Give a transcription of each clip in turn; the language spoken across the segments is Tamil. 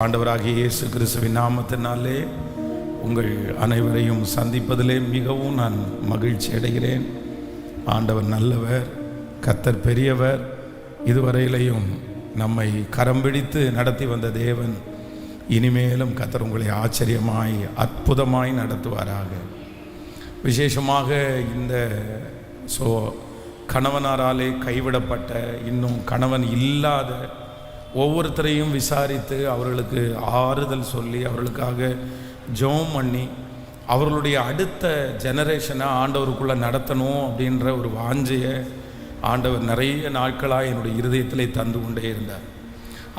ஆண்டவராகிய இயேசு கிறிஸ்துவின் நாமத்தினாலே உங்கள் அனைவரையும் சந்திப்பதிலே மிகவும் நான் மகிழ்ச்சி அடைகிறேன். ஆண்டவர் நல்லவர், கர்த்தர் பெரியவர். இதுவரையிலையும் நம்மை கரம் பிடித்து நடத்தி வந்த தேவன் இனிமேலும் கர்த்தர் உங்களை ஆச்சரியமாய் அற்புதமாய் நடத்துவாராக. விசேஷமாக இந்த கணவனாராலே கைவிடப்பட்ட, இன்னும் கணவன் இல்லாத ஒவ்வொருத்தரையும் விசாரித்து அவர்களுக்கு ஆறுதல் சொல்லி அவர்களுக்காக ஜெபம் பண்ணி அவர்களுடைய அடுத்த ஜெனரேஷனை ஆண்டவருக்குள்ளே நடத்தணும் அப்படின்ற ஒரு வாஞ்சையை ஆண்டவர் நிறைய நாட்களாக என்னுடைய இருதயத்திலே தந்து கொண்டே இருந்தார்.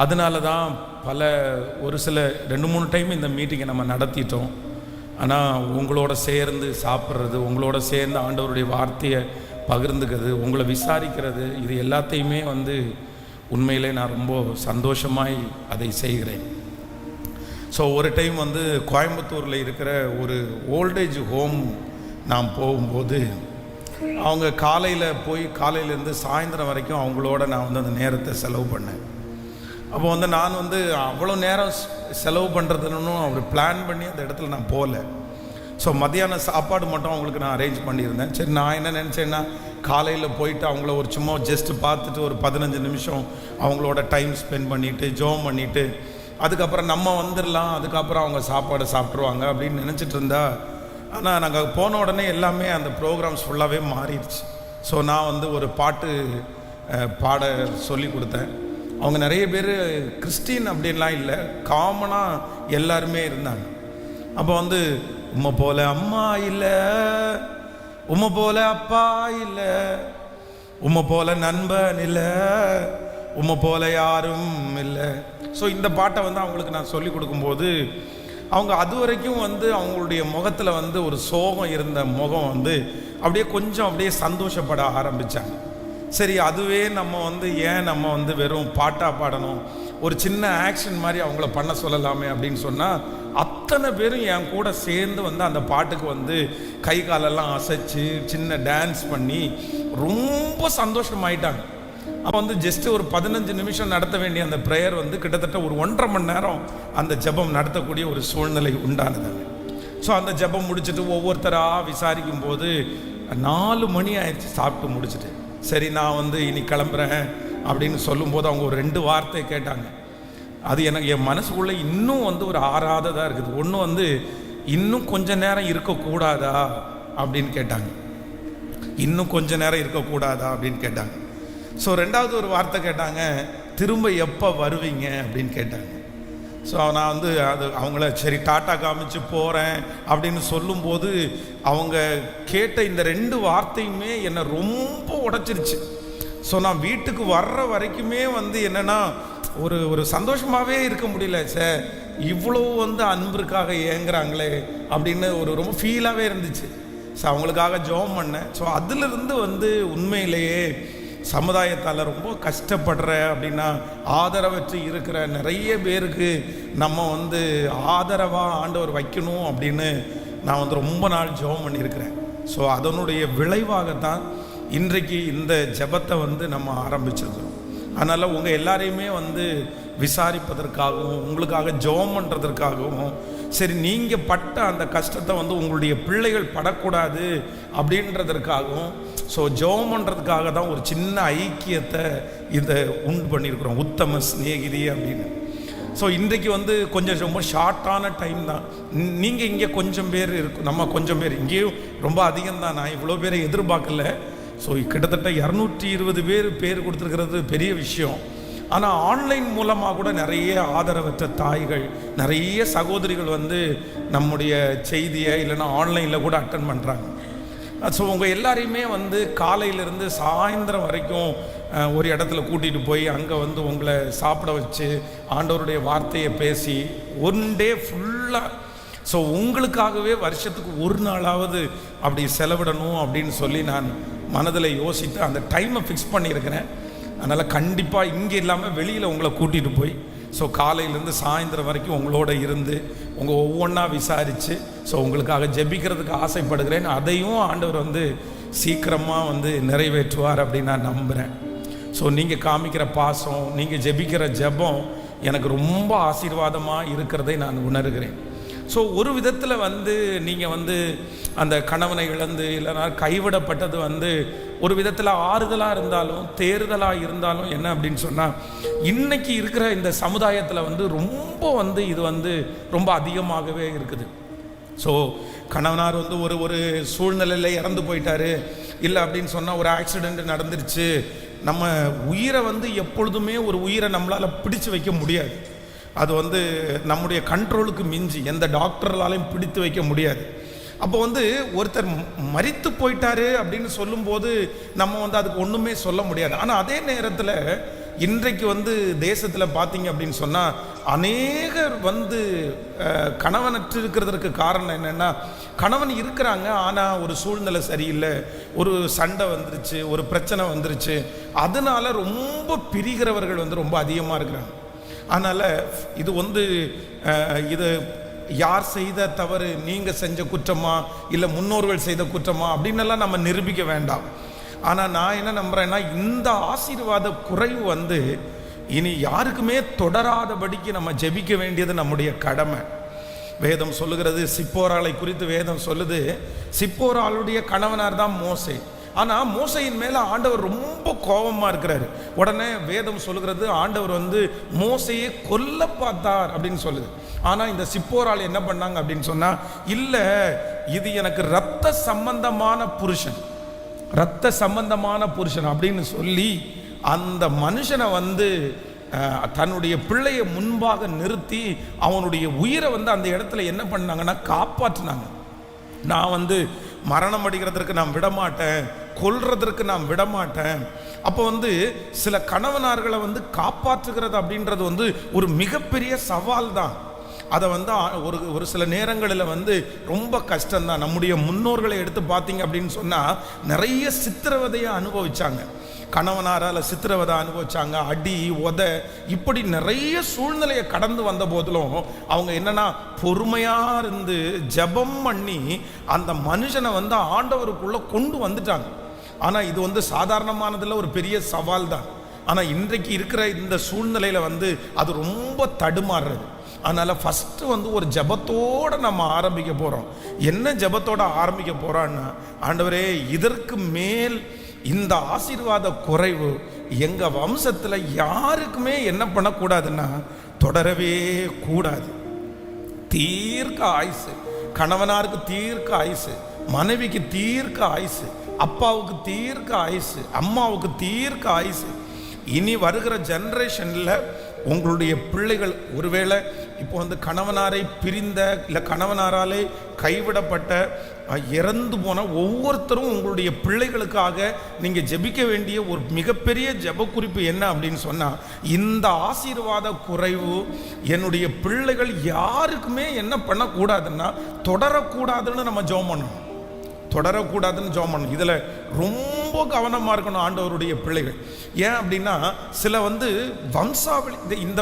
அதனால தான் ஒரு சில 2-3 டைம் இந்த மீட்டிங்கை நம்ம நடத்திட்டோம். ஆனால் உங்களோட சேர்ந்து சாப்பிட்றது, உங்களோட சேர்ந்து ஆண்டவருடைய வார்த்தையை பகிர்ந்துக்கிறது, உங்களை விசாரிக்கிறது, இது எல்லாத்தையுமே உண்மையிலே நான் ரொம்ப சந்தோஷமாய் அதை செய்கிறேன். ஒரு டைம் கோயம்புத்தூரில் இருக்கிற ஒரு ஓல்டேஜ் ஹோம் நான் போகும்போது அவங்க காலையிலேருந்து சாயந்தரம் வரைக்கும் அவங்களோட நான் அந்த நேரத்தை செலவு பண்ணேன். அப்போ நான் அவ்வளோ நேரம் செலவு பண்ணுறதுன்னு அவர் பிளான் பண்ணி அந்த இடத்துல நான் போகல. மத்தியான சாப்பாடு மட்டும் அவங்களுக்கு நான் அரேஞ்ச் பண்ணியிருந்தேன். சரி, நான் என்ன நினச்சேன்னா காலையில் போயிட்டு அவங்கள ஒரு சும்மா ஜஸ்ட்டு பார்த்துட்டு ஒரு 15 நிமிஷம் அவங்களோட டைம் ஸ்பெண்ட் பண்ணிவிட்டு ஜெபம் பண்ணிவிட்டு அதுக்கப்புறம் நம்ம வந்துடலாம், அதுக்கப்புறம் அவங்க சாப்பாடு சாப்பிட்ருவாங்க அப்படின்னு நினச்சிட்டு இருந்தா. ஆனால் நாங்கள் போன உடனே எல்லாமே அந்த ப்ரோக்ராம்ஸ் ஃபுல்லாகவே மாறிடுச்சு. நான் ஒரு பாட்டு பாட சொல்லி கொடுத்தேன். அவங்க நிறைய பேர் கிறிஸ்டின் அப்படின்லாம் இல்லை, காமனாக எல்லாருமே இருந்தாங்க. அப்போ உம்மை போல அம்மா இல்லை, உம்மை போல அப்பா இல்லை, உம்மை போல நண்பன் இல்லை, உம்மை போல யாரும் இல்லை. இந்த பாட்டை அவங்களுக்கு நான் சொல்லி கொடுக்கும்போது அவங்க அது வரைக்கும் அவங்களுடைய முகத்தில் ஒரு சோகம் இருந்த முகம் அப்படியே சந்தோஷப்பட ஆரம்பித்தாங்க. சரி, அதுவே நம்ம ஏன் நம்ம வெறும் பாட்டாக பாடணும், ஒரு சின்ன ஆக்ஷன் மாதிரி அவங்கள பண்ண சொல்லலாமே அப்படின்னு சொன்னால் அத்தனை பேரும் என் கூட சேர்ந்து அந்த பாட்டுக்கு கை காலெல்லாம் அசைச்சு சின்ன டான்ஸ் பண்ணி ரொம்ப சந்தோஷமாயிட்டாங்க. அப்போ ஜஸ்ட் ஒரு 15 நிமிஷம் நடத்த வேண்டிய அந்த ப்ரேயர் கிட்டத்தட்ட ஒரு 1.5 மணி நேரம் அந்த ஜெபம் நடத்தக்கூடிய ஒரு சூழ்நிலை உண்டானதாங்க. அந்த ஜெபம் முடிச்சுட்டு ஒவ்வொருத்தராக விசாரிக்கும் போது 4 மணி ஆயிடுச்சு சாப்பிட்டு முடிச்சுட்டு. சரி, நான் இனி கிளம்புறேன் அப்படின்னு சொல்லும்போது அவங்க ஒரு 2 வார்த்தை கேட்டாங்க. அது எனக்கு என் மனசுக்குள்ளே இன்னும் ஒரு ஆறாததாக இருக்குது. ஒன்று இன்னும் கொஞ்ச நேரம் இருக்கக்கூடாதா அப்படின்னு கேட்டாங்க. இன்னும் கொஞ்ச நேரம் இருக்கக்கூடாதா அப்படின்னு கேட்டாங்க. ரெண்டாவது ஒரு வார்த்தை கேட்டாங்க, திரும்ப எப்போ வருவீங்க அப்படின்னு கேட்டாங்க. நான் அது அவங்கள சரி டாட்டா காமிச்சு போகிறேன் அப்படின்னு சொல்லும்போது அவங்க கேட்ட இந்த 2 வார்த்தையுமே என்னை ரொம்ப உடைச்சிருச்சு. நான் வீட்டுக்கு வர்ற வரைக்குமே என்னென்னா ஒரு சந்தோஷமாகவே இருக்க முடியல. சார், இவ்வளோ அன்பிற்காக ஏங்குறாங்களே அப்படின்னு ரொம்ப ஃபீலாகவே இருந்துச்சு. அவங்களுக்காக ஜெபம் பண்ணேன். அதிலிருந்து உண்மையிலேயே சமுதாயத்தால் ரொம்ப கஷ்டப்படுற அப்படின்னா ஆதரவற்று இருக்கிற நிறைய பேருக்கு நம்ம ஆதரவாக ஆண்டவர் வைக்கணும் அப்படின்னு நான் ரொம்ப நாள் ஜெபம் பண்ணியிருக்கிறேன். அதனுடைய விளைவாகத்தான் இன்றைக்கு இந்த ஜெபத்தை நம்ம ஆரம்பிச்சிருக்கிறோம். அதனால் உங்கள் எல்லாரையுமே விசாரிப்பதற்காகவும் உங்களுக்காக ஜெபம் பண்ணுறதற்காகவும், சரி நீங்கள் பட்ட அந்த கஷ்டத்தை உங்களுடைய பிள்ளைகள் படக்கூடாது அப்படின்றதற்காகவும் ஜெபம் பண்ணுறதுக்காக தான் ஒரு சின்ன ஐக்கியத்தை இதை உண்டு பண்ணியிருக்கிறோம், உத்தம சிநேகிதி அப்படின்னு. இன்றைக்கு கொஞ்சம் ரொம்ப ஷார்ட்டான டைம் தான். நீங்கள் இங்கே கொஞ்சம் பேர் இருக்கும், நம்ம கொஞ்சம் பேர், இங்கேயும் ரொம்ப அதிகம்தான். நான் இவ்வளோ பேரை எதிர்பார்க்கல. கிட்டத்தட்ட 220 பேர் கொடுத்துருக்கிறது பெரிய விஷயம். ஆனால் ஆன்லைன் மூலமாக கூட நிறைய ஆதரவற்ற தாய்கள், நிறைய சகோதரிகள் நம்முடைய செய்தியை இல்லைன்னா ஆன்லைனில் கூட அட்டன் பண்ணுறாங்க. உங்கள் எல்லாரையுமே காலையிலேருந்து சாயந்தரம் வரைக்கும் ஒரு இடத்துல கூட்டிகிட்டு போய் அங்கே உங்களை சாப்பிட வச்சு ஆண்டவருடைய வார்த்தையை பேசி 1 டே ஃபுல்லாக உங்களுக்காகவே வருஷத்துக்கு 1 நாளாவது அப்படி செலவிடணும் அப்படின்னு சொல்லி நான் மனதில் யோசித்து அந்த டைமை ஃபிக்ஸ் பண்ணியிருக்கிறேன். அதனால் கண்டிப்பாக இங்கே இல்லாமல் வெளியில் உங்களை கூட்டிகிட்டு போய் காலையிலேருந்து சாயந்தரம் வரைக்கும் உங்களோட இருந்து உங்கள் ஒவ்வொன்றா விசாரித்து உங்களுக்காக ஜெபிக்கிறதுக்கு ஆசைப்படுகிறேன். அதையும் ஆண்டவர் சீக்கிரமாக நிறைவேற்றுவார் அப்படின்னு நான் நம்புகிறேன். நீங்கள் காமிக்கிற பாசம், நீங்கள் ஜெபிக்கிற ஜெபம் எனக்கு ரொம்ப ஆசீர்வாதமாக இருக்கிறதை நான் உணர்கிறேன். ஸோ ஒரு விதத்தில் நீங்கள் அந்த கணவனை இழந்து இல்லைனா கைவிடப்பட்டது ஒரு விதத்தில் ஆறுதலாக இருந்தாலும் தேறுதலாக இருந்தாலும் என்ன அப்படின்னு சொன்னால், இன்றைக்கி இருக்கிற இந்த சமுதாயத்தில் ரொம்ப இது ரொம்ப அதிகமாகவே இருக்குது. ஸோ கணவனார் ஒரு சூழ்நிலையில் இறந்து போயிட்டாரு, இல்லை அப்படின்னு சொன்னால் ஒரு ஆக்சிடெண்ட் நடந்துருச்சு. நம்ம உயிரை எப்பொழுதுமே ஒரு உயிரை நம்மளால் பிடிச்சு வைக்க முடியாது. அது நம்முடைய கண்ட்ரோலுக்கு மிஞ்சி எந்த டாக்டர்களாலையும் பிடித்து வைக்க முடியாது. அப்போ ஒருத்தர் மரித்து போயிட்டாரு அப்படின்னு சொல்லும்போது நம்ம அதுக்கு ஒன்றுமே சொல்ல முடியாது. ஆனால் அதே நேரத்தில் இன்றைக்கு தேசத்தில் பார்த்தீங்க அப்படின்னு சொன்னால் அநேகர் கணவனற்று இருக்கிறதுக்கு காரணம் என்னென்னா, கணவன் இருக்கிறாங்க ஆனால் ஒரு சூழ்நிலை சரியில்லை, ஒரு சண்டை வந்துருச்சு, ஒரு பிரச்சனை வந்துருச்சு, அதனால ரொம்ப பிரிகிறவர்கள் ரொம்ப அதிகமாக இருக்கிறாங்க. அதனால் இது இது யார் செய்த தவறு, நீங்கள் செஞ்ச குற்றமா இல்லை முன்னோர்கள் செய்த குற்றமா அப்படின்னெல்லாம் நம்ம நிரூபிக்க வேண்டாம். ஆனால் நான் என்ன நம்புகிறேன்னா, இந்த ஆசீர்வாத குறைவு இனி யாருக்குமே தொடராதபடிக்கு நம்ம ஜெபிக்க வேண்டியது நம்முடைய கடமை. வேதம் சொல்லுகிறது, சிப்போராளை குறித்து வேதம் சொல்லுது, சிப்போராளுடைய கணவனார் தான் மோசே. ஆனால் மோசையின் மேலே ஆண்டவர் ரொம்ப கோபமாக இருக்கிறாரு. உடனே வேதம் சொல்லுகிறது, ஆண்டவர் மோசையை கொல்ல பார்த்தார் அப்படின்னு சொல்லுது. ஆனால் இந்த சிப்போரால் என்ன பண்ணாங்க அப்படின்னு சொன்னால், இல்லை இது எனக்கு இரத்த சம்பந்தமான புருஷன், இரத்த சம்பந்தமான புருஷன் அப்படின்னு சொல்லி அந்த மனுஷனை தன்னுடைய பிள்ளையை முன்பாக நிறுத்தி அவனுடைய உயிரை அந்த இடத்துல என்ன பண்ணாங்கன்னா காப்பாற்றினாங்க. நான் மரணம் அடைகிறதற்கு நான் விடமாட்டேன், கொல்றதற்கு நான் விடமாட்டேன். அப்போ சில கணவனார்களை காப்பாற்றுகிறது அப்படின்றது ஒரு மிகப்பெரிய சவால் தான். அதை ஒரு சில நேரங்களில் ரொம்ப கஷ்டம்தான். நம்முடைய முன்னோர்களை எடுத்து பார்த்தீங்க அப்படின்னு சொன்னால் நிறைய சித்திரவதையை அனுபவிச்சாங்க. கணவனாரால் சித்திரவதை அனுபவிச்சாங்க, அடி உத, இப்படி நிறைய சூழ்நிலையை கடந்து வந்த போதிலும் அவங்க என்னன்னா பொறுமையாக இருந்து ஜெபம் பண்ணி அந்த மனுஷனை ஆண்டவருக்குள்ளே கொண்டு வந்துட்டாங்க. ஆனால் இது சாதாரணமானதில் ஒரு பெரிய சவால் தான். ஆனால் இன்றைக்கு இருக்கிற இந்த சூழ்நிலையில் அது ரொம்ப தடுமாறுறது. அதனால் ஃபஸ்ட்டு ஒரு ஜெபத்தோடு நம்ம ஆரம்பிக்க போகிறோம். என்ன ஜெபத்தோடு ஆரம்பிக்க போகிறோன்னா, ஆண்டவரே இதற்கு மேல் இந்த ஆசீர்வாத குறைவு எங்கள் வம்சத்தில் யாருக்குமே என்ன பண்ணக்கூடாதுன்னா தொடரவே கூடாது. தீர்க்க ஆயுசு, கணவனாருக்கு தீர்க்க ஆயுசு, மனைவிக்கு தீர்க்க ஆயுசு, அப்பாவுக்கு தீர்க்க ஆயுசு, அம்மாவுக்கு தீர்க்க ஆயுசு. இனி வருகிற ஜென்ரேஷனில் உங்களுடைய பிள்ளைகள் ஒருவேளை இப்போ கணவனாரை பிரிந்த இல்லை கணவனாராலே கைவிடப்பட்ட இறந்து போன ஒவ்வொருத்தரும் உங்களுடைய பிள்ளைகளுக்காக நீங்கள் ஜெபிக்க வேண்டிய ஒரு மிகப்பெரிய ஜெப குறிப்பு என்ன அப்படின்னு சொன்னால், இந்த ஆசீர்வாத குறைவு என்னுடைய பிள்ளைகள் யாருக்குமே என்ன பண்ணக்கூடாதுன்னா தொடரக்கூடாதுன்னு நம்ம ஜெபம் பண்ணணும். தொடரக்கூடாதுன்னு ஜெபம் பண்ணணும். இதில் ரொம்ப கவனமாக இருக்கணும் ஆண்டவருடைய பிள்ளைகள். ஏன் அப்படின்னா சில வம்சாவளி இந்த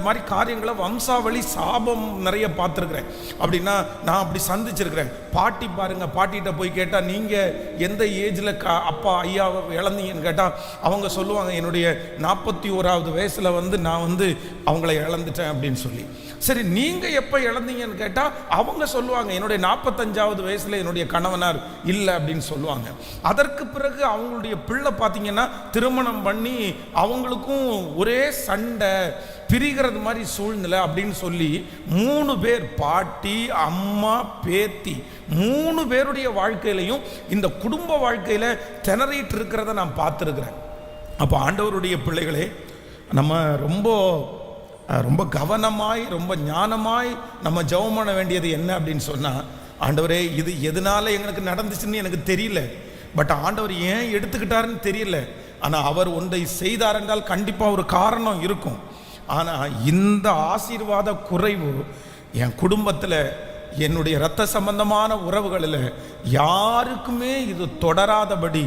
மாதிரி காரியங்களை வம்சாவளி சாபம் நிறைய பார்த்துருக்குறேன். அப்படின்னா நான் அப்படி சந்திச்சிருக்கிறேன். பாட்டி பாருங்க, பாட்டிகிட்ட போய் கேட்டால் நீங்கள் எந்த ஏஜில் அப்பா ஐயாவை இழந்தீங்கன்னு கேட்டால் அவங்க சொல்லுவாங்க, என்னுடைய 41வது வயசில் நான் அவங்கள இழந்துட்டேன் அப்படின்னு சொல்லி. சரி, நீங்கள் எப்போ இழந்தீங்கன்னு கேட்டால் அவங்க சொல்லுவாங்க, என்னுடைய 45வது வயசில் என்னுடைய கணவனார் இல்லை அப்படின்னு சொல்லுவாங்க. அதற்கு பிறகு அவங்களுடைய பிள்ளை பார்த்தீங்கன்னா திருமணம் பண்ணி அவங்களுக்கும் ஒரே சண்டை, பிரிகிறது மாதிரி சூழ்நிலை அப்படின்னு சொல்லி 3 பேர், பாட்டி, அம்மா, பேத்தி, 3 பேருடைய வாழ்க்கையிலையும் இந்த குடும்ப வாழ்க்கையில் திணறிட்டு இருக்கிறத நான் பார்த்துருக்கிறேன். அப்போ ஆண்டவருடைய பிள்ளைகளே, நம்ம ரொம்ப கவனமாய் ரொம்ப ஞானமாய் நம்ம ஜெபம் பண்ண வேண்டியது என்ன அப்படின்னு சொன்னால், ஆண்டவரே இது எதனால எங்களுக்கு நடந்துச்சுன்னு எனக்கு தெரியல, பட் ஆண்டவர் ஏன் எடுத்துக்கிட்டாருன்னு தெரியல, ஆனால் அவர் ஒன்றை செய்தார் என்றால் கண்டிப்பாக ஒரு காரணம் இருக்கும். ஆனால் இந்த ஆசீர்வாத குறைவு என் குடும்பத்தில், என்னுடைய இரத்த சம்பந்தமான உறவுகளில் யாருக்குமே இது தொடராதபடி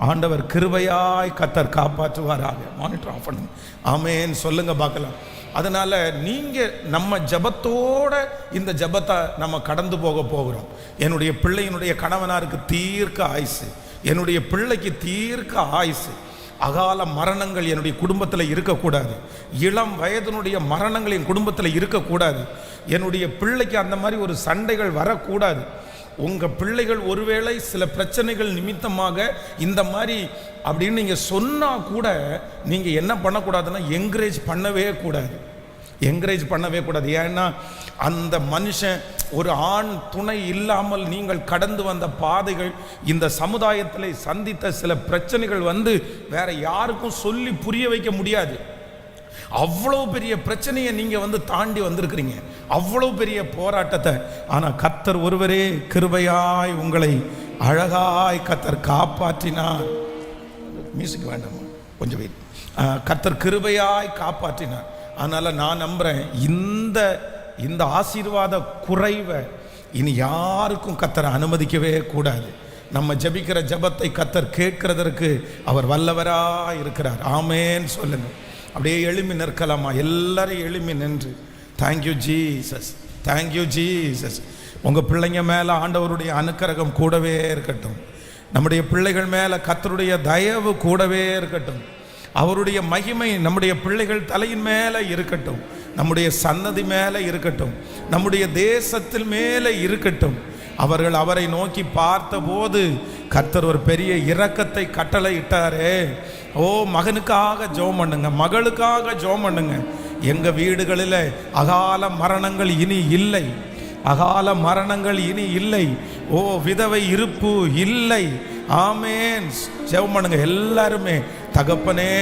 ஆண்டவர் கிருபையாய் கர்த்தர் காப்பாற்றுவாராக. மானிட்டர் ஆஃப் பண்ணுங்க. ஆமேன் சொல்லுங்க பார்க்கலாம். அதனால் நீங்கள் நம்ம ஜபத்தோட இந்த ஜபத்தை நம்ம கடந்து போகிறோம். என்னுடைய பிள்ளையினுடைய கணவனாருக்கு தீர்க்க ஆயுசு, என்னுடைய பிள்ளைக்கு தீர்க்க ஆயுசு, அகால மரணங்கள் என்னுடைய குடும்பத்தில் இருக்கக்கூடாது. இளம் வயதினுடைய மரணங்கள் என் குடும்பத்தில் இருக்கக்கூடாது. என்னுடைய பிள்ளைக்கு அந்த மாதிரி ஒரு சண்டைகள் வரக்கூடாது. உங்கள் பிள்ளைகள் ஒருவேளை சில பிரச்சனைகள் நிமித்தமாக இந்த மாதிரி அப்படின்னு நீங்கள் சொன்னால் கூட நீங்கள் என்ன பண்ணக்கூடாதுன்னா என்கரேஜ் பண்ணவே கூடாது. ஏன்னா அந்த மனுஷன் ஒரு ஆண் துணை இல்லாமல் நீங்கள் கடந்து வந்த பாதைகள், இந்த சமுதாயத்தில் சந்தித்த சில பிரச்சனைகள் வேற யாருக்கும் சொல்லி புரிய வைக்க முடியாது. அவ்வளோ பெரிய பிரச்சனையை நீங்கள் தாண்டி வந்திருக்கிறீங்க, அவ்வளோ பெரிய போராட்டத்தை. ஆனால் கர்த்தர் ஒருவரே கிருபையாய் உங்களை அழகாய் கர்த்தர் காப்பாற்றினார். மியூசிக் வேண்டாமா, கொஞ்சம் வெயிட். கர்த்தர் கிருபையாய் காப்பாற்றினார். அதனால் நான் நம்புகிறேன் இந்த ஆசீர்வாத குறைவை இனி யாருக்கும் கர்த்தர் அனுமதிக்கவே கூடாது. நம்ம ஜெபிக்கிற ஜெபத்தை கர்த்தர் கேட்கிறதற்கு அவர் வல்லவராக இருக்கிறார். ஆமேன்னு சொல்லுங்க. அப்படியே எழுப்பி நிற்கலாமா? எல்லாரும் எழுப்பி நின்று தேங்க்யூ ஜீசஸ், தேங்க்யூ ஜீசஸ். உங்கள் பிள்ளைங்க மேலே ஆண்டவருடைய அனுக்கிரகம் கூடவே இருக்கட்டும். நம்முடைய பிள்ளைகள் மேலே கர்த்தருடைய தயவு கூடவே இருக்கட்டும். அவருடைய மகிமை நம்முடைய பிள்ளைகள் தலையின் மேலே இருக்கட்டும், நம்முடைய சன்னதி மேலே இருக்கட்டும், நம்முடைய தேசத்தில் மேலே இருக்கட்டும். அவர்கள் அவரை நோக்கி பார்த்தபோது கர்த்தர் ஒரு பெரிய இரக்கத்தை கட்டளையிட்டாரே. ஓ, மகனுக்காக ஜெபம் பண்ணுங்க, மகளுக்காக ஜெபம் பண்ணுங்க. எங்கள் வீடுகளில் அகால மரணங்கள் இனி இல்லை, அகால மரணங்கள் இனி இல்லை. ஓ, விதவை இருப்பு இல்லை. ஆமேன். ஜெபம் பண்ணுங்க எல்லாருமே. தகப்பனே,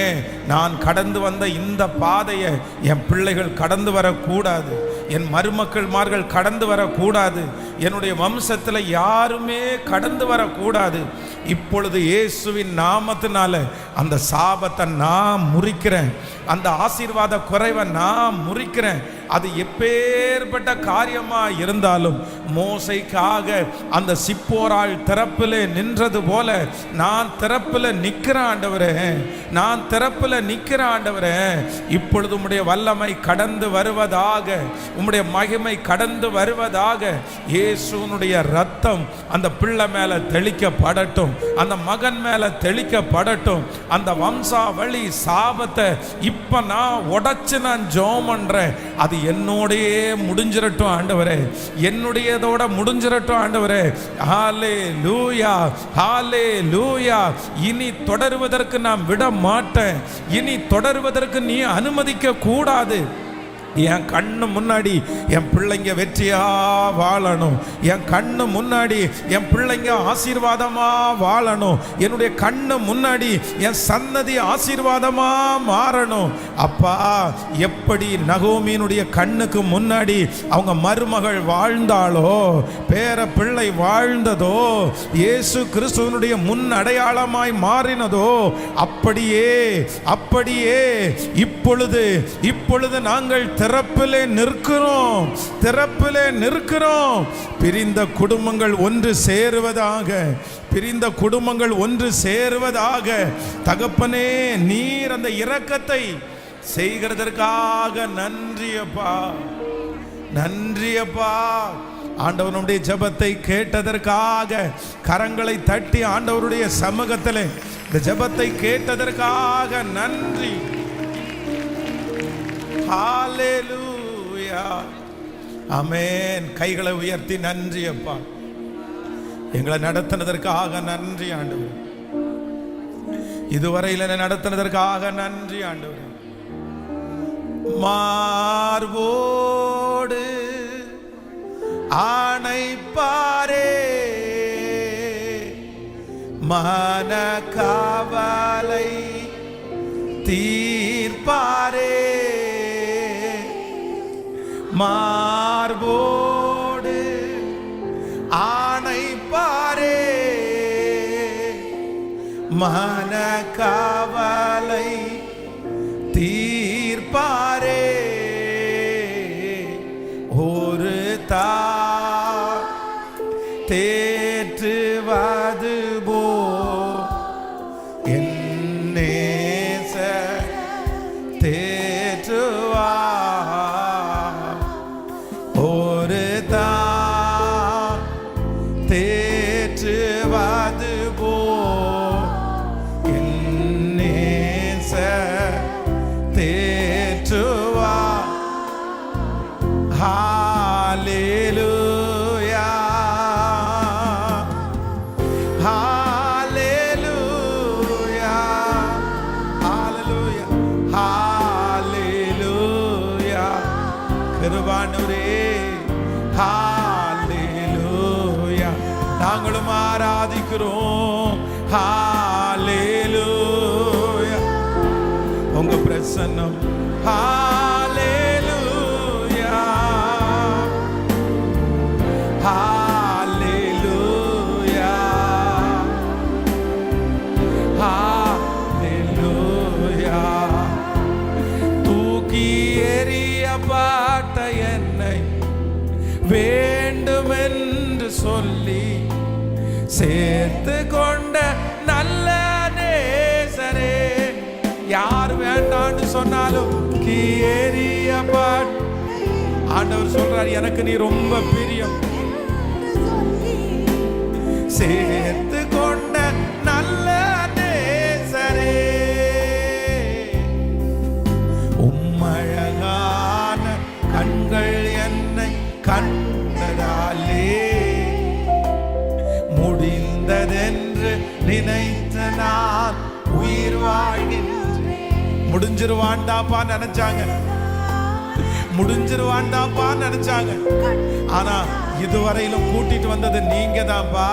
நான் கடந்து வந்த இந்த பாதையை என் பிள்ளைகள் கடந்து வரக்கூடாது, என் மருமக்கள்மார்கள் கடந்து வரக்கூடாது, என்னுடைய வம்சத்தில் யாருமே கடந்து வரக்கூடாது. இப்பொழுது இயேசுவின் நாமத்தினால அந்த சாபத்தை நான் முறிக்கிறேன், அந்த ஆசீர்வாத குறைவை நான் முறிக்கிறேன். அது எப்பேற்பட்ட காரியமாக இருந்தாலும் மோசைக்காக அந்த சிப்போராள் திறப்பில் நின்றது போல நான் திறப்பில் நிற்கிறேன் ஆண்டவரே, நான் திறப்பில் நிற்கிறேன் ஆண்டவரே. இப்பொழுது உம்முடைய வல்லமை கடந்து வருவதாக, உம்முடைய மகிமை கடந்து வருவதாக. இயேசுனுடைய ரத்தம் அந்த பிள்ளை மேலே தெளிக்கப்படட்டும், அந்த மகன் மேலே தெளிக்கப்படட்டும். அந்த வம்சாவளி சாபத்தை இப்போ நான் உடைச்சு நான் ஜெபம் பண்றேன். அது என்னோடையே முடிஞ்சிரட்டும் ஆண்டவரே, என்னுடையதோட முடிஞ்சிரட்டும் ஆண்டவரே. ஹல்லேலூயா, ஹல்லேலூயா. இனி தொடருவதற்கு நான் விட மாட்டேன், இனி தொடருவதற்கு நீ அனுமதிக்க கூடாது. என் கண்ணு முன்னாடி என் பிள்ளைங்க வெற்றியா வாழணும், என் கண்ணு முன்னாடி என் பிள்ளைங்க ஆசீர்வாதமா வாழணும், என்னுடைய கண்ணு முன்னாடி என் சன்னதி ஆசீர்வாதமா மாறணும். அப்பா, எப்படி நகோமியினுடைய கண்ணுக்கு முன்னாடி அவங்க மருமகள் வாழ்ந்தாளோ, பேர பிள்ளை வாழ்ந்ததோ, இயேசு கிறிஸ்துவனுடைய முன் அடையாளமாய் மாறினதோ, அப்படியே அப்படியே இப்பொழுது நாங்கள் திறப்பிலே நிற்கிறோம், திறப்பிலே நிற்கிறோம். பிரிந்த குடும்பங்கள் ஒன்று சேருவதாக, பிரிந்த குடும்பங்கள் ஒன்று சேருவதாக. தகப்பனே, நீர் அந்த இரக்கத்தை செய்கிறதற்காக நன்றியப்பா, நன்றியப்பா. ஆண்டவனுடைய ஜெபத்தை கேட்டதற்காக கரங்களை தட்டி ஆண்டவருடைய சமூகத்தில் இந்த ஜெபத்தை கேட்டதற்காக நன்றி. ஹல்லேலூயா, ஆமென். கைகளை உயர்த்தி நன்றி அப்பா, எங்களை நடத்தினதற்காக நன்றி ஆண்டவரே, இதுவரையில் நடத்தினதற்காக நன்றி ஆண்டவரே. மார்போடு ஆணைப்பாரே, மன காவலை தீர்ப்பாரே, மார்போடு ஆணைப்பாரே, மன காவலை தீர்ப்பாரே. ஒரு தேற்றுவது போ என்னேச தேற்றுவா, ஒரு தேற்றுவது போ என்னே ஹalleluya ஹalleluya ஹalleluya ஹalleluya கிருபானவரே ஹalleluya நாங்களும் ஆராதிக்கிறோம் ஹalleluya உங்க பிரசன்னம் ஹalleluya ஹalleluya ஹalleluya தூக்கி எறியப்பட்ட என்னை வேண்டுமென்று சொல்லி சேர்த்து கொண்ட நல்ல நேசரே. யார் வேண்டான்னு சொன்னாலும் ஆண்டவர் சொல்றார், எனக்கு நீ ரொம்ப பிரியம். சேர்த்து கொண்ட நல்ல நேசரே, உம்மழகான கண்கள் என்னை கண்டதாலே முடிந்ததென்று நினைத்த நான் உயிர் வாழ்கின்றேன். முடிஞ்சிருவான்டாப்பா நினைச்சாங்க, முடிஞ்சிருவான்டாப்பா நினைச்சாங்க. ஆனா இதுவரையிலும் கூட்டிட்டு வந்தது நீங்க தான்ப்பா.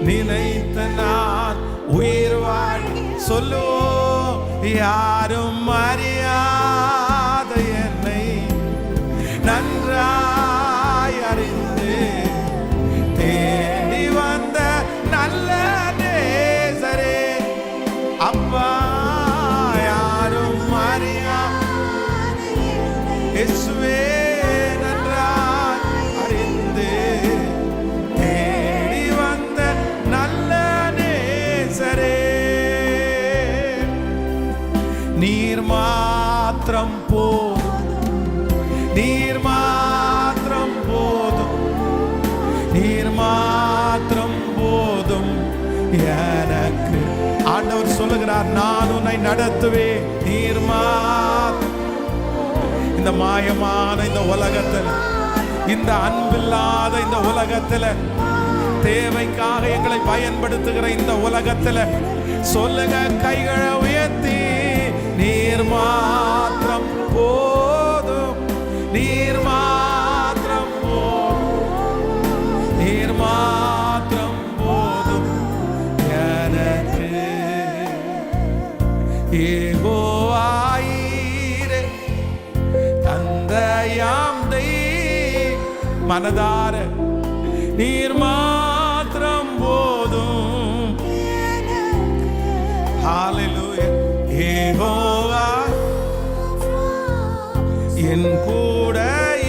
நினைத்த நான் உயிர் வாழ் சொல்லுவோம். யாரும் அறியாத என்னை நன்றாய் அறிந்து தேடி வந்த நல்ல நேசரே, அப்பா யாரும் அறியாத இயேசுவே நன்றாய் அறிந்து தேடி வந்த நல்ல நேசரே. நீர் மாத்திரம் போதும், நீர் மாத்திரம் போதும், நீர் மாத்திரம் போதும் எனக்கு. ஆண்டவர் சொல்லுகிறார், நான் உன்னை நடத்துவேன். நீர் மாத்திரம். இந்த மாயமான இந்த உலகத்தில், இந்த அன்பில்லாத இந்த உலகத்தில், தேவைக்காக எங்களை பயன்படுத்துகிற இந்த உலகத்தில் சொல்லுங்க, கைகளை உயர்த்தி, நீர் மாத்திரம் போதும், நீர் மாத்திரம் போதும், நீர் மாத்திரம் போதும் எனக்கு. யெகோவாயீரே தந்தையாம் மனதார நீர் மாத்திரம் போதும். ஹalleluya. யெகோவா என் கூட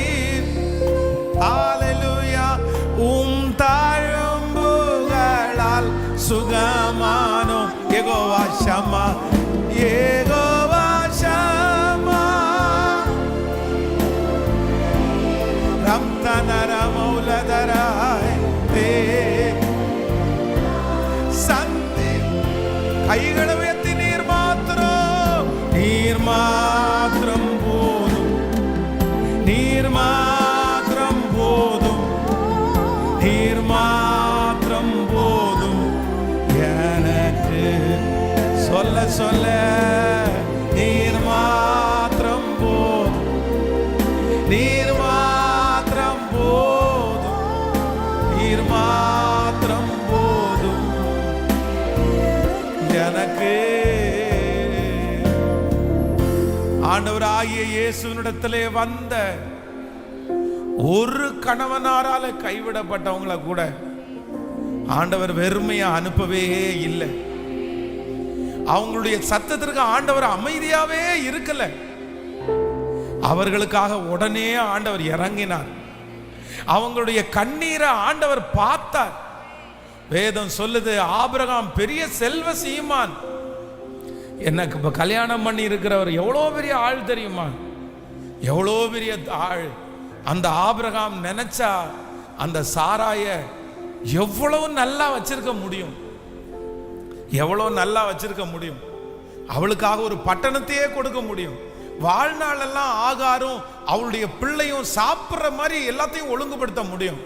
இரு. ஹalleluya. தாழம்புகளால் சுகமானோ. யெகோவா ஷமா, யெகோவா ஷமா, ரம்தனர மௌலதராய் தே சந்தி. கைகளை உயர்த்தி, நீர் மாத்திரம், நீர் மாத்திரம் போதும், நீர் மாத்திரம் போதும், நீர் மாத்திரம் போதும் எனக்கு. சொல்ல சொல்ல நீர் மாத்திரம் போதும், நீர் மாத்திரம் போதும், நீர் மாத்திரம் போதும் எனக்கு. ஆண்டவராகிய இயேசுவினிடத்திலே வந்த ஒரு கணவனாரால கைவிடப்பட்டவங்களை கூட ஆண்டவர் வெறுமையா அனுப்பவே இல்லை. அவங்களுடைய சத்தத்திற்கு ஆண்டவர் அமைதியாவே இருக்கல. அவர்களுக்காக உடனே ஆண்டவர் இறங்கினார். அவங்களுடைய கண்ணீரை ஆண்டவர் பார்த்தார். வேதம் சொல்லுது, ஆபிரகாம் பெரிய செல்வ சீமான். எனக்கு இப்ப கல்யாணம் பண்ணி இருக்கிறவர் எவ்வளோ பெரிய ஆள் தெரியுமா, எவ்வளோ பெரிய ஆள். அந்த ஆபிரகாம் நினைச்சா அந்த சாராய எவ்வளவு நல்லா வச்சிருக்க முடியும், எவ்வளோ நல்லா வச்சிருக்க முடியும். அவளுக்காக ஒரு பட்டணத்தையே கொடுக்க முடியும். வாழ்நாளெல்லாம் ஆகாரும் அவளுடைய பிள்ளையும் சாப்பிட்ற மாதிரி எல்லாத்தையும் ஒழுங்குபடுத்த முடியும்.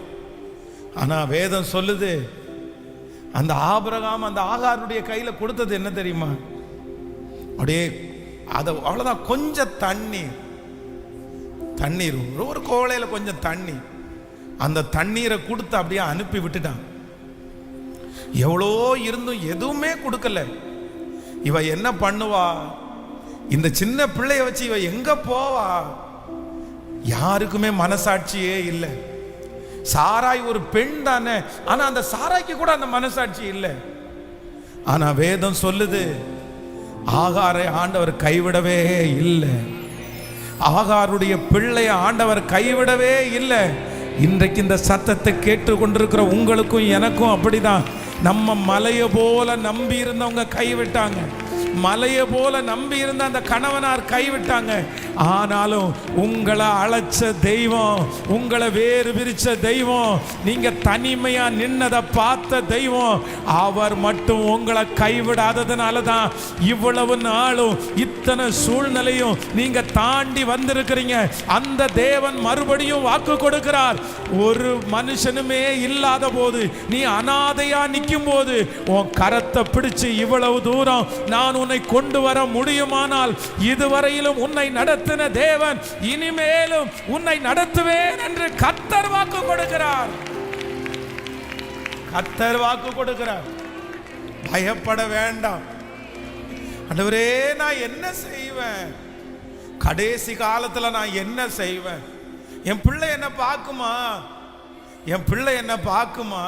ஆனா வேதம் சொல்லுது, அந்த ஆபிரகாம் அந்த ஆகாருடைய கையில கொடுத்தது என்ன தெரியுமா? அப்படியே அதை அவ்வளவுதான், கொஞ்சம் தண்ணீர் ஒரு கோலையில கொஞ்சம் தண்ணி, அந்த தண்ணீரை கொடுத்து அப்படியே அனுப்பி விட்டுட்டான். எவ்வளோ இருந்தும் எதுவுமே கொடுக்கல. இவ என்ன பண்ணுவா? இந்த சின்ன பிள்ளைய வச்சு இவ எங்க போவா? யாருக்குமே மனசாட்சியே இல்லை. சாராய் ஒரு பெண் தானே, ஆனா அந்த சாராய்க்கு கூட அந்த மனசாட்சி இல்லை. ஆனா வேதம் சொல்லுது, ஆகாரை ஆண்டவர் கைவிடவே இல்லை. ஆகாருடைய பிள்ளைய ஆண்டவர் கைவிடவே இல்லை. இன்றைக்கு இந்த சத்தத்தை கேட்டு கொண்டிருக்கிற உங்களுக்கும் எனக்கும் அப்படிதான். நம்ம மலையை போல நம்பி இருந்தவங்க கைவிட்டாங்க, மலையை போல நம்பி இருந்த அந்த கணவனார் கைவிட்டாங்க. ஆனாலும் உங்களை அழைச்ச தெய்வம், உங்களை வேறு பிரிச்ச தெய்வம், நீங்க தனிமையா நின்னதை பார்த்த தெய்வம், அவர் மட்டும் உங்களை கைவிடாததுனால தான் இவ்வளவு நாளும் இத்தனை சூழ்நிலையும் நீங்க தாண்டி வந்திருக்கிறீங்க. அந்த தேவன் மறுபடியும் வாக்கு கொடுக்கிறார். ஒரு மனுஷனுமே இல்லாத போது, நீ அனாதையா நிற்கும் போது, உன் கரத்தை பிடிச்சு இவ்வளவு தூரம் நான் உன்னை கொண்டு வர முடியுமானால், இதுவரையிலும் உன்னை நடத்தின தேவன் இனிமேலும் உன்னை நடத்துவேன் என்று கர்த்தர் வாக்கு கொடுக்கிறார். கர்த்தர் வாக்கு கொடுக்கிறார். பயப்பட வேண்டாம். ஆண்டவரே, நான் என்ன செய்வேன்? கடைசி காலத்துல நான் என்ன செய்வேன்? என் பிள்ளை என்ன பார்க்குமா? என் பிள்ளை என்ன பார்க்குமா?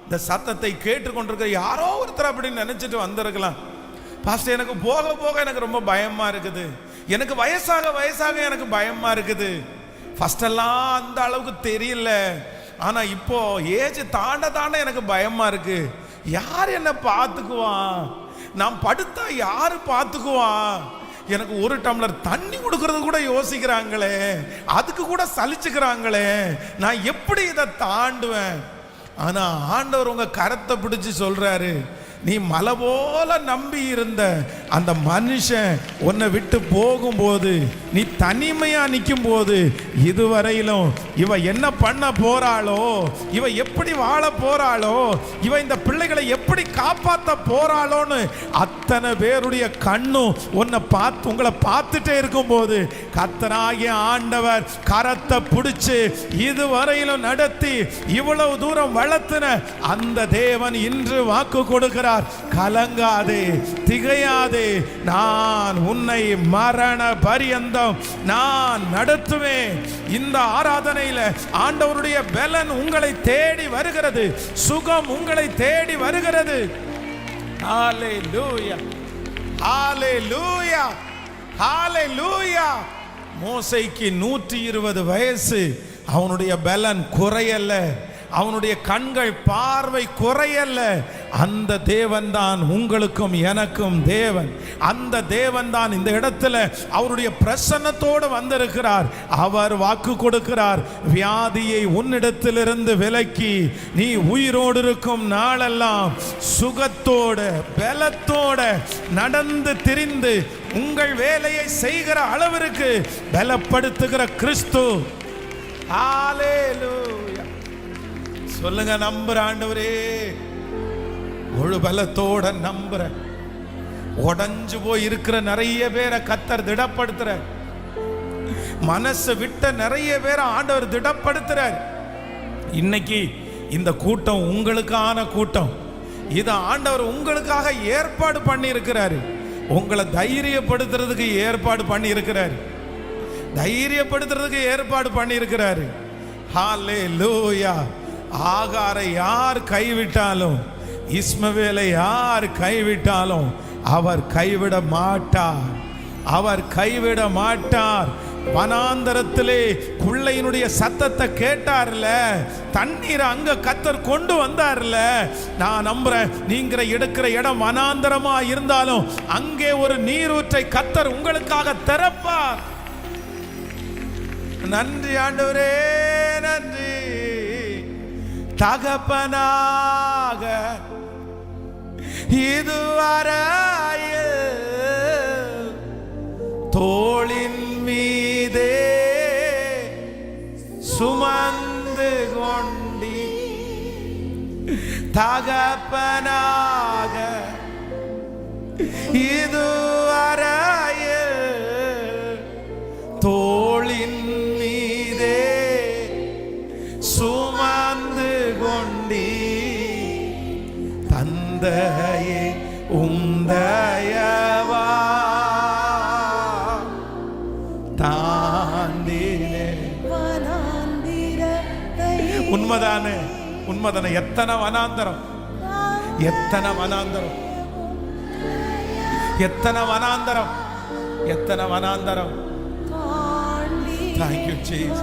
இந்த சத்தத்தை கேட்டுக்கொண்டிருக்கிற யாரோ ஒருத்தர் அப்படின்னு நினைச்சிட்டு வந்திருக்கலாம். பாஸ்டர், எனக்கு போக போக எனக்கு ரொம்ப பயமா இருக்குது, எனக்கு வயசாக எனக்கு பயமா இருக்குது. ஃபர்ஸ்ட் எல்லாம் அந்த அளவுக்கு தெரியல, ஆனா இப்போ ஏஜ் தாண்ட எனக்கு பயமா இருக்கு. யார் என்ன பார்த்துக்குவான்? நான் படுத்தா யாரு பார்த்துக்குவான்? எனக்கு ஒரு டம்ளர் தண்ணி கொடுக்கறது கூட யோசிக்கிறாங்களே, அதுக்கு கூட சலிச்சுக்கிறாங்களே, நான் எப்படி இதை தாண்டுவேன்? ஆனா ஆண்டவர் உங்க கரத்தை பிடிச்சு சொல்றாரு, நீ மலை போல நம்பி இருந்த அந்த மனுஷன் உன்னை விட்டு போகும்போது, நீ தனிமையா நிற்கும் போது, இதுவரையிலும் இவ என்ன பண்ண போறாளோ, இவ எப்படி வாழ போறாளோ, இவ இந்த பிள்ளைகளை எப்படி காப்பாற்ற போறாளோன்னு அத்தனை பேருடைய கண்ணும் உங்களை பார்த்துட்டே இருக்கும் போது, கர்த்தராகிய ஆண்டவர் கரத்தை பிடிச்சு இதுவரையிலும் நடத்தி இவ்வளவு தூரம் வளர்த்தின அந்த தேவன் இன்று வாக்கு கொடுக்கிறார். கலங்காதே, திகையாதே, நான் உன்னை மரண பரியந்தம் நான் நடத்துவேன். இந்த ஆராதனையில ஆண்டவருடைய பலன் உங்களை தேடி வருகிறது, சுகம் உங்களை தேடி வருகிறது. ஹalleluya, ஹalleluya, ஹalleluya. மோசேக்கு 120 வயசு, அவனுடைய பலன் குறையல்ல, அவனுடைய கண்கள் பார்வை குறையல்ல. அந்த தேவன் தான் உங்களுக்கும் எனக்கும் தேவன். அந்த தேவன் தான் இந்த இடத்துல அவருடைய பிரசன்னத்தோடு வந்திருக்கிறார். அவர் வாக்கு கொடுக்கிறார், வியாதியை உன்னிடத்திலிருந்து விலக்கி நீ உயிரோடு இருக்கும் நாளெல்லாம் சுகத்தோட பலத்தோட நடந்து திரிந்து உங்கள் வேலையை செய்கிற அளவிற்கு பலப்படுத்துகிற கிறிஸ்து. ஹalleluya. சொல்லுங்க, நம்புற ஆண்டவரே, முழு பலத்தோட நம்புற. உடஞ்சு போய் இருக்கிற நிறைய பேரை கர்த்தர் திடப்படுத்துற, மனசு விட்ட நிறைய பேரை ஆண்டவர் திடப்படுத்துறார். இன்னைக்கு இந்த கூட்டம் உங்களுக்கான கூட்டம். இதை ஆண்டவர் உங்களுக்காக ஏற்பாடு பண்ணி இருக்கிறாரு. உங்களை தைரியப்படுத்துறதுக்கு ஏற்பாடு பண்ணி இருக்கிறாரு, தைரியப்படுத்துறதுக்கு ஏற்பாடு பண்ணி இருக்கிறாரு. ஹalleluya. ஆகாரை யார் கைவிட்டாலும், இஸ்மவேலை யார் கைவிட்டாலும் அவர் கைவிட மாட்டார், அவர் கைவிட மாட்டார். வனாந்தரத்திலே குள்ளையினுடைய சத்தத்தை கேட்டார்ல, தண்ணீரை அங்க கர்த்தர் கொண்டு வந்தார்ல. நான் நம்புறேன், நீங்க எடுக்கிற இடம் வனாந்தரமா இருந்தாலும் அங்கே ஒரு நீரூற்றை கர்த்தர் உங்களுக்காக திறப்பார். நன்றி ஆண்டவரே, நன்றி. தகப்பனாக இதுவரையில் தோளின் கொண்டி தகப்பனாக இதுவரையில் தோளின் மீதே சுமந்து கொண்டி தந்தையே உந்தயவா தாண்டினே. உண்மைதானே, உண்மைதானே. எத்தனை வனாந்தரம், எத்தனை வனாந்தரம், எத்தனை வனாந்தரம், எத்தனை வனாந்தரம். Thank you Jesus.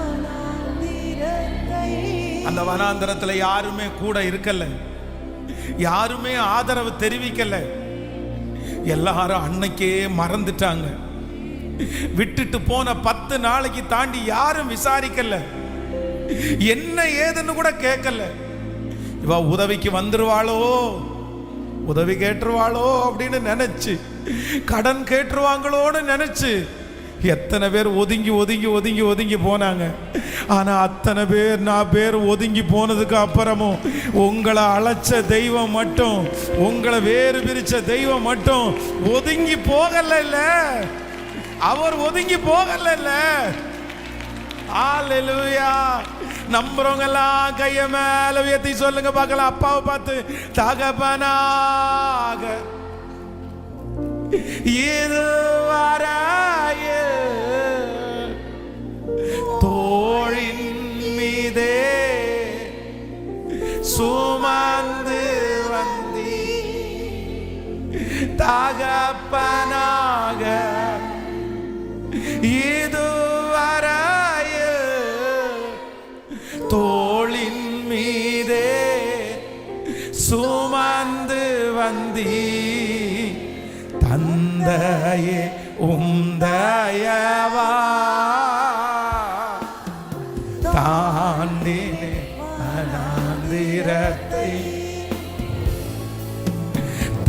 அந்த வனாந்தரத்துல யாருமே கூட இருக்கல, யாருமே ஆதரவு தெரிவிக்கல. எல்லாரும் அன்னைக்கே மறந்துட்டாங்க. விட்டுட்டு போன 10 நாளைக்கு தாண்டி யாரும் விசாரிக்கல, என்ன ஏதுன்னு கூட கேட்கல. இவ உதவிக்கு வந்துருவாளோ, உதவி கேட்டுருவாளோ அப்படின்னு நினைச்சு, கடன் கேட்டுருவாங்களோன்னு நினைச்சு எத்தனை பேர் ஒதுங்கி ஒதுங்கி ஒதுங்கி ஒதுங்கி போனாங்க. ஆனா அத்தனை பேர் நான் பேர் ஒதுங்கி போனதுக்கு அப்புறமும் உங்களை அழைச்ச தெய்வம் மட்டும், உங்களை வேறு பிரிச்ச தெய்வம் மட்டும் ஒதுங்கி போகல. இல்ல, அவர் ஒதுங்கி போகல. இல்ல, ஹல்லேலூயா. நம்புறவங்க எல்லாம் கைய மேல உயர்த்தி சொல்லுங்க பார்க்கலாம். அப்பாவை பார்த்து, தகப்பனாக இதுவரையில் தோளின் மீதே சுமந்து வந்தி தகப்பனாக இதுவரையில் தோளின் மீதே சுமந்து வந்தி தந்தையே உந்தயவா தாண்டினே வனாந்திரத்தை.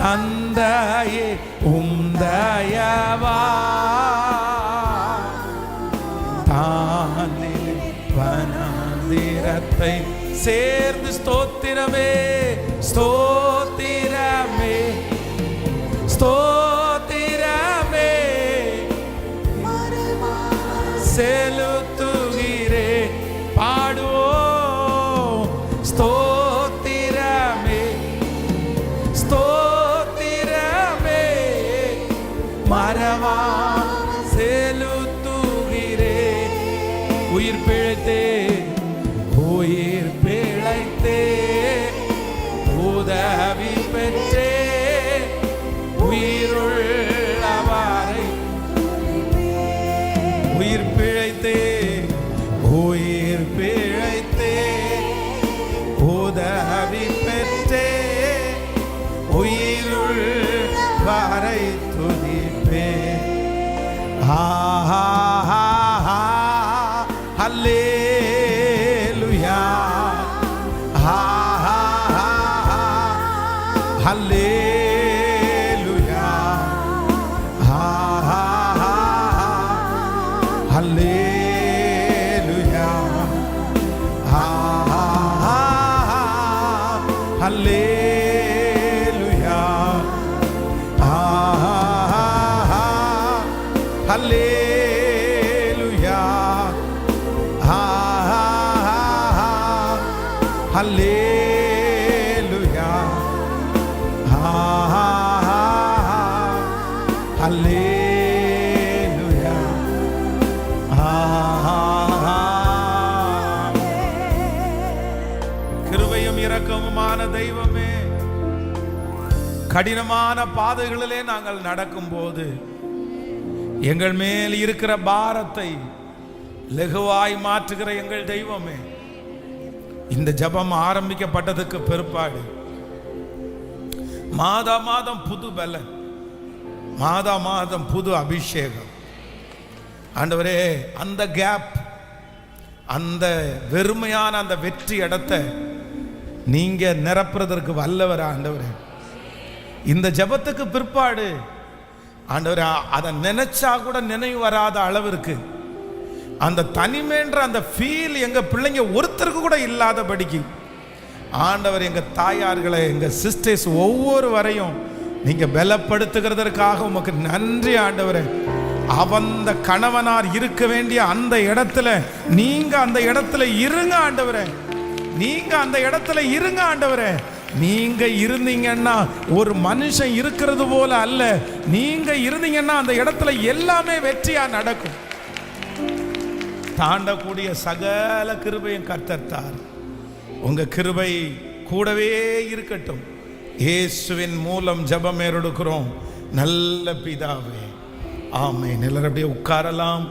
தந்தையே உந்தயவா தாண்டினே வனாந்திரத்தை. சேர்ந்து ஸ்தோத்திரமே, ஸ்தோத்திரமே, ஸ்தோத்திரமே செலுத்துகிறே. பாடுவோம். ஸ்தோத்திரமே, ஸ்தோத்திரமே மரவா செலுத்துகிறே. உயிர் பிழைத்தே, உயிர் பிழைத்தே உதவி பெற்றே உயிருள்ளவரை. உயிர் பிழைத்தே, உயிர் பிழைத்தே உதவி பெற்றே உயிருள்ளவரை துதிப்பே. ஹல்லேலூயா, hallelujah, hallelujah, hallelujah, hallelujah, hallelujah, ஹல்லேலூயா. கிருபையும் இரக்கமுமான தெய்வமே, கடினமான பாதைகளிலே நாங்கள் நடக்கும்போது எங்கள் மேல் இருக்கிற பாரத்தை லகுவாய் மாற்றுகிற எங்கள் தெய்வமே, இந்த ஜெபம் ஆரம்பிக்கப்பட்டதுக்கு பிற்பாடு மாதா மாதம் புது பலன், மாதா மாதம் புது அபிஷேகம். ஆண்டவரே, அந்த கேப், அந்த வெறுமையான அந்த வெற்றி இடத்தை நீங்க நிரப்புறதற்கு வல்லவர் ஆண்டவரே. இந்த ஜெபத்துக்கு பிற்பாடு ஆண்டவரே, அதை நினைச்சா கூட நினைவு வராத அளவிற்கு அந்த தனிமைன்ற அந்த ஃபீல் எங்கள் பிள்ளைங்க ஒருத்தருக்கு கூட இல்லாதபடிக்கு ஆண்டவர் எங்கள் தாயார்களை, எங்கள் சிஸ்டர்ஸ் ஒவ்வொருவரையும் நீங்கள் பலப்படுத்துகிறதற்காக உமக்கு நன்றி ஆண்டவரே. அவந்த கணவனார் இருக்க வேண்டிய அந்த இடத்துல நீங்க அந்த இடத்துல இருங்க ஆண்டவரே. நீங்க அந்த இடத்துல இருங்க ஆண்டவரே. நீங்க இருந்தீங்கன்னா ஒரு மனுஷன் இருக்கிறது போல அல்ல, நீங்க இருந்தீங்கன்னா அந்த இடத்துல எல்லாமே வெற்றியா நடக்கும். தாண்டக்கூடிய சகல கிருபையும் கர்த்தர். உங்க கிருபை கூடவே இருக்கட்டும். இயேசுவின் மூலம் ஜெபம் எடுக்கிறோம் நல்ல பிதாவே, ஆமென். எல்லாரும் அப்படியே உட்காரலாம்.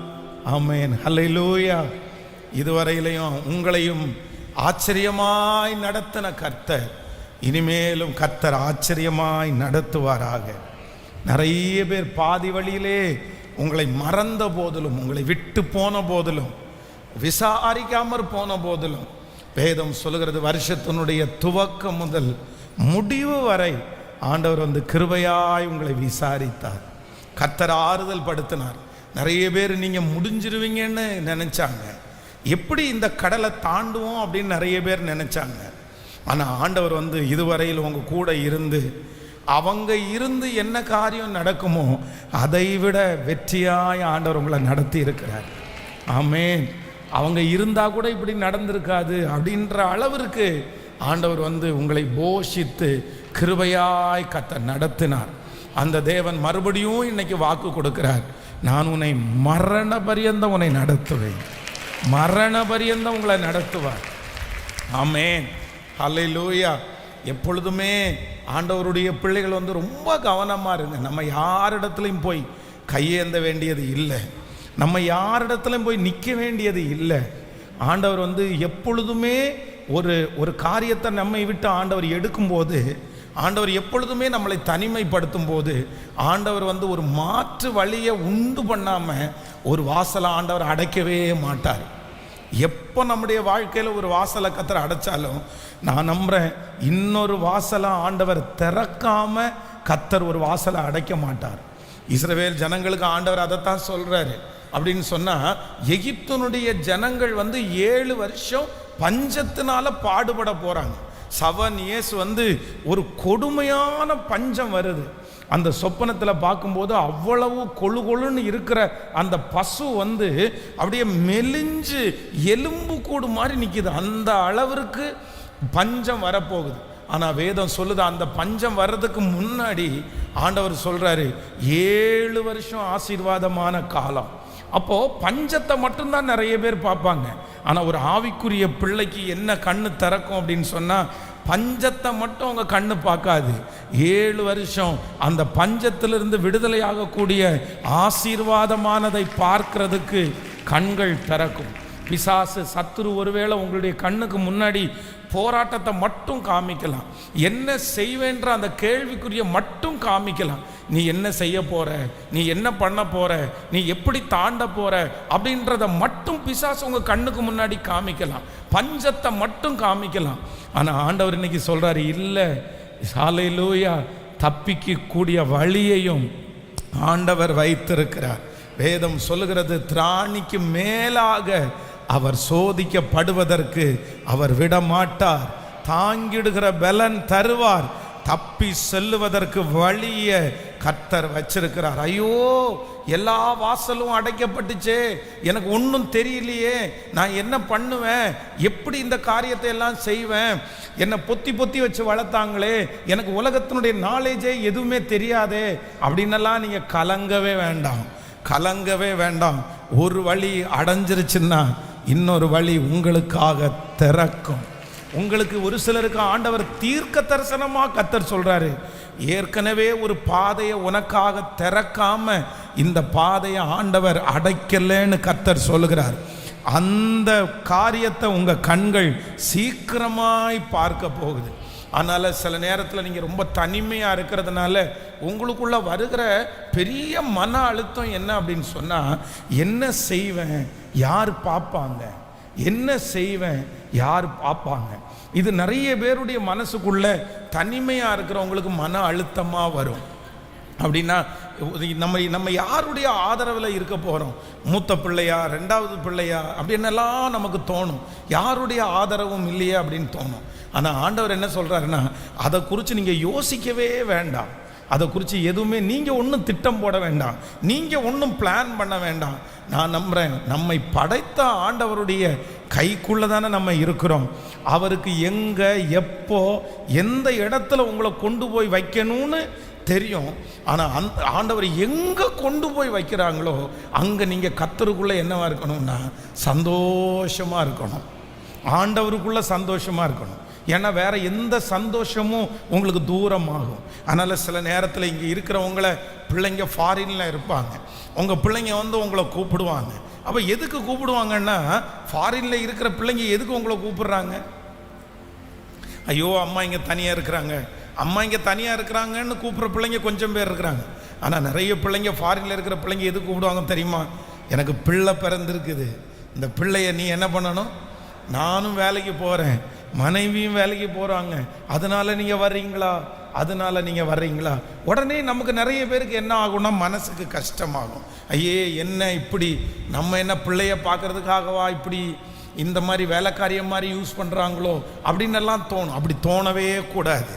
ஆமென், ஹல்லேலூயா. இதுவரையிலையும் உங்களையும் ஆச்சரியமாய் நடத்தின கர்த்தர் இனிமேலும் கர்த்தர் ஆச்சரியமாய் நடத்துவாராக. நிறைய பேர் பாதி வழியிலே உங்களை மறந்த போதிலும், உங்களை விட்டு போன போதிலும், விசாரிக்காமற் போன போதிலும், வேதம் சொல்லுகிறது வருஷத்தினுடைய துவக்கம் முதல் முடிவு வரை ஆண்டவர் வந்து கிருபையாய் உங்களை விசாரித்தார். கர்த்தர் ஆறுதல் படுத்தினார். நிறைய பேர் நீங்கள் முடிஞ்சிருவீங்கன்னு நினச்சாங்க. எப்படி இந்த கடலை தாண்டுவோம் அப்படின்னு நிறைய பேர் நினச்சாங்க. ஆனால் ஆண்டவர் வந்து இதுவரையில் உங்கள் கூட இருந்து அவங்க இருந்து என்ன காரியம் நடக்குமோ அதை விட வெற்றியாய் ஆண்டவர் உங்களை நடத்தி இருக்கிறார். ஆமென். அவங்க இருந்தால் கூட இப்படி நடந்திருக்காது அப்படின்ற அளவிற்கு ஆண்டவர் வந்து உங்களை போஷித்து கிருபையாய் கர்த்தர் நடத்தினார். அந்த தேவன் மறுபடியும் இன்னைக்கு வாக்கு கொடுக்கிறார். நான் உன்னை மரண பரியந்தம் உன்னை நடத்துவேன், மரண பரியந்தம் உங்களை நடத்துவார். ஆமென், ஹல்லேலூயா. எப்பொழுதுமே ஆண்டவருடைய பிள்ளைகள் வந்து ரொம்ப கவனமாக இருங்க. நம்ம யாரிடத்துலையும் போய் கையேந்த வேண்டியது இல்லை, நம்ம யாரிடத்துலையும் போய் நிற்க வேண்டியது இல்லை. ஆண்டவர் வந்து எப்பொழுதுமே ஒரு காரியத்தை நம்மை விட்டு ஆண்டவர் எடுக்கும்போது, ஆண்டவர் எப்பொழுதுமே நம்மளை தனிமைப்படுத்தும் போது ஆண்டவர் வந்து ஒரு மாற்று வழியை உண்டு பண்ணாமல் ஒரு வாசலை ஆண்டவர் அடைக்கவே மாட்டார். எப்போ நம்முடைய வாழ்க்கையில் ஒரு வாசலை கர்த்தர் அடைச்சாலும் நான் நம்புகிறேன் இன்னொரு வாசலை ஆண்டவர் திறக்காம கர்த்தர் ஒரு வாசலை அடைக்க மாட்டார். இஸ்ரவேல் ஜனங்களுக்கு ஆண்டவர் அதைத்தான் சொல்கிறாரு. அப்படின்னு சொன்னால் எகிப்தினுடைய ஜனங்கள் வந்து 7 வருஷம் பஞ்சத்தினால பாடுபட போகிறாங்க. 7 years வந்து ஒரு கொடுமையான பஞ்சம் வருது. அந்த சொப்பனத்தில் பார்க்கும்போது அவ்வளவு கொழு கொழுன்னு இருக்கிற அந்த பசு வந்து அப்படியே மெலிஞ்சு எலும்பு கூடு மாதிரி நிற்கிது. அந்த அளவிற்கு பஞ்சம் வரப்போகுது. ஆனால் வேதம் சொல்லுது அந்த பஞ்சம் வர்றதுக்கு முன்னாடி ஆண்டவர் சொல்கிறாரு 7 வருஷம் ஆசீர்வாதமான காலம். அப்போது பஞ்சத்தை மட்டும்தான் நிறைய பேர் பார்ப்பாங்க. ஆனால் ஒரு ஆவிக்குரிய பிள்ளைக்கு என்ன கண்ணு திறக்கும் அப்படின்னு சொன்னால் பஞ்சத்தை மட்டும் அவங்க கண்ணு பார்க்காது. 7 வருஷம் அந்த பஞ்சத்திலிருந்து விடுதலை ஆகக்கூடிய ஆசீர்வாதமானதை பார்க்கிறதுக்கு கண்கள் திறக்கும். பிசாசு சத்துரு ஒருவேளை உங்களுடைய கண்ணுக்கு முன்னாடி போராட்டத்தை மட்டும் காமிக்கலாம், என்ன செய்வேன்ற அந்த கேள்விக்குரிய மட்டும் காமிக்கலாம். நீ என்ன செய்ய போற, நீ என்ன பண்ண போற, நீ எப்படி தாண்ட போற அப்படின்றத மட்டும் பிசாசு உங்க கண்ணுக்கு முன்னாடி காமிக்கலாம், பஞ்சத்தை மட்டும் காமிக்கலாம். ஆனா ஆண்டவர் இன்னைக்கு சொல்றாரு, இல்லை, ஹல்லேலூயா, தப்பிக்க கூடிய வழியையும் ஆண்டவர் வைத்திருக்கிறார். வேதம் சொல்லுகிறது திராணிக்கு மேலாக அவர் சோதிக்கப்படுவதற்கு அவர் விடமாட்டார், தாங்கிடுகிற பலன் தருவார், தப்பி செல்லுவதற்கு வழிய கர்த்தர் வச்சிருக்கிறார். ஐயோ, எல்லா வாசலும் அடைக்கப்பட்டுச்சே, எனக்கு ஒன்றும் தெரியலையே, நான் என்ன பண்ணுவேன், எப்படி இந்த காரியத்தை எல்லாம் செய்வேன், என்னை பொத்தி பொத்தி வச்சு வளர்த்தாங்களே, எனக்கு உலகத்தினுடைய நாலேஜே எதுவுமே தெரியாதே அப்படின்னெல்லாம் நீங்கள் கலங்கவே வேண்டாம், கலங்கவே வேண்டாம். ஒரு வழி அடைஞ்சிருச்சுன்னா இன்னொரு வழி உங்களுக்காக திறக்கும். உங்களுக்கு ஒரு சிலருக்கு ஆண்டவர் தீர்க்க தரிசனமாக கர்த்தர் சொல்றாரு, ஏற்கனவே ஒரு பாதையை உனக்காக திறக்காம இந்த பாதையை ஆண்டவர் அடைக்கலன்னு கர்த்தர் சொல்லுகிறார். அந்த காரியத்தை உங்க கண்கள் சீக்கிரமாய் பார்க்க போகுது. அதனால் சில நேரத்தில் நீங்கள் ரொம்ப தனிமையாக இருக்கிறதுனால உங்களுக்குள்ள வருகிற பெரிய மன அழுத்தம் என்ன அப்படின்னு சொன்னால், என்ன செய்வேன், யார் பார்ப்பாங்க, என்ன செய்வேன், யார் பார்ப்பாங்க. இது நிறைய பேருடைய மனசுக்குள்ள தனிமையாக இருக்கிறவங்களுக்கு மன அழுத்தமாக வரும். அப்படின்னா நம்ம யாருடைய ஆதரவில் இருக்க போகிறோம்? மூத்த பிள்ளையா, ரெண்டாவது பிள்ளையா அப்படின்னெல்லாம் நமக்கு தோணும். யாருடைய ஆதரவும் இல்லையே அப்படின்னு தோணும். ஆனால் ஆண்டவர் என்ன சொல்கிறாருன்னா, அதை குறித்து நீங்கள் யோசிக்கவே வேண்டாம். அதை குறித்து எதுவுமே நீங்கள் ஒன்றும் திட்டம் போட வேண்டாம், நீங்கள் ஒன்றும் பிளான் பண்ண வேண்டாம். நான் நம்புகிறேன், நம்மை படைத்த ஆண்டவருடைய கைக்குள்ளே தானே நம்ம இருக்கிறோம். அவருக்கு எங்கே, எப்போ, எந்த இடத்துல உங்களை கொண்டு போய் வைக்கணும்னு தெரியும். ஆனால் அந்த ஆண்டவர் எங்கே கொண்டு போய் வைக்கிறாங்களோ அங்கே நீங்கள் கர்த்தருக்குள்ளே என்னவா இருக்கணும்னா சந்தோஷமாக இருக்கணும். ஆண்டவருக்குள்ளே சந்தோஷமாக இருக்கணும். ஏன்னா வேற எந்த சந்தோஷமும் உங்களுக்கு தூரமாகும். அதனால் சில நேரத்தில் இங்கே இருக்கிறவங்களை பிள்ளைங்க ஃபாரினில் இருப்பாங்க, உங்கள் பிள்ளைங்க உங்களை கூப்பிடுவாங்க. அப்போ எதுக்கு கூப்பிடுவாங்கன்னா, ஃபாரினில் இருக்கிற பிள்ளைங்க எதுக்கு உங்களை கூப்பிடுறாங்க? ஐயோ அம்மா இங்கே தனியாக இருக்கிறாங்க, அம்மா இங்கே தனியாக இருக்கிறாங்கன்னு கூப்பிட்ற பிள்ளைங்க கொஞ்சம் பேர் இருக்கிறாங்க. ஆனால் நிறைய பிள்ளைங்க ஃபாரினில் இருக்கிற பிள்ளைங்க எதுக்கு கூப்பிடுவாங்க தெரியுமா? எனக்கு பிள்ளை பிறந்திருக்குது, இந்த பிள்ளைய நீ என்ன பண்ணணும், நானும் வேலைக்கு போகிறேன், மனைவியும் வேலைக்கு போகிறாங்க, அதனால் நீங்கள் வர்றீங்களா, அதனால் நீங்கள் வர்றீங்களா. உடனே நமக்கு நிறைய பேருக்கு என்ன ஆகும்னா மனசுக்கு கஷ்டமாகும். ஐயே என்ன இப்படி, நம்ம என்ன பிள்ளைய பார்க்கறதுக்காகவா இப்படி இந்த மாதிரி வேலைக்காரியம் மாதிரி யூஸ் பண்ணுறாங்களோ அப்படின்னு எல்லாம் தோணும். அப்படி தோணவே கூடாது.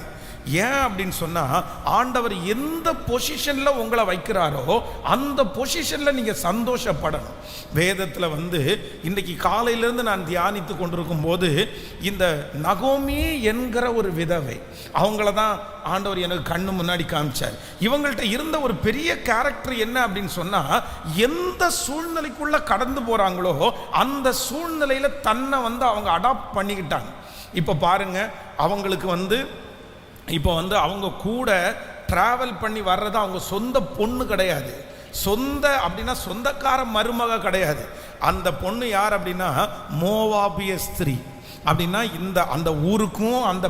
ஏன் அப்படின்னு சொன்னால், ஆண்டவர் எந்த பொசிஷனில் உங்களை வைக்கிறாரோ அந்த பொசிஷனில் நீங்கள் சந்தோஷப்படணும். வேதத்தில் இன்றைக்கி காலையிலேருந்து நான் தியானித்து கொண்டிருக்கும் போது இந்த நகோமி என்கிற ஒரு விதவை, அவங்கள தான் ஆண்டவர் எனக்கு கண்ணு முன்னாடி காமிச்சார். இவங்கள்ட்ட இருந்த ஒரு பெரிய கேரக்டர் என்ன அப்படின்னு சொன்னால், எந்த சூழ்நிலைக்குள்ளே கடந்து போகிறாங்களோ அந்த சூழ்நிலையில் தன்னை அவங்க அடாப்ட் பண்ணிக்கிட்டாங்க. இப்போ பாருங்கள், அவங்களுக்கு இப்போ அவங்க கூட ட்ராவல் பண்ணி வர்றது அவங்க சொந்த பொண்ணு கிடையாது, சொந்த அப்படின்னா சொந்தக்கார மருமக கிடையாது. அந்த பொண்ணு யார் அப்படின்னா மோவாபிய ஸ்திரீ. அப்படின்னா அந்த ஊருக்கும் அந்த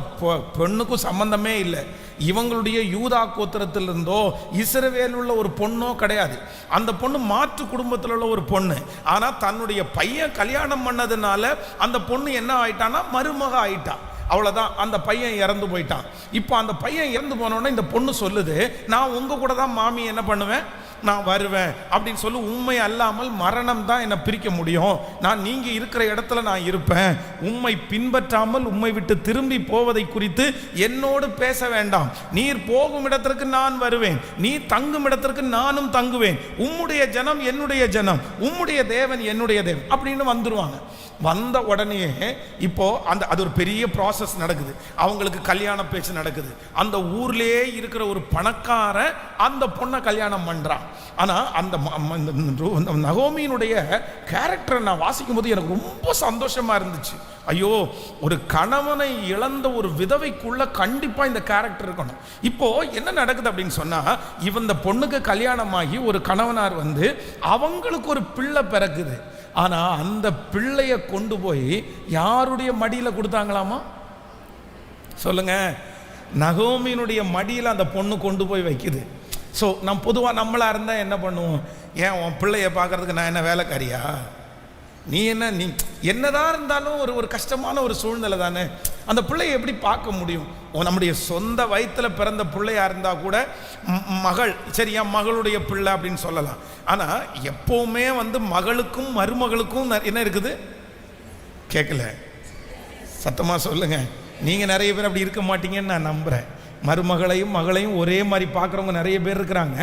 பெண்ணுக்கும் சம்பந்தமே இல்லை. இவங்களுடைய யூதா கோத்திரத்திலிருந்தோ இஸ்ரவேல் உள்ள ஒரு பொண்ணோ கிடையாது. அந்த பொண்ணு மாற்று குடும்பத்தில் உள்ள ஒரு பொண்ணு. ஆனால் தன்னுடைய பையன் கல்யாணம் பண்ணதுனால அந்த பொண்ணு என்ன ஆயிட்டான்னா மருமக ஆயிட்டா. அவ்வளோதான், அந்த பையன் இறந்து போயிட்டான். இப்போ அந்த பையன் இறந்து போனோடனே இந்த பொண்ணு சொல்லுது, நான் உங்கள் கூட தான் மாமி என்ன பண்ணுவேன், நான் வருவேன் அப்படின்னு சொல்லி. உண்மை அல்லாமல் மரணம் தான் என்னை பிரிக்க முடியும், நான் நீங்கள் இருக்கிற இடத்துல நான் இருப்பேன், உம்மை பின்பற்றாமல் உம்மை விட்டு திரும்பி போவதை குறித்து என்னோடு பேச வேண்டாம், நீர் போகும் இடத்திற்கு நான் வருவேன், நீ தங்கும் இடத்திற்கு நானும் தங்குவேன், உம்முடைய ஜனம் என்னுடைய ஜனம், உம்முடைய தேவன் என்னுடைய தேவன் அப்படின்னு வந்துருவாங்க. வந்த உடனே இப்போ அது ஒரு பெரிய ப்ராசஸ் நடக்குது. அவங்களுக்கு கல்யாண பேச்சு நடக்குது. அந்த ஊர்லேயே இருக்கிற ஒரு பணக்கார அந்த பொண்ணை கல்யாணம் பண்ணுறான். ஆனால் அந்த நகோமியினுடைய கேரக்டரை நான் வாசிக்கும் போது எனக்கு ரொம்ப சந்தோஷமாக இருந்துச்சு. ஐயோ, ஒரு கணவனை இழந்த ஒரு விதவைக்குள்ள கண்டிப்பாக இந்த கேரக்டர் இருக்கணும். இப்போ என்ன நடக்குது அப்படின்னு சொன்னால், இந்த பொண்ணுக்கு கல்யாணமாகி ஒரு கணவனார் அவங்களுக்கு ஒரு பிள்ளை பிறக்குது. ஆனால் அந்த பிள்ளையை கொண்டு போய் யாருடைய மடியில் கொடுத்தாங்களாமா சொல்லுங்க? நகோமியினுடைய மடியில் அந்த பொண்ணு கொண்டு போய் வைக்குது. ஸோ பொதுவாக நம்மளாக இருந்தால் என்ன பண்ணுவோம்? ஏன் உன் பிள்ளைய பார்க்கறதுக்கு நான் என்ன வேலைக்காரியா? நீ என்னதான் இருந்தாலும் ஒரு கஷ்டமான ஒரு சூழ்நிலை தானே. அந்த பிள்ளையை எப்படி பார்க்க முடியும்? நம்முடைய சொந்த வயிற்றில் பிறந்த பிள்ளையா இருந்தால் கூட மகள், சரியா, மகளுடைய பிள்ளை அப்படின்னு சொல்லலாம். ஆனால் எப்போவுமே மகளுக்கும் மருமகளுக்கும் என்ன இருக்குது? கேட்கல, சத்தமாக சொல்லுங்க. நீங்கள் நிறைய பேர் அப்படி இருக்க மாட்டீங்கன்னு நான் நம்புகிறேன். மருமகளையும் மகளையும் ஒரே மாதிரி பார்க்குறவங்க நிறைய பேர் இருக்கிறாங்க.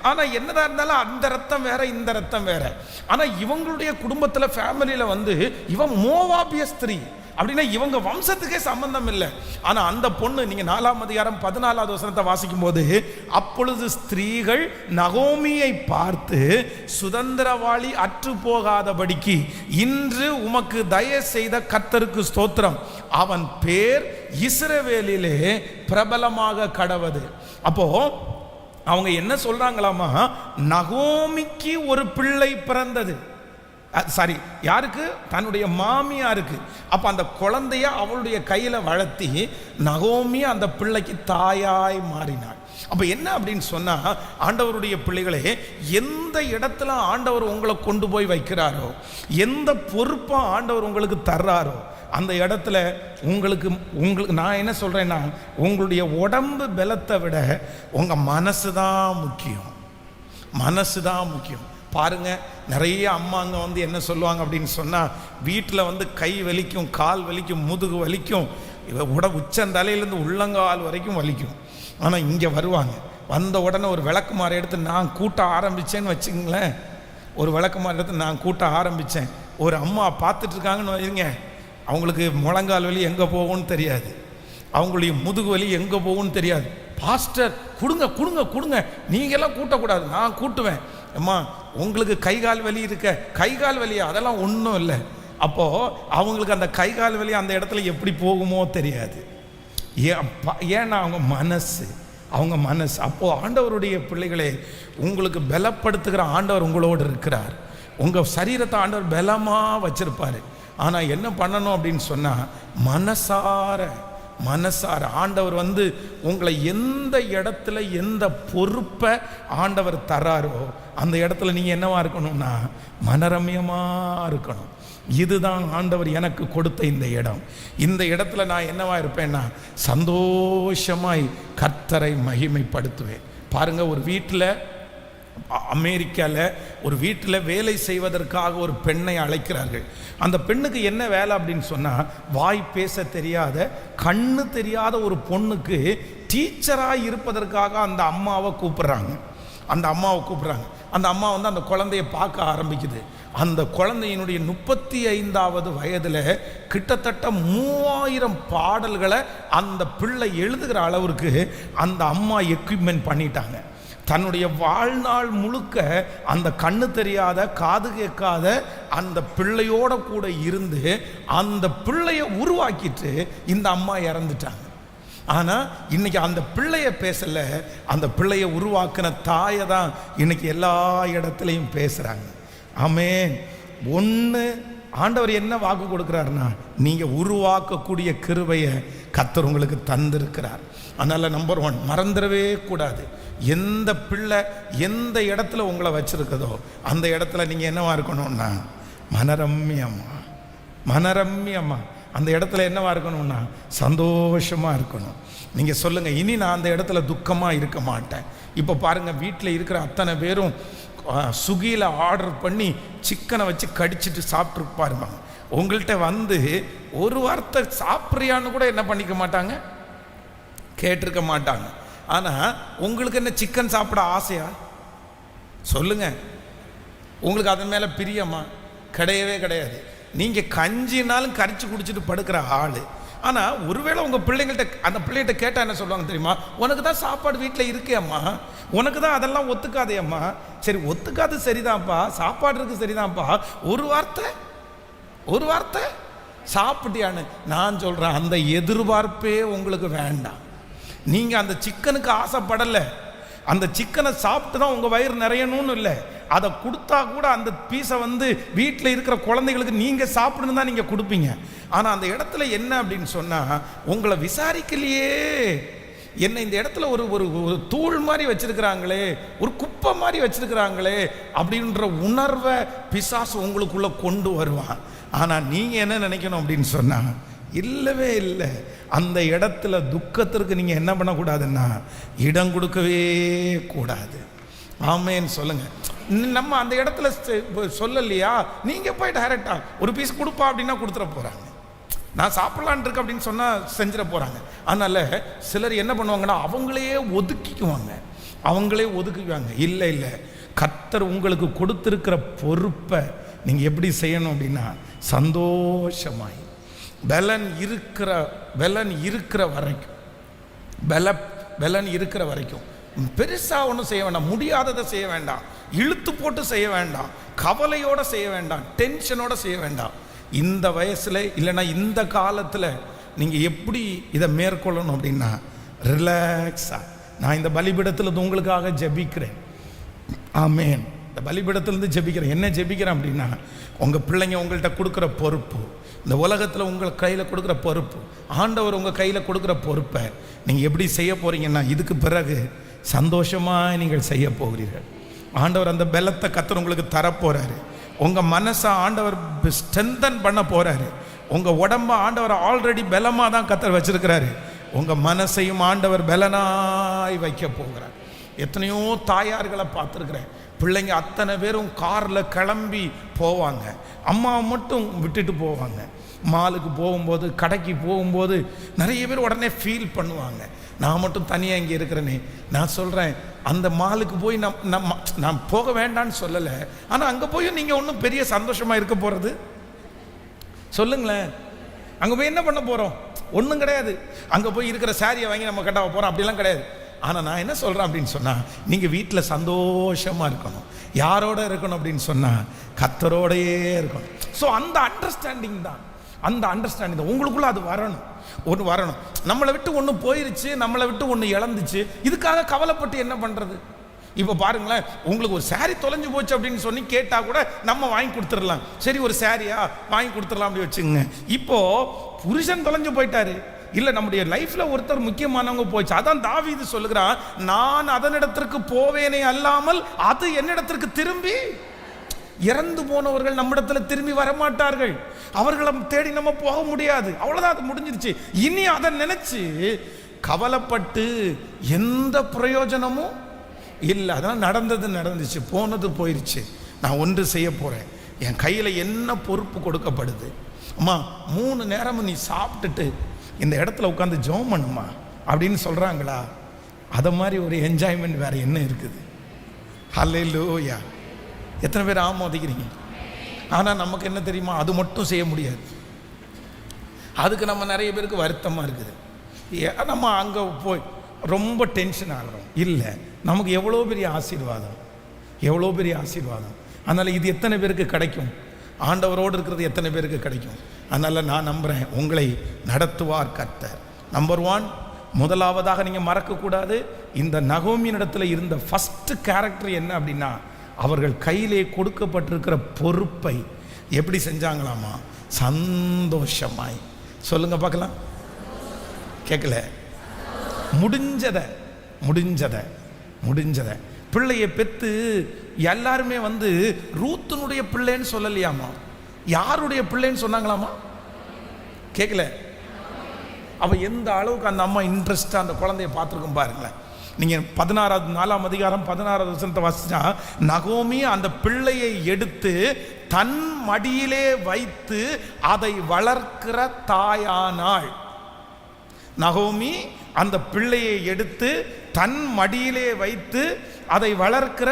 ஆனால் என்னதான் இருந்தாலும் அந்த ரத்தம் வேற, இந்த ரத்தம் வேற. ஆனால் இவங்களுடைய குடும்பத்தில் ஃபேமிலியில் இவன் மோவாபிய ஸ்திரீ அப்படின்னா இவங்க வம்சத்துக்கே சம்பந்தம் இல்லை. ஆனால் அந்த பொண்ணு, நீங்கள் 4ஆம் அதிகாரம் 14வது வசனத்தை வாசிக்கும் போது, அப்பொழுது ஸ்திரீகள் நகோமியை பார்த்து, சுதந்திரவாளி அற்று போகாதபடிக்கு இன்று உமக்கு தயவு செய்த கர்த்தருக்கு ஸ்தோத்திரம், அவன் பேர் இஸ்ரவேலிலே பிரபலமாக கடவது. அப்போ அவங்க என்ன சொல்றாங்களாமா, நகோமிக்கு ஒரு பிள்ளை பிறந்தது. சாரி, யாருக்கு? தன்னுடைய மாமியாருக்கு. அப்போ அந்த குழந்தைய அவளுடைய கையில் வளர்த்தி நகோமி அந்த பிள்ளைக்கு தாயாய் மாறினாள். அப்போ என்ன அப்படின்னு சொன்னால், ஆண்டவருடைய பிள்ளைகளே, எந்த இடத்துல ஆண்டவர் உங்களை கொண்டு போய் வைக்கிறாரோ, எந்த பொறுப்பை ஆண்டவர் உங்களுக்கு தர்றாரோ அந்த இடத்துல உங்களுக்கு நான் என்ன சொல்கிறேன்னா, உங்களுடைய உடம்பு பலத்தை விட உங்கள் மனசு தான் முக்கியம். மனசு தான் முக்கியம். பாருங்கள், நிறைய அம்மாங்க வந்து என்ன சொல்லுவாங்க அப்படின்னு சொன்னால், வீட்டில் கை வலிக்கும், கால் வலிக்கும், முதுகு வலிக்கும், உச்சந்தலையிலேருந்து உள்ளங்கால் வரைக்கும் வலிக்கும். ஆனால் இங்கே வருவாங்க, வந்த உடனே ஒரு விளக்குமாறு எடுத்து நான் கூட்ட ஆரம்பித்தேன்னு வச்சுங்களேன். ஒரு விளக்குமாறு எடுத்து நான் கூட்ட ஆரம்பித்தேன். ஒரு அம்மா பார்த்துட்ருக்காங்கன்னு வைங்க, அவங்களுக்கு முழங்கால் வலி எங்கே போகும்னு தெரியாது, அவங்களுடைய முதுகு வலி எங்கே போகும்னு தெரியாது. பாஸ்டர் கொடுங்க கொடுங்க கொடுங்க, நீங்கள்லாம் கூட்டக்கூடாது, நான் கூட்டுவேன். அம்மா உங்களுக்கு கை கால் வலி இருக்க, கை கால் வலியா? அதெல்லாம் ஒன்றும் இல்லை. அப்போது அவங்களுக்கு அந்த கை கால் வலி அந்த இடத்துல எப்படி போகுமோ தெரியாது. ஏன்னா அவங்க மனசு. அப்போது ஆண்டவருடைய பிள்ளைகளே, உங்களுக்கு பலப்படுத்துகிற ஆண்டவர் உங்களோடு இருக்கிறார். உங்கள் சரீரத்தை ஆண்டவர் பலமாக வச்சிருப்பார். ஆனால் என்ன பண்ணணும் அப்படின்னு சொன்னால், மனசார ஆண்டவர் உங்களை எந்த இடத்துல எந்த பொறுப்பை ஆண்டவர் தராரோ அந்த இடத்துல நீங்கள் என்னவா இருக்கணும்னா மனரம்யமாக இருக்கணும். இதுதான் ஆண்டவர் எனக்கு கொடுத்த இந்த இடம். இந்த இடத்துல நான் என்னவா இருப்பேன்னா, சந்தோஷமாய் கர்த்தரை மகிமைப்படுத்துவேன். பாருங்கள், ஒரு வீட்டில், அமெரிக்காவில் ஒரு வீட்டில் வேலை செய்வதற்காக ஒரு பெண்ணை அழைக்கிறார்கள். அந்த பெண்ணுக்கு என்ன வேலை அப்படின்னு சொன்னால், வாய் பேச தெரியாத, கண்ணு தெரியாத ஒரு பொண்ணுக்கு டீச்சராக இருப்பதற்காக அந்த அம்மாவை கூப்பிட்றாங்க. அந்த அம்மா அந்த குழந்தைய பார்க்க ஆரம்பிக்குது. அந்த குழந்தையினுடைய 35வது வயதில் கிட்டத்தட்ட 3000 பாடல்களை அந்த பிள்ளை எழுதுகிற அளவிற்கு அந்த அம்மா எக்யூப்மெண்ட் பண்ணிட்டாங்க. தன்னுடைய வாழ்நாள் முழுக்க அந்த கண்ணு தெரியாத, காது கேட்காத அந்த பிள்ளையோட கூட இருந்து அந்த பிள்ளையை உருவாக்கிட்டு இந்த அம்மா இறந்துட்டாங்க. ஆனால் இன்னைக்கு அந்த பிள்ளைய பேசல, அந்த பிள்ளையை உருவாக்கின தாயை தான் இன்னைக்கு எல்லா இடத்துலையும் பேசுகிறாங்க. ஆமென். ஒன்று, ஆண்டவர் என்ன வாக்கு கொடுக்குறாருன்னா, நீங்கள் உருவாக்கக்கூடிய கிருபையை கர்த்தர் உங்களுக்கு தந்திருக்கிறார். அதனால் நம்பர் 1 மறந்துடவே கூடாது. எந்த பிள்ளை எந்த இடத்துல உங்களை வச்சிருக்கதோ அந்த இடத்துல நீங்கள் என்னவா இருக்கணும்னா மனரம்யமா அந்த இடத்துல என்னவா இருக்கணும்னா சந்தோஷமாக இருக்கணும். நீங்கள் சொல்லுங்கள், இனி நான் அந்த இடத்துல துக்கமாக இருக்க மாட்டேன். இப்போ பாருங்கள், வீட்டில் இருக்கிற அத்தனை பேரும் ஸ்விக்கியில் ஆர்டர் பண்ணி சிக்கனை வச்சு கடிச்சிட்டு சாப்பிட்ருப்பாருமா. உங்கள்கிட்ட ஒரு வார்த்தை சாப்பிட்றியான்னு கூட என்ன பண்ணிக்க மாட்டாங்க, கேட்டிருக்க மாட்டாங்க. ஆனால் உங்களுக்கு என்ன சிக்கன் சாப்பிட ஆசையா? சொல்லுங்க, உங்களுக்கு அதன் மேலே பிரியமா? கிடையவே கிடையாது. நீங்கள் கஞ்சினாலும் கரிச்சு குடிச்சிட்டு படுக்கிற ஆள். ஆனால் ஒருவேளை உங்கள் அந்த பிள்ளைகிட்ட கேட்டால் என்ன சொல்லுவாங்க தெரியுமா? உனக்கு தான் சாப்பாடு வீட்டில் இருக்கேம்மா, உனக்கு தான் அதெல்லாம் ஒத்துக்காதேம்மா. சரி, ஒத்துக்காது சரிதான்ப்பா, சாப்பாடு இருக்கு சரிதான்ப்பா, ஒரு வார்த்தை சாப்பிட்டியான்னு நான் சொல்கிறேன். அந்த எதிர்பார்ப்பே உங்களுக்கு வேண்டாம். நீங்கள் அந்த சிக்கனுக்கு ஆசைப்படலை, அந்த சிக்கனை சாப்பிட்டு தான் உங்கள் வயிறு நிறையணும்னு இல்லை. அதை கொடுத்தா கூட அந்த பீஸை வீட்டில் இருக்கிற குழந்தைகளுக்கு நீங்கள் சாப்பிடணும் தான் நீங்கள் கொடுப்பீங்க. ஆனால் அந்த இடத்துல என்ன அப்படின்னு சொன்னால், உங்களை விசாரிக்கலையே, என்ன இந்த இடத்துல ஒரு தூள் மாதிரி வச்சிருக்கிறாங்களே, ஒரு குப்பை மாதிரி வச்சிருக்கிறாங்களே அப்படின்ற உணர்வை பிசாசு உங்களுக்குள்ளே கொண்டு வருவான். ஆனால் நீங்கள் என்ன நினைக்கணும் அப்படின்னு சொன்னால், இல்லவே இல்லை, அந்த இடத்துல துக்கத்திற்கு நீங்கள் என்ன பண்ணக்கூடாதுன்னா இடம் கொடுக்கவே கூடாது. ஆமேன்னு சொல்லுங்க. நம்ம அந்த இடத்துல சொல்லலையா, நீங்கள் போய் டைரெக்டாக ஒரு பீஸ் கொடுப்பா அப்படின்னா கொடுத்துட போகிறாங்க. நான் சாப்பிட்லான் இருக்கு அப்படின்னு சொன்னால் செஞ்சிட போகிறாங்க. அதனால் சிலர் என்ன பண்ணுவாங்கன்னா அவங்களே ஒதுக்கிக்குவாங்க. இல்லை, கர்த்தர் உங்களுக்கு கொடுத்துருக்கிற பொறுப்பை நீங்கள் எப்படி செய்யணும் அப்படின்னா சந்தோஷமாய் பலன் இருக்கிற வரைக்கும் பெருசாக ஒன்றும் செய்ய வேண்டாம், முடியாததை செய்ய வேண்டாம், இழுத்து போட்டு செய்ய வேண்டாம், கவலையோடு செய்ய வேண்டாம், டென்ஷனோடு செய்ய வேண்டாம். இந்த வயசில் இல்லைன்னா இந்த காலத்தில் நீங்கள் எப்படி இதை மேற்கொள்ளணும் அப்படின்னா ரிலாக்ஸாக. நான் இந்த பலிபீடத்தில் உங்களுக்காக ஜெபிக்கிறேன். ஆமேன். இந்த பலிபீடத்திலேருந்து ஜெபிக்கிறேன். என்ன ஜெபிக்கிறேன் அப்படின்னா, உங்கள் பிள்ளைங்க உங்கள்கிட்ட கொடுக்குற பொறுப்பு, இந்த உலகத்தில் உங்கள் கையில் கொடுக்குற பொறுப்பு, ஆண்டவர் உங்கள் கையில் கொடுக்குற பொறுப்பை நீங்கள் எப்படி செய்ய போகிறீங்கன்னா, இதுக்கு பிறகு சந்தோஷமாக நீங்கள் செய்ய போகிறீர்கள். ஆண்டவர் அந்த பலத்தை கர்த்தர் உங்களுக்கு தரப்போகிறாரு. உங்கள் மனசை ஆண்டவர் ஸ்ட்ரென்தன் பண்ண போகிறாரு. உங்கள் உடம்ப ஆண்டவர் ஆல்ரெடி பலமாக தான் கர்த்தர் வச்சிருக்கிறாரு. உங்கள் மனசையும் ஆண்டவர் பலனாய் வைக்க போகிறார். எத்தனையோ தாயார்களை பார்த்துருக்குறேன். பிள்ளைங்க அத்தனை பேரும் காரில் கிளம்பி போவாங்க, அம்மாவை மட்டும் விட்டுட்டு போவாங்க. மாலுக்கு போகும்போது, கடைக்கு போகும்போது நிறைய பேர் உடனே ஃபீல் பண்ணுவாங்க, நான் மட்டும் தனியாக இங்கே இருக்கிறேனே. நான் சொல்கிறேன், அந்த மாலுக்கு போய் நான் போக வேண்டான்னு சொல்லலை, ஆனால் அங்கே போய் நீங்கள் ஒன்றும் பெரிய சந்தோஷமாக இருக்க போகிறது சொல்லுங்களேன். அங்கே போய் என்ன பண்ண போகிறோம்? ஒன்றும் கிடையாது. அங்கே போய் இருக்கிற சாரியை வாங்கி நம்ம கட்ட போகிறோம் அப்படிலாம் கிடையாது. ஆனால் நான் என்ன சொல்கிறேன் அப்படின்னு சொன்னால், நீங்கள் வீட்டில் சந்தோஷமாக இருக்கணும். யாரோட இருக்கணும் அப்படின்னு சொன்னால் கர்த்தரோடையே இருக்கணும். ஸோ அந்த அண்டர்ஸ்டாண்டிங் தான், அந்த அண்டர்ஸ்டாண்டிங் தான் உங்களுக்குள்ளே அது வரணும். ஒன்று வரணும். நம்மளை விட்டு ஒன்று போயிருச்சு, நம்மளை விட்டு ஒன்று இழந்துச்சு, இதுக்காக கவலைப்பட்டு என்ன பண்ணுறது? இப்போ பாருங்களேன், உங்களுக்கு ஒரு சாரி தொலைஞ்சு போச்சு அப்படின்னு சொல்லி கேட்டால் கூட நம்ம வாங்கி கொடுத்துடலாம். சரி, ஒரு சாரியா வாங்கி கொடுத்துடலாம் அப்படி வச்சுங்க. இப்போது புருஷன் தொலைஞ்சு போயிட்டாரு, இல்லை நம்முடைய லைஃப்பில் ஒருத்தர் முக்கியமானவங்க போச்சு. அதான் தாவீது சொல்லுகிறான், நான் அதனிடத்திற்கு போவேனே அல்லாமல் அது என்னிடத்திற்கு திரும்பி. இறந்து போனவர்கள் நம்மிடத்துல திரும்பி வரமாட்டார்கள், அவர்களை தேடி நம்ம போக முடியாது, அவ்வளோதான், அது முடிஞ்சிருச்சு. இனி அதை நினைச்சு கவலைப்பட்டு எந்த பிரயோஜனமும் இல்லை. அதான் நடந்துச்சு, போனது போயிடுச்சு. நான் ஒன்று செய்ய போகிறேன், என் கையில் என்ன பொறுப்பு கொடுக்கப்படுது, அம்மா 3 நேரமும் நீ சாப்பிட்டுட்டு இந்த இடத்துல உட்காந்து ஜெபம் பண்ணுமா அப்படின்னு சொல்கிறாங்களா? அதை மாதிரி ஒரு என்ஜாய்மெண்ட் வேறு என்ன இருக்குது? ஹல்லேலூயா! எத்தனை பேர் ஆமோதிக்கிறீங்க? ஆனால் நமக்கு என்ன தெரியுமா, அது மட்டும் செய்ய முடியாது. அதுக்கு நம்ம நிறைய பேருக்கு வருத்தமாக இருக்குது. நம்ம அங்கே போய் ரொம்ப டென்ஷன் ஆகிறோம். இல்லை, நமக்கு எவ்வளோ பெரிய ஆசீர்வாதம், எவ்வளோ பெரிய ஆசீர்வாதம். அதனால் இது எத்தனை பேருக்கு கிடைக்கும்? ஆண்டவரோடு இருக்கிறது எத்தனை பேருக்கு கிடைக்கும்? அதனால் நான் நம்புகிறேன், உங்களை நடத்துவார் கர்த்தர். நம்பர் 1, முதலாவதாக நீங்கள் மறக்கக்கூடாது, இந்த நகோமியின் இடத்துல இருந்த ஃபஸ்ட்டு கேரக்டர் என்ன அப்படின்னா, அவர்கள் கையிலே கொடுக்கப்பட்டிருக்கிற பொறுப்பை எப்படி செஞ்சாங்களாமா? சந்தோஷமாய். சொல்லுங்க பார்க்கலாம். கேட்கல? முடிஞ்சதை பிள்ளையை பெற்று எல்லாருமே ரூத்தினுடைய பிள்ளைன்னு சொல்லலையாமா, யாருடைய பிள்ளைன்னு சொன்னாங்களாமா? கேட்கல? அவ எந்த அளவுக்கு அந்த அம்மா இன்ட்ரெஸ்டாக அந்த குழந்தைய பார்த்துருக்கும் பாருங்களேன். நீங்கள் 4ஆம் அதிகாரம் 16வது வசனத்தை வாசிச்சா, நகோமி அந்த பிள்ளையை எடுத்து தன் மடியிலே வைத்து அதை வளர்க்கிற தாயானாள். நகோமி அந்த பிள்ளையை எடுத்து தன் மடியிலே வைத்து அதை வளர்க்கிற,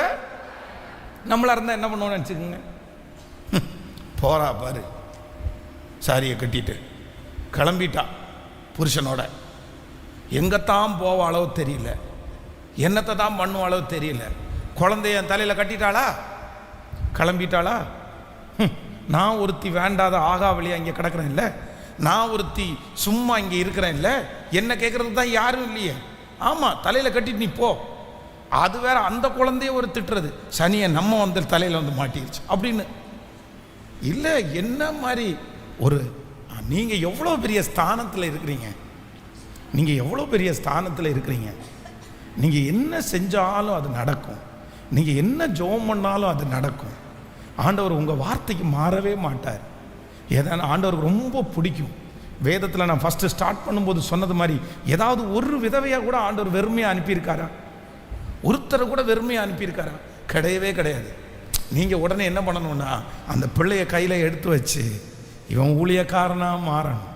நம்மளா இருந்தால் என்ன பண்ணுவோம்னு நினச்சிக்கோங்க. போறா பாரு, சாரியை கட்டிட்டு கிளம்பிட்டா புருஷனோட. எங்கத்தான் போவ அளவு தெரியல, என்னத்தை தான் பண்ணும் அளவு தெரியல. குழந்தைய தலையில் கட்டிட்டாளா, கிளம்பிட்டாளா? நான் ஒருத்தி வேண்டாத ஆகாவளியா இங்கே கிடக்கிறேன் இல்லை, நான் ஒருத்தி சும்மா இங்கே இருக்கிறேன் இல்லை, என்ன கேட்குறது தான் யாரும் இல்லையே. ஆமாம், தலையில் கட்டிட்டு நீ போ. அது வேற, அந்த குழந்தைய ஒரு திட்டுறது, சனியை நம்ம தலையில் மாட்டிருச்சு அப்படின்னு இல்லை. என்ன மாதிரி ஒரு, நீங்கள் எவ்வளோ பெரிய ஸ்தானத்தில் இருக்கிறீங்க, நீங்கள் எவ்வளோ பெரிய ஸ்தானத்தில் இருக்கிறீங்க. நீங்கள் என்ன செஞ்சாலும் அது நடக்கும், நீங்கள் என்ன ஜெபம் பண்ணாலும் அது நடக்கும். ஆண்டவர் உங்கள் வார்த்தைக்கு மாறவே மாட்டார். ஏதாவது ஆண்டவருக்கு ரொம்ப பிடிக்கும். வேதத்தில் நான் ஃபஸ்ட்டு ஸ்டார்ட் பண்ணும்போது சொன்னது மாதிரி, ஏதாவது ஒரு விதவையாக கூட ஆண்டவர் வெறுமையாக அனுப்பியிருக்காரா? ஒருத்தரை கூட வெறுமையாக அனுப்பியிருக்காரா? கிடையவே கிடையாது. நீங்கள் உடனே என்ன பண்ணணும்னா, அந்த பிள்ளைய கையில் எடுத்து வச்சு, இவன் ஊழியக்காரனாக மாறணும்,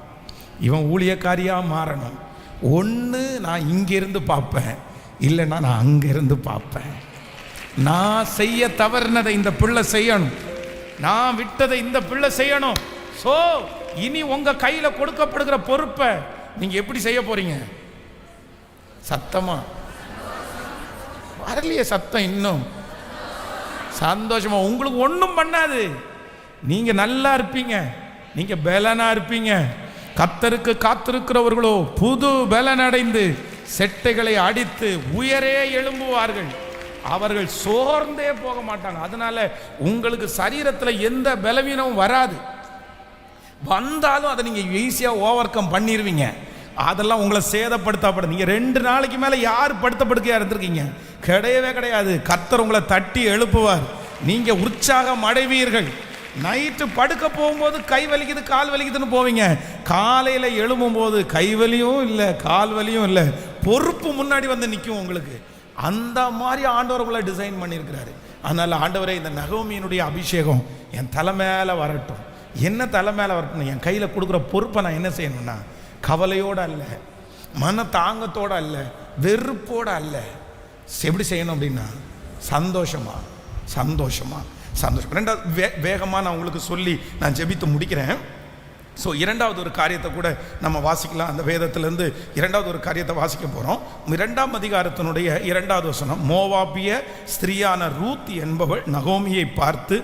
இவன் ஊழியக்காரியாக மாறணும். ஒன்று நான் இங்கேருந்து பார்ப்பேன், இல்லைன்னா நான் அங்கேருந்து பார்ப்பேன். நான் செய்ய தவறினதை இந்த பிள்ளை செய்யணும், நான் விட்டதை இந்த பிள்ளை செய்யணும். ஸோ இனி உங்கள் கையில் கொடுக்கப்படுகிற பொறுப்பை நீங்கள் எப்படி செய்ய போகிறீங்க? சத்தமா வரலையே சத்தம், இன்னும் சந்தோஷமா. உங்களுக்கு ஒன்றும் பண்ணாது, நீங்கள் நல்லா இருப்பீங்க, நீங்கள் பலனா இருப்பீங்க. கர்த்தருக்கு காத்திருக்கிறவர்களோ புது பலன் அடைந்து செட்டைகளை அடித்து உயரே எழும்புவார்கள், அவர்கள் சோர்ந்தே போக மாட்டாங்க. அதனால உங்களுக்கு சரீரத்தில் எந்த பலவீனமும் வராது. வந்தாலும் அதை நீங்கள் ஈஸியாக ஓவர் கம் பண்ணிடுவீங்க. அதெல்லாம் உங்களை சேதப்படுத்தப்படும். நீங்கள் 2 நாளைக்கு மேலே யார் படுத்தப்படுக்கையாக இருந்திருக்கீங்க? கிடையவே கிடையாது. கர்த்தர் உங்களை தட்டி எழுப்புவார், நீங்கள் உற்சாகம் அடைவீர்கள். நைட்டு படுக்க போகும்போது கை வலிக்குது கால் வலிக்குதுன்னு போவீங்க, காலையில் எழும்பும் போது கை வலியும் இல்லை கால் வலியும் இல்லை, பொறுப்பு முன்னாடி வந்து நிற்கும் உங்களுக்கு. அந்த மாதிரி ஆண்டவர்களை டிசைன் பண்ணியிருக்கிறாரு. அதனால் ஆண்டவரே, இந்த நகோமியினுடைய அபிஷேகம் என் தலை மேலே வரட்டும். என்ன தலை மேலே வரட்டும்? என் கையில் கொடுக்குற பொறுப்பை நான் என்ன செய்யணும்னா, கவலையோடு அல்ல, மன தாங்கத்தோடு அல்ல, வெறுப்போடு அல்ல, எப்படி செய்யணும் அப்படின்னா சந்தோஷமா சந்தோஷமா சந்தோஷம். ரெண்டாவது வேகமாக நான் உங்களுக்கு சொல்லி நான் ஜெபித்து முடிக்கிறேன். ஸோ இரண்டாவது ஒரு காரியத்தை கூட நம்ம வாசிக்கலாம். அந்த வேதத்திலேருந்து இரண்டாவது ஒரு காரியத்தை வாசிக்க போகிறோம். 2ஆம் அதிகாரத்தினுடைய 2வது வசனம். மோவாபிய ஸ்திரீயான ரூத் என்பவள் நகோமியை பார்த்து,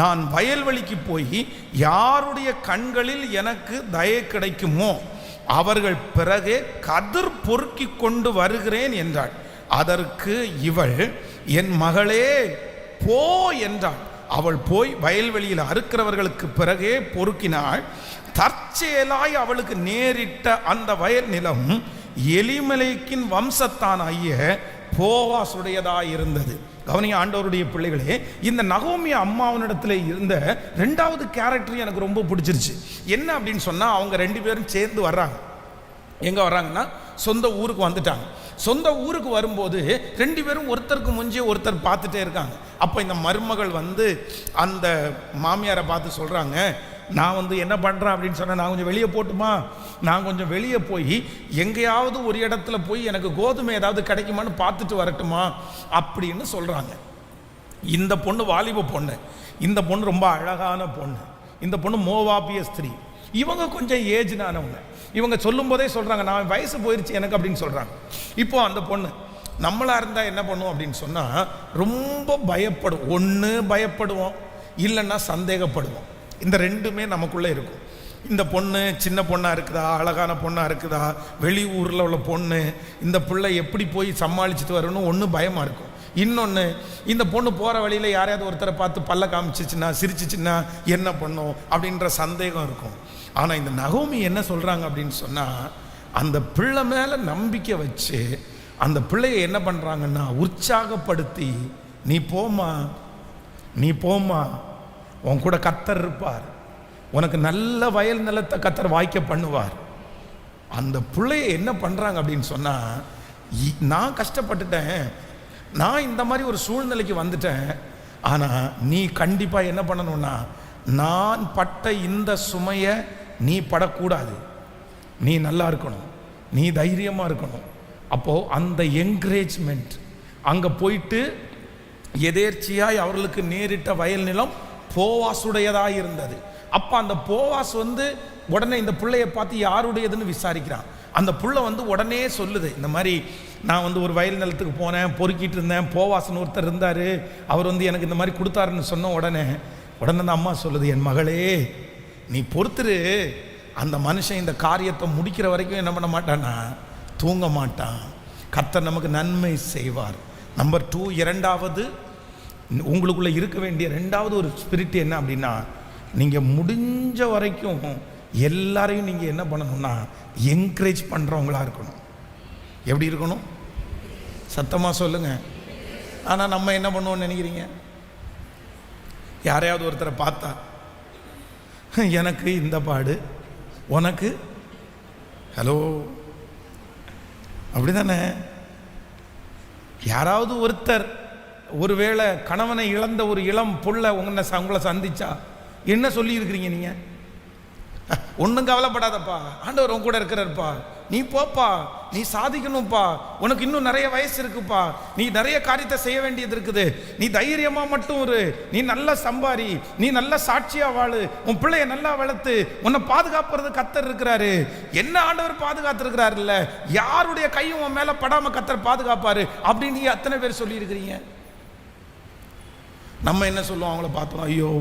நான் வயல்வெளிக்கு போய் யாருடைய கண்களில் எனக்கு தயை கிடைக்குமோ அவர்கள் பிறகே கதிர் பொறுக்கி கொண்டு வருகிறேன் என்றாள். அதற்கு இவள், என் மகளே போ என்றாள். அவள் போய் வயல்வெளியில் அறுக்கிறவர்களுக்கு பிறகே பொறுக்கினாள். தற்செயலாய் அவளுக்கு நேரிட்ட அந்த வயல் நிலம் எலிமெலேக்கின் வம்சத்தானாகிய போவாசுடையதாய் இருந்தது. கவனிய ஆண்டவருடைய பிள்ளைகளே, இந்த நகோமி அம்மாவனிடத்தில் இருந்த 2வது கேரக்டர் எனக்கு ரொம்ப பிடிச்சிருச்சு. என்ன அப்படின்னு சொன்னால், அவங்க 2 பேரும் சேர்ந்து வர்றாங்க. எங்கே வர்றாங்கன்னா சொந்த ஊருக்கு வந்துட்டாங்க. சொந்த ஊருக்கு வரும்போது 2 பேரும் ஒருத்தருக்கு முஞ்சி ஒருத்தர் பார்த்துட்டே இருக்காங்க. அப்போ இந்த மருமகள் வந்து அந்த மாமியாரை பார்த்து சொல்கிறாங்க, நான் என்ன பண்ணுறேன் அப்படின்னு சொன்னால், நான் கொஞ்சம் வெளியே போட்டுமா, நான் கொஞ்சம் வெளியே போய் எங்கேயாவது ஒரு இடத்துல போய் எனக்கு கோதுமை ஏதாவது கிடைக்குமான்னு பார்த்துட்டு வரட்டுமா அப்படின்னு சொல்கிறாங்க. இந்த பொண்ணு வாலிப பொண்ணு, இந்த பொண்ணு ரொம்ப அழகான பொண்ணு, இந்த பொண்ணு மோவாபிய ஸ்திரீ, இவங்க கொஞ்சம் ஏஜ்னானவங்க. இவங்க சொல்லும் போதே சொல்கிறாங்க, நான் வயசு போயிடுச்சு எனக்கு அப்படின்னு சொல்கிறாங்க. இப்போ அந்த பொண்ணு நம்மளாக இருந்தால் என்ன பண்ணுவோம் அப்படின்னு சொன்னால், ரொம்ப பயப்படுவோம். ஒன்று பயப்படுவோம், இல்லைன்னா சந்தேகப்படுவோம். இந்த 2மே நமக்குள்ளே இருக்கும். இந்த பொண்ணு சின்ன பொண்ணாக இருக்குதா, அழகான பொண்ணாக இருக்குதா, வெளியூரில் உள்ள பொண்ணு, இந்த பிள்ளை எப்படி போய் சமாளிச்சுட்டு வரணும், ஒன்று பயமாக இருக்கும். இன்னொன்று, இந்த பொண்ணு போகிற வழியில் யாரையாவது ஒருத்தரை பார்த்து பல்ல காமிச்சிச்சுன்னா சிரிச்சிச்சுன்னா என்ன பண்ணும் அப்படின்ற சந்தேகம் இருக்கும். ஆனால் இந்த நகோமி என்ன சொல்கிறாங்க அப்படின்னு சொன்னால், அந்த பிள்ளை மேலே நம்பிக்கை வச்சு அந்த பிள்ளையை என்ன பண்ணுறாங்கன்னா உற்சாகப்படுத்தி, நீ போமா, நீ போமா, உன் கூட கர்த்தர் இருப்பார், உனக்கு நல்ல வயல் நிலத்தை கர்த்தர் வாய்க்க பண்ணுவார். அந்த பிள்ளையை என்ன பண்ணுறாங்க அப்படின்னு சொன்னால், நான் கஷ்டப்பட்டுட்டேன், நான் இந்த மாதிரி ஒரு சூழ்நிலைக்கு வந்துட்டேன், ஆனால் நீ கண்டிப்பாக என்ன பண்ணணும்னா, நான் பட்ட இந்த சுமையை நீ படக்கூடாது, நீ நல்லா இருக்கணும், நீ தைரியமாக இருக்கணும். அப்போது அந்த என்கரேஜ்மெண்ட் அங்கே போயிட்டு எதேர்ச்சியாய் அவர்களுக்கு நேரிட்ட வயல் நிலம் போவாசுடையதாக இருந்தது. அப்போ அந்த போவாஸ் உடனே இந்த பிள்ளையை பார்த்து யாருடையதுன்னு விசாரிக்கிறான். அந்த புள்ள உடனே சொல்லுது, இந்த மாதிரி நான் ஒரு வயல் நிலத்துக்கு போனேன், பொறுக்கிட்டு இருந்தேன், போவாசன் ஒருத்தர் இருந்தார், அவர் எனக்கு இந்த மாதிரி கொடுத்தாருன்னு சொன்ன உடனே அந்த அம்மா சொல்லுது, என் மகளே நீ பொறுத்துரு, அந்த மனுஷன் இந்த காரியத்தை முடிக்கிற வரைக்கும் என்ன பண்ண மாட்டானா, தூங்க மாட்டான், கர்த்தர் நமக்கு நன்மை செய்வார். நம்பர் 2, இரண்டாவது உங்களுக்குள்ளே இருக்க வேண்டிய 2வது ஒரு ஸ்பிரிட் என்ன அப்படின்னா, நீங்கள் முடிஞ்ச வரைக்கும் எல்லாரையும் நீங்கள் என்ன பண்ணணும்னா என்கரேஜ் பண்ணுறவங்களா இருக்கணும். எப்படி இருக்கணும்? சத்தமாக சொல்லுங்கள். ஆனால் நம்ம என்ன பண்ணுவோம்னு நினைக்கிறீங்க? யாரையாவது ஒருத்தரை பார்த்தா, எனக்கு இந்த பாடு, உனக்கு ஹலோ, அப்படி தானே? யாராவது ஒருத்தர் ஒருவேளை கணவனை இழந்த ஒரு இளம் புள்ள உங்களை சந்திச்சா என்ன சொல்லி இருக்கிறீங்க நீங்கள்? ஒன்றும் கவலைப்படாதப்பா, ஆண்டவர் உன் கூட இருக்கிறார்ப்பா, நீ போப்பா, நீ சாதிக்கணும்ப்பா, உனக்கு இன்னும் நிறைய வயசு இருக்குப்பா, நீ நிறைய காரியத்தை செய்ய வேண்டியது இருக்குது, நீ தைரியமா மட்டும் இரு, நீ நல்லா சம்பாரி, நீ நல்ல சாட்சியா வாழு, உன் பிள்ளைய நல்லா வளர்த்து உன்னை பாதுகாப்புறது கர்த்தர் இருக்கிறாரு. என்ன ஆண்டவர் பாதுகாத்திருக்கிறாரு இல்ல, யாருடைய கையும் உன் மேல படாம கர்த்தர் பாதுகாப்பாரு அப்படின்னு நீ அத்தனை பேர் சொல்லி இருக்கிறீங்க. நம்ம என்ன சொல்லுவோம் அவங்கள பார்த்தோம், ஐயோ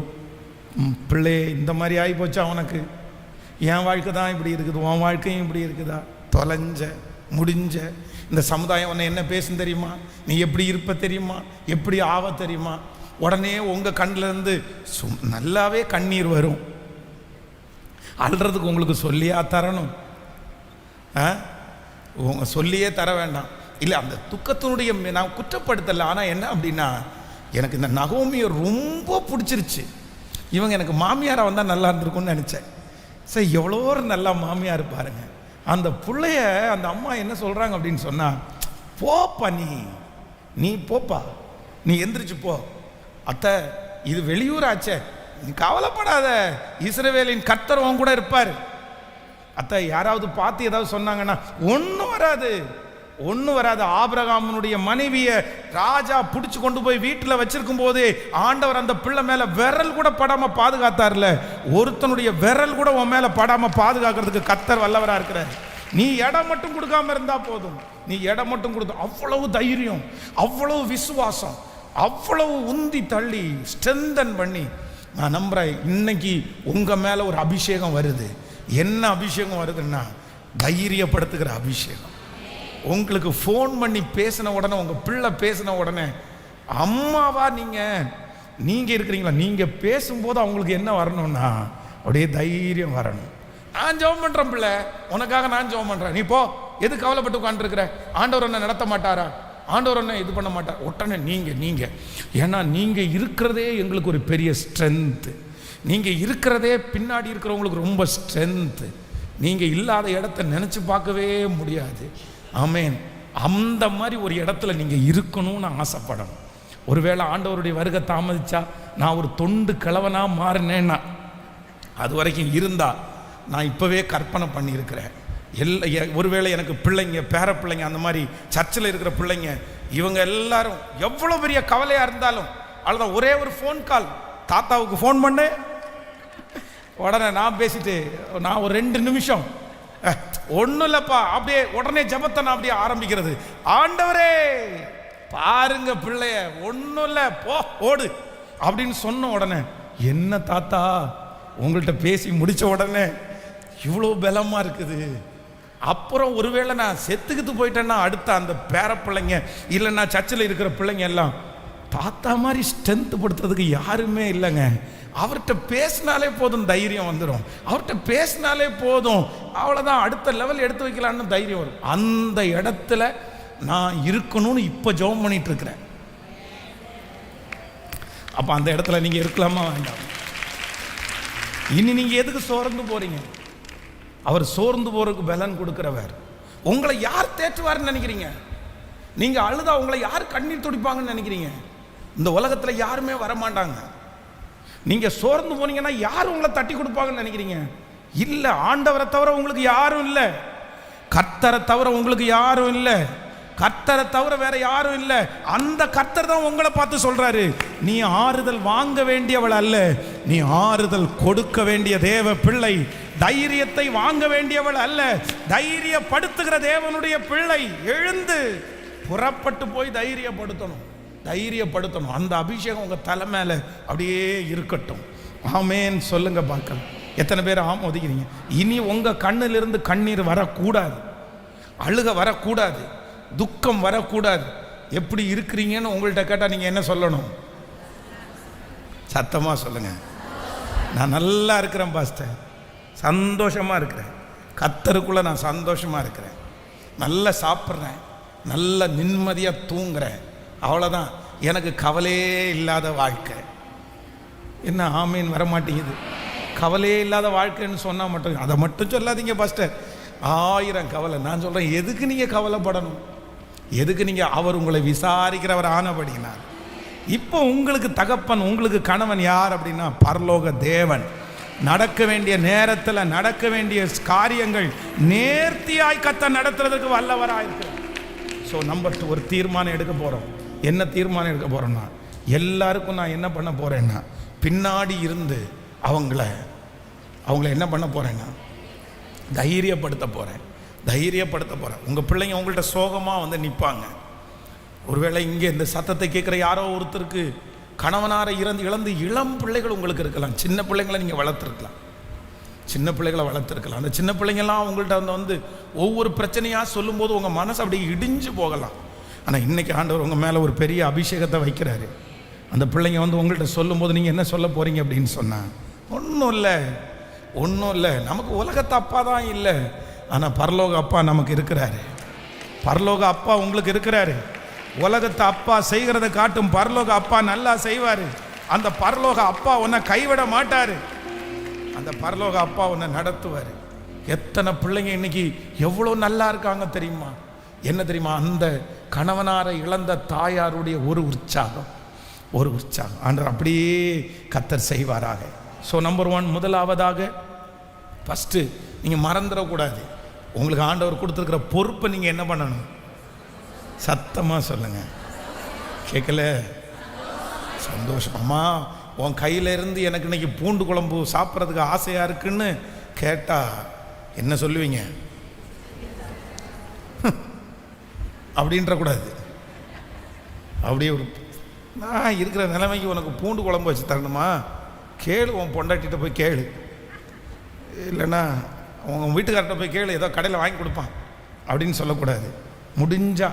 பிள்ளை இந்த மாதிரி ஆகி போச்சா உனக்கு, என் வாழ்க்கை தான் இப்படி இருக்குது, உன் வாழ்க்கையும் இப்படி இருக்குதா, தொலைஞ்ச முடிஞ்ச இந்த சமுதாயம் உன்னை என்ன பேசும் தெரியுமா, நீ எப்படி இருப்ப தெரியுமா, எப்படி ஆவ தெரியுமா. உடனே உங்கள் கண்ணிலேருந்து நல்லாவே கண்ணீர் வரும். அழுறதுக்கு உங்களுக்கு சொல்லியா தரணும்? உங்க சொல்லியே தர வேண்டாம். இல்லை, அந்த துக்கத்தினுடைய நான் குற்றப்படுத்தலை. ஆனால் என்ன அப்படின்னா, எனக்கு இந்த நகோமியை ரொம்ப பிடிச்சிருச்சு. இவங்க எனக்கு மாமியாராக வந்தால் நல்லா இருந்திருக்கும்னு நினச்சேன். சரி, எவ்வளோ ஒரு நல்லா மாமியார் பாருங்க. அந்த பிள்ளைய அந்த அம்மா என்ன சொல்கிறாங்க அப்படின்னு சொன்னால், போப்பா நீ போப்பா, நீ எந்திரிச்சு போ. அத்தை, இது வெளியூர் ஆச்சே, நீ கவலைப்படாத, இஸ்ரவேலின் கர்த்தர் உன் கூட இருப்பார். அத்தை, யாராவது பார்த்து ஏதாவது சொன்னாங்கன்னா ஒன்றும் வராது. ஆபிரகாமுடைய மனைவியை ராஜா பிடிச்சி கொண்டு போய் வீட்டில் வச்சிருக்கும் போது ஆண்டவர் அந்த பிள்ளை மேலே விரல் கூட படாம பாதுகாத்தார்ல, ஒருத்தனுடைய விரல் கூட உன் மேலே படாம பாதுகாக்கிறதுக்கு கர்த்தர் வல்லவராக இருக்கிறார். நீ இடம் மட்டும் கொடுக்காம இருந்தா போதும். நீ இடம் மட்டும் கொடுத்து, அவ்வளவு தைரியம், அவ்வளவு விசுவாசம், அவ்வளவு உந்தி தள்ளி ஸ்ட்ரென்தன் பண்ணி, நான் நம்புறேன் இன்னைக்கு உங்க மேல ஒரு அபிஷேகம் வருது. என்ன அபிஷேகம் வருதுன்னா, தைரியப்படுத்துகிற அபிஷேகம். உங்களுக்கு ஃபோன் பண்ணி பேசின உடனே, உங்கள் பிள்ளை பேசின உடனே, அம்மாவா நீங்கள் இருக்கிறீங்களா, நீங்கள் பேசும்போது அவங்களுக்கு என்ன வரணும்னா அப்படியே தைரியம் வரணும். நான் ஜெபம் பண்ணுறேன் பிள்ளை, உனக்காக நான் ஜெபம் பண்ணுறேன், நீ போ, எது கவலைப்பட்டு உட்காந்துருக்குற, ஆண்டவர் என்ன நடத்த மாட்டாரா, ஆண்டவர் என்ன இது பண்ண மாட்டார். உடனே நீங்கள் ஏன்னா நீங்கள் இருக்கிறதே எங்களுக்கு ஒரு பெரிய ஸ்ட்ரென்த்து. நீங்கள் இருக்கிறதே பின்னாடி இருக்கிறவங்களுக்கு ரொம்ப ஸ்ட்ரென்த்து. நீங்கள் இல்லாத இடத்த நினச்சி பார்க்கவே முடியாது. ஆமேன். அந்த மாதிரி ஒரு இடத்துல நீங்கள் இருக்கணும்னு ஆசைப்படணும். ஒருவேளை ஆண்டவருடைய வருகை தாமதிச்சா, நான் ஒரு தொண்டு கிழவனாக மாறினேன்னா, அது வரைக்கும் இருந்தா நான் இப்போவே கற்பனை பண்ணியிருக்கிறேன். ஒருவேளை எனக்கு பிள்ளைங்க, பேர பிள்ளைங்க, அந்த மாதிரி சர்ச்சில் இருக்கிற பிள்ளைங்க, இவங்க எல்லாரும் எவ்வளோ பெரிய கவலையாக இருந்தாலும், அதுதான் ஒரே ஒரு ஃபோன் கால், தாத்தாவுக்கு ஃபோன் பண்ணு, உடனே நான் பேசிட்டு நான் ஒரு 2 நிமிஷம் ஒன்றும் இல்லைப்பா, அப்படியே உடனே ஜெபத்தை நான் அப்படியே ஆரம்பிக்கிறது. ஆண்டவரே பாருங்க பிள்ளைய, ஒன்றும் இல்லை, போ ஓடு அப்படின்னு சொன்ன உடனே, என்ன தாத்தா உங்கள்கிட்ட பேசி முடித்த உடனே இவ்வளோ பலமாக இருக்குது. அப்புறம் ஒருவேளை நான் செத்துக்கிட்டு போயிட்டேன்னா, அடுத்த அந்த பேர பிள்ளைங்க இல்லைன்னா சர்ச்சில் இருக்கிற பிள்ளைங்க எல்லாம், தாத்தா மாதிரி ஸ்ட்ரென்த் படுத்துறதுக்கு யாருமே இல்லைங்க, அவர்கிட்ட பேசினாலே போதும், தைரியம் வந்துடும், அவர்கிட்ட பேசினாலே போதும், அவ்வளோதான், அடுத்த லெவல் எடுத்து வைக்கலான்னு தைரியம் வரும். அந்த இடத்துல நான் இருக்கணும்னு இப்போ ஜெபம் பண்ணிட்டு இருக்கிறேன். அப்போ அந்த இடத்துல நீங்கள் இருக்கலாமா வேண்டாம்? இனி நீங்கள் எதுக்கு சோர்ந்து போறீங்க? அவர் சோர்ந்து போறதுக்கு பலன் கொடுக்கிறவர். உங்களை யார் தேற்றுவார்னு நினைக்கிறீங்க? நீங்கள் அழுதா உங்களை யார் கண்ணீர் துடிப்பாங்கன்னு நினைக்கிறீங்க? இந்த உலகத்தில் யாருமே வரமாட்டாங்க. நீங்கள் சோர்ந்து போனீங்கன்னா யார் உங்களை தட்டி கொடுப்பாங்கன்னு நினைக்கிறீங்க? இல்லை, ஆண்டவரை தவிர உங்களுக்கு யாரும் இல்லை, கர்த்தரை தவிர உங்களுக்கு யாரும் இல்லை, கர்த்தரை தவிர வேற யாரும் இல்லை. அந்த கர்த்தர் தான் உங்களை பார்த்து சொல்றாரு, நீ ஆறுதல் வாங்க வேண்டியவள் அல்ல, நீ ஆறுதல் கொடுக்க வேண்டிய தேவ பிள்ளை. தைரியத்தை வாங்க வேண்டியவள் அல்ல, தைரியப்படுத்துகிற தேவனுடைய பிள்ளை. எழுந்து புறப்பட்டு போய் தைரியப்படுத்தணும். அந்த அபிஷேகம் உங்க தலை மேல அப்படியே இருக்கட்டும். ஆமேன் சொல்லுங்க பார்க்கலாம். எத்தனை பேர் ஆம் ஒதுக்கிறீங்க? இனி உங்க கண்ணிலிருந்து கண்ணீர் வரக்கூடாது, அழுக வரக்கூடாது, துக்கம் வரக்கூடாது. எப்படி இருக்கிறீங்கன்னு உங்கள்கிட்ட கேட்டால் நீங்கள் என்ன சொல்லணும்? சத்தமாக சொல்லுங்க, நான் நல்லா இருக்கிறேன் பாஸ்டர், சந்தோஷமாக இருக்கிறேன், கர்த்தருக்குள்ளே நான் சந்தோஷமாக இருக்கிறேன், நல்லா சாப்பிட்றேன், நல்ல நிம்மதியாக தூங்குறேன், அவ்வளோதான், எனக்கு கவலையே இல்லாத வாழ்க்கை. என்ன ஆமீன் வரமாட்டேங்குது? கவலையே இல்லாத வாழ்க்கைன்னு சொன்னால் மட்டும், அதை மட்டும் சொல்லாதீங்க பாஸ்டர், 1000 கவலை. நான் சொல்கிறேன், எதுக்கு நீங்கள் கவலைப்படணும்? எதுக்கு நீங்கள்? அவர் உங்களை விசாரிக்கிறவர் ஆனபடினார். இப்போ உங்களுக்கு தகப்பன், உங்களுக்கு கணவன் யார் அப்படின்னா பரலோக தேவன். நடக்க வேண்டிய நேரத்தில் நடக்க வேண்டிய காரியங்கள் நேர்த்தியாய் கர்த்தர் நடத்துறதுக்கு வல்லவராயிருக்கிறார். ஸோ நம்பர் 2 ஒரு தீர்மானம் எடுக்க போகிறோம். என்ன தீர்மானம் எடுக்க போகிறோம்னா, எல்லாருக்கும் நான் என்ன பண்ண போகிறேன்னா, பின்னாடி இருந்து அவங்கள என்ன பண்ண போகிறேன்னா, தைரியப்படுத்த போகிறேன். உங்கள் பிள்ளைங்க உங்கள்கிட்ட சோகமாக வந்து நிற்பாங்க. ஒருவேளை இங்கே இந்த சத்தத்தை கேட்குற யாரோ ஒருத்தருக்கு கணவனாரை இழந்து இளம் பிள்ளைகள் உங்களுக்கு இருக்கலாம். சின்ன பிள்ளைங்களை நீங்கள் வளர்த்துருக்கலாம். அந்த சின்ன பிள்ளைங்கள்லாம் உங்கள்கிட்ட வந்து ஒவ்வொரு பிரச்சனையாக சொல்லும்போது உங்கள் மனசு அப்படியே இடிஞ்சு போகலாம். ஆனால் இன்றைக்கி ஆண்டவர் உங்கள் மேலே ஒரு பெரிய அபிஷேகத்தை வைக்கிறாரு. அந்த பிள்ளைங்க வந்து உங்கள்கிட்ட சொல்லும்போது நீங்கள் என்ன சொல்ல போகிறீங்க அப்படின்னு சொன்னால், ஒன்றும் இல்லை, நமக்கு உலகத்து அப்பா தான் இல்லை, ஆனால் பரலோக அப்பா நமக்கு இருக்கிறாரு. பரலோக அப்பா உங்களுக்கு இருக்கிறாரு. உலகத்து அப்பா செய்கிறத காட்டும் பரலோக அப்பா நல்லா செய்வார். அந்த பரலோக அப்பா உன்னை கைவிட மாட்டாரு. அந்த பரலோக அப்பா உன்னை நடத்துவார். எத்தனை பிள்ளைங்க இன்னைக்கு எவ்வளோ நல்லா இருக்காங்க தெரியுமா? என்ன தெரியுமா? அந்த கணவனாரை இழந்த தாயாருடைய ஒரு உற்சாகம். ஆண்டவர் அப்படியே கர்த்தர் செய்வாராக. ஸோ நம்பர் 1, முதலாவதாக ஃபஸ்ட்டு நீங்கள் மறந்துடக்கூடாது. உங்களுக்கு ஆண்டவர் கொடுத்துருக்கிற பொறுப்பை நீங்கள் என்ன பண்ணணும்? சத்தமாக சொல்லுங்கள். கேட்கல? சந்தோஷம். அம்மா உன் கையில் இருந்து எனக்கு இன்னைக்கு பூண்டு குழம்பு சாப்பிட்றதுக்கு ஆசையாக இருக்குன்னு கேட்டால் என்ன சொல்லுவீங்க? அப்படின்றக்கூடாது. அப்படியே ஒரு நான் இருக்கிற நிலைமைக்கு உனக்கு பூண்டு குழம்பு வச்சு தரணுமா? கேளு, உன் பொண்டாட்டிகிட்ட போய் கேளு, இல்லைன்னா உங்கள் வீட்டுக்கார்ட்ட போய் கேளு, ஏதோ கடையில் வாங்கி கொடுப்பான் அப்படின்னு சொல்லக்கூடாது. முடிஞ்சா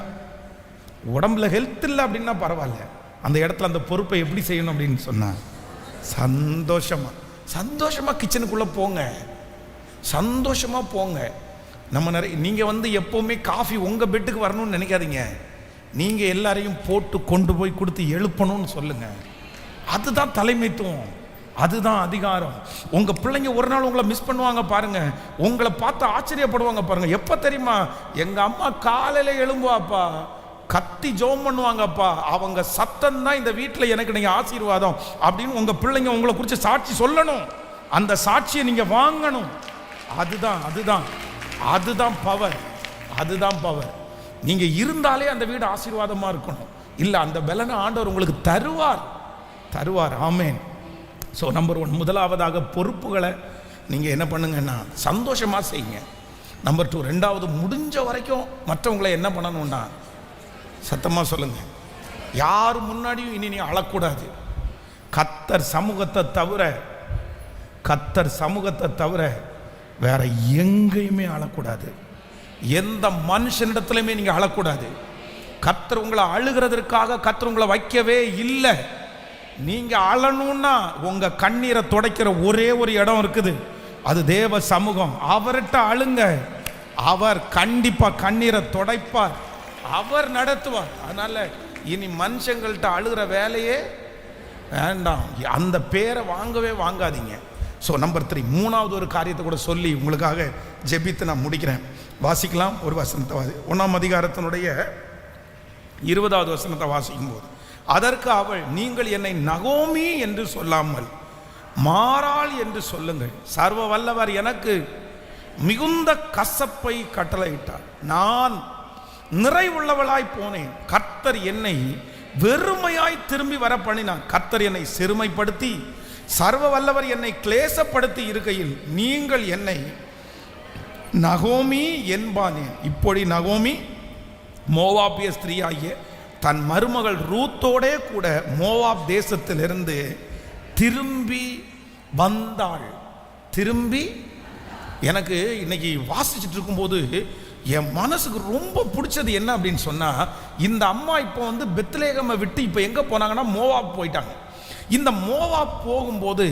உடம்புல ஹெல்த் இல்லை அப்படின்னா பரவாயில்ல, அந்த இடத்துல அந்த பொறுப்பை எப்படி செய்யணும் அப்படின்னு சொன்னால் சந்தோஷமாக கிச்சனுக்குள்ளே போங்க, சந்தோஷமாக போங்க. நம்ம நீங்கள் எப்போவுமே காஃபி உங்கள் பெட்டுக்கு வரணும்னு நினைக்காதீங்க. நீங்கள் எல்லாரையும் போட்டு கொண்டு போய் கொடுத்து எழுப்பணும்னு சொல்லுங்கள். அதுதான் தலைமைத்துவம், அதுதான் அதிகாரம். உங்கள் பிள்ளைங்க ஒரு நாள் உங்களை மிஸ் பண்ணுவாங்க பாருங்க, உங்களை பார்த்து ஆச்சரியப்படுவாங்க பாருங்க. எப்போ தெரியுமா? எங்கள் அம்மா காலையில் எழும்புவாப்பா, கத்தி ஜெபம் பண்ணுவாங்கப்பா, அவங்க சத்தம் தான் இந்த வீட்டில் எனக்கு நீங்கள் ஆசீர்வாதம் அப்படின்னு உங்கள் பிள்ளைங்க உங்களை குறித்து சாட்சி சொல்லணும். அந்த சாட்சியை நீங்கள் வாங்கணும். அதுதான் பவர். நீங்கள் இருந்தாலே அந்த வீடு ஆசீர்வாதமாக இருக்கணும். இல்லை, அந்த பலனை ஆண்டவர் உங்களுக்கு தருவார். ஆமேன். ஸோ நம்பர் 1, முதலாவதாக பொறுப்புகளை நீங்கள் என்ன பண்ணுங்கன்னா சந்தோஷமாக செய்யுங்க. நம்பர் 2, ரெண்டாவது முடிஞ்ச வரைக்கும் மற்றவங்களை என்ன பண்ணணும்னா சத்தமாக சொல்லுங்கள், யார் முன்னாடியும் இனி நீ அழக்கூடாது. கர்த்தர் சமூகத்தை தவிர வேற எங்கேயுமே அழக்கூடாது. எந்த மனுஷனிடத்துலையுமே நீங்கள் அழக்கூடாது. கர்த்தர் உங்களை அழுகிறதற்காக கர்த்தர் உங்களை வைக்கவே இல்லை. நீங்கள் அழணும்னா உங்கள் கண்ணீரை துடைக்கிற ஒரே ஒரு இடம் இருக்குது, அது தேவ சமூகம். அவர்கிட்ட அழுங்க, அவர் கண்டிப்பாக கண்ணீரை துடைப்பார், அவர் நடத்துவார். அதனால இனி மனுஷங்கள்கிட்ட அழுகிற வேலையே வேண்டாம், அந்த பேரை வாங்காதீங்க. ஸோ நம்பர் 3, மூணாவது ஒரு காரியத்தை கூட சொல்லி உங்களுக்காக ஜெபித்து நான் முடிக்கிறேன். வாசிக்கலாம் ஒரு வசனத்தை 1ஆம் அதிகாரத்தினுடைய 20வது வசனத்தை வாசிக்கும் போது, அதற்கு அவள், நீங்கள் என்னை நகோமி என்று சொல்லாமல் மாறாள் என்று சொல்லுங்கள். சர்வ வல்லவர் எனக்கு மிகுந்த கசப்பை கட்டளையிட்டார், நான் நிறைவுள்ளவளாய் போனேன். கர்த்தர் என்னை வெறுமையாய் திரும்பி வர பண்ணினார். கர்த்தர் என்னை சிறுமைப்படுத்தி சர்வ வல்லவர் என்னை கிளேசப்படுத்தி இருக்கையில் நீங்கள் என்னை நகோமி என்பானேன். இப்படி நகோமி மோவாபிய ஸ்திரீயாகிய தன் மருமகள் ரூத்தோடே கூட மோவாப் தேசத்திலிருந்து திரும்பி வந்தாள். எனக்கு இன்னைக்கு வாசிச்சுட்டு இருக்கும்போது என் மனசுக்கு ரொம்ப பிடிச்சது என்ன அப்படின்னு சொன்னால், இந்த அம்மா இப்போ பெத்லேகமை விட்டு இப்போ எங்கே போனாங்கன்னா மோவாப் போயிட்டாங்க. இந்த மோவாப் போகும்போது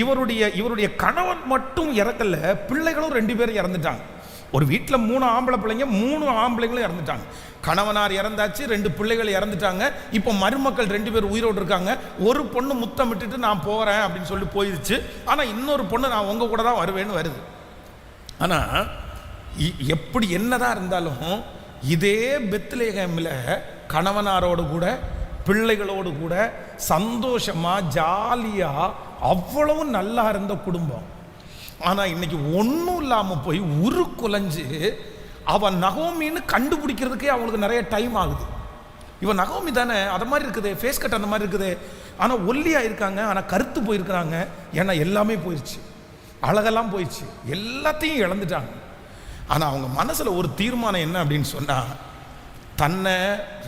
இவருடைய கணவன் மட்டும் இறக்கல, பிள்ளைகளும் 2 பேரும் இறந்துட்டாங்க. ஒரு வீட்டில் 3 ஆம்பளை பிள்ளைங்க, 3 ஆம்பளைங்களும் இறந்துட்டாங்க. கணவனார் இறந்தாச்சு, 2 பிள்ளைகள் இறந்துட்டாங்க. இப்போ மருமக்கள் 2 பேர் உயிரோடு இருக்காங்க. ஒரு பொண்ணு முத்தம் விட்டுட்டு நான் போகிறேன் அப்படின்னு சொல்லி போயிடுச்சு. ஆனால் இன்னொரு பொண்ணு நான் உங்கள் கூட தான் வருவேன்னு வருது. ஆனால் எப்படி என்னதான் இருந்தாலும் இதே பெத்லேகேமில் கணவனாரோடு கூட பிள்ளைகளோடு கூட சந்தோஷமாக ஜாலியாக அவ்வளவு நல்லா இருந்த குடும்பம். ஆனால் இன்னைக்கு ஒன்றும் இல்லாமல் போய் உருக்குலைஞ்சு அவன் நகோமின்னு கண்டுபிடிக்கிறதுக்கே அவங்களுக்கு நிறைய டைம் ஆகுது. இவன் நகோமி தானே, அது மாதிரி இருக்குது, ஃபேஸ் கட் அந்த மாதிரி இருக்குது. ஆனால் ஒல்லியாக இருக்காங்க, ஆனால் கருத்து போயிருக்கிறாங்க. ஏன்னா எல்லாமே போயிடுச்சு, அழகெல்லாம் போயிடுச்சு, எல்லாத்தையும் இழந்துட்டாங்க. ஆனால் அவங்க மனசில் ஒரு தீர்மானம் என்ன அப்படின்னு சொன்னால், தன்னை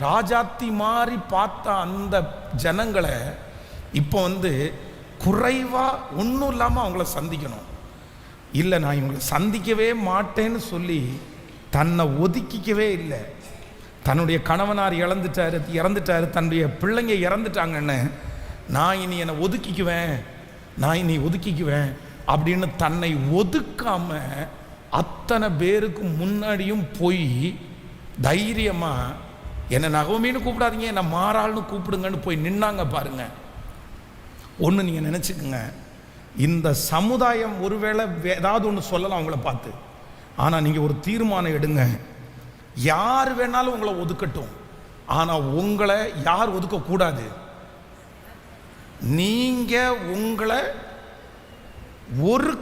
ராஜாத்தி மாதிரி பார்த்த அந்த ஜனங்களை இப்போ குறைவாக ஒன்றும் இல்லாமல் அவங்கள சந்திக்கணும். இல்லை, நான் இவங்களை சந்திக்கவே மாட்டேன்னு சொல்லி தன்னை ஒதுக்கிக்கவே இல்லை. தன்னுடைய கணவனார் இறந்துட்டாரு, தன்னுடைய பிள்ளைங்க இறந்துட்டாங்கன்னு நான் இனி என்னை ஒதுக்கிக்குவேன் அப்படின்னு தன்னை ஒதுக்காம அத்தனை பேருக்கு முன்னாடியும் போய் தைரியமாக என்னை நகோமின்னு கூப்பிடாதீங்க, என்னை மாறாள்னு கூப்பிடுங்கன்னு போய் நின்னாங்க பாருங்க. ஒன்று நீங்கள் நினச்சிக்கோங்க, இந்த சமுதாயம் ஒருவேளை ஏதாவது ஒன்று சொல்லலாம் உங்களை பார்த்து, ஆனால் நீங்கள் ஒரு தீர்மானம் எடுங்க, யார் வேணாலும் உங்களை ஒதுக்கட்டும், ஆனால் உங்களை யார் ஒதுக்கக்கூடாது. நீங்கள் உங்களை ஒரு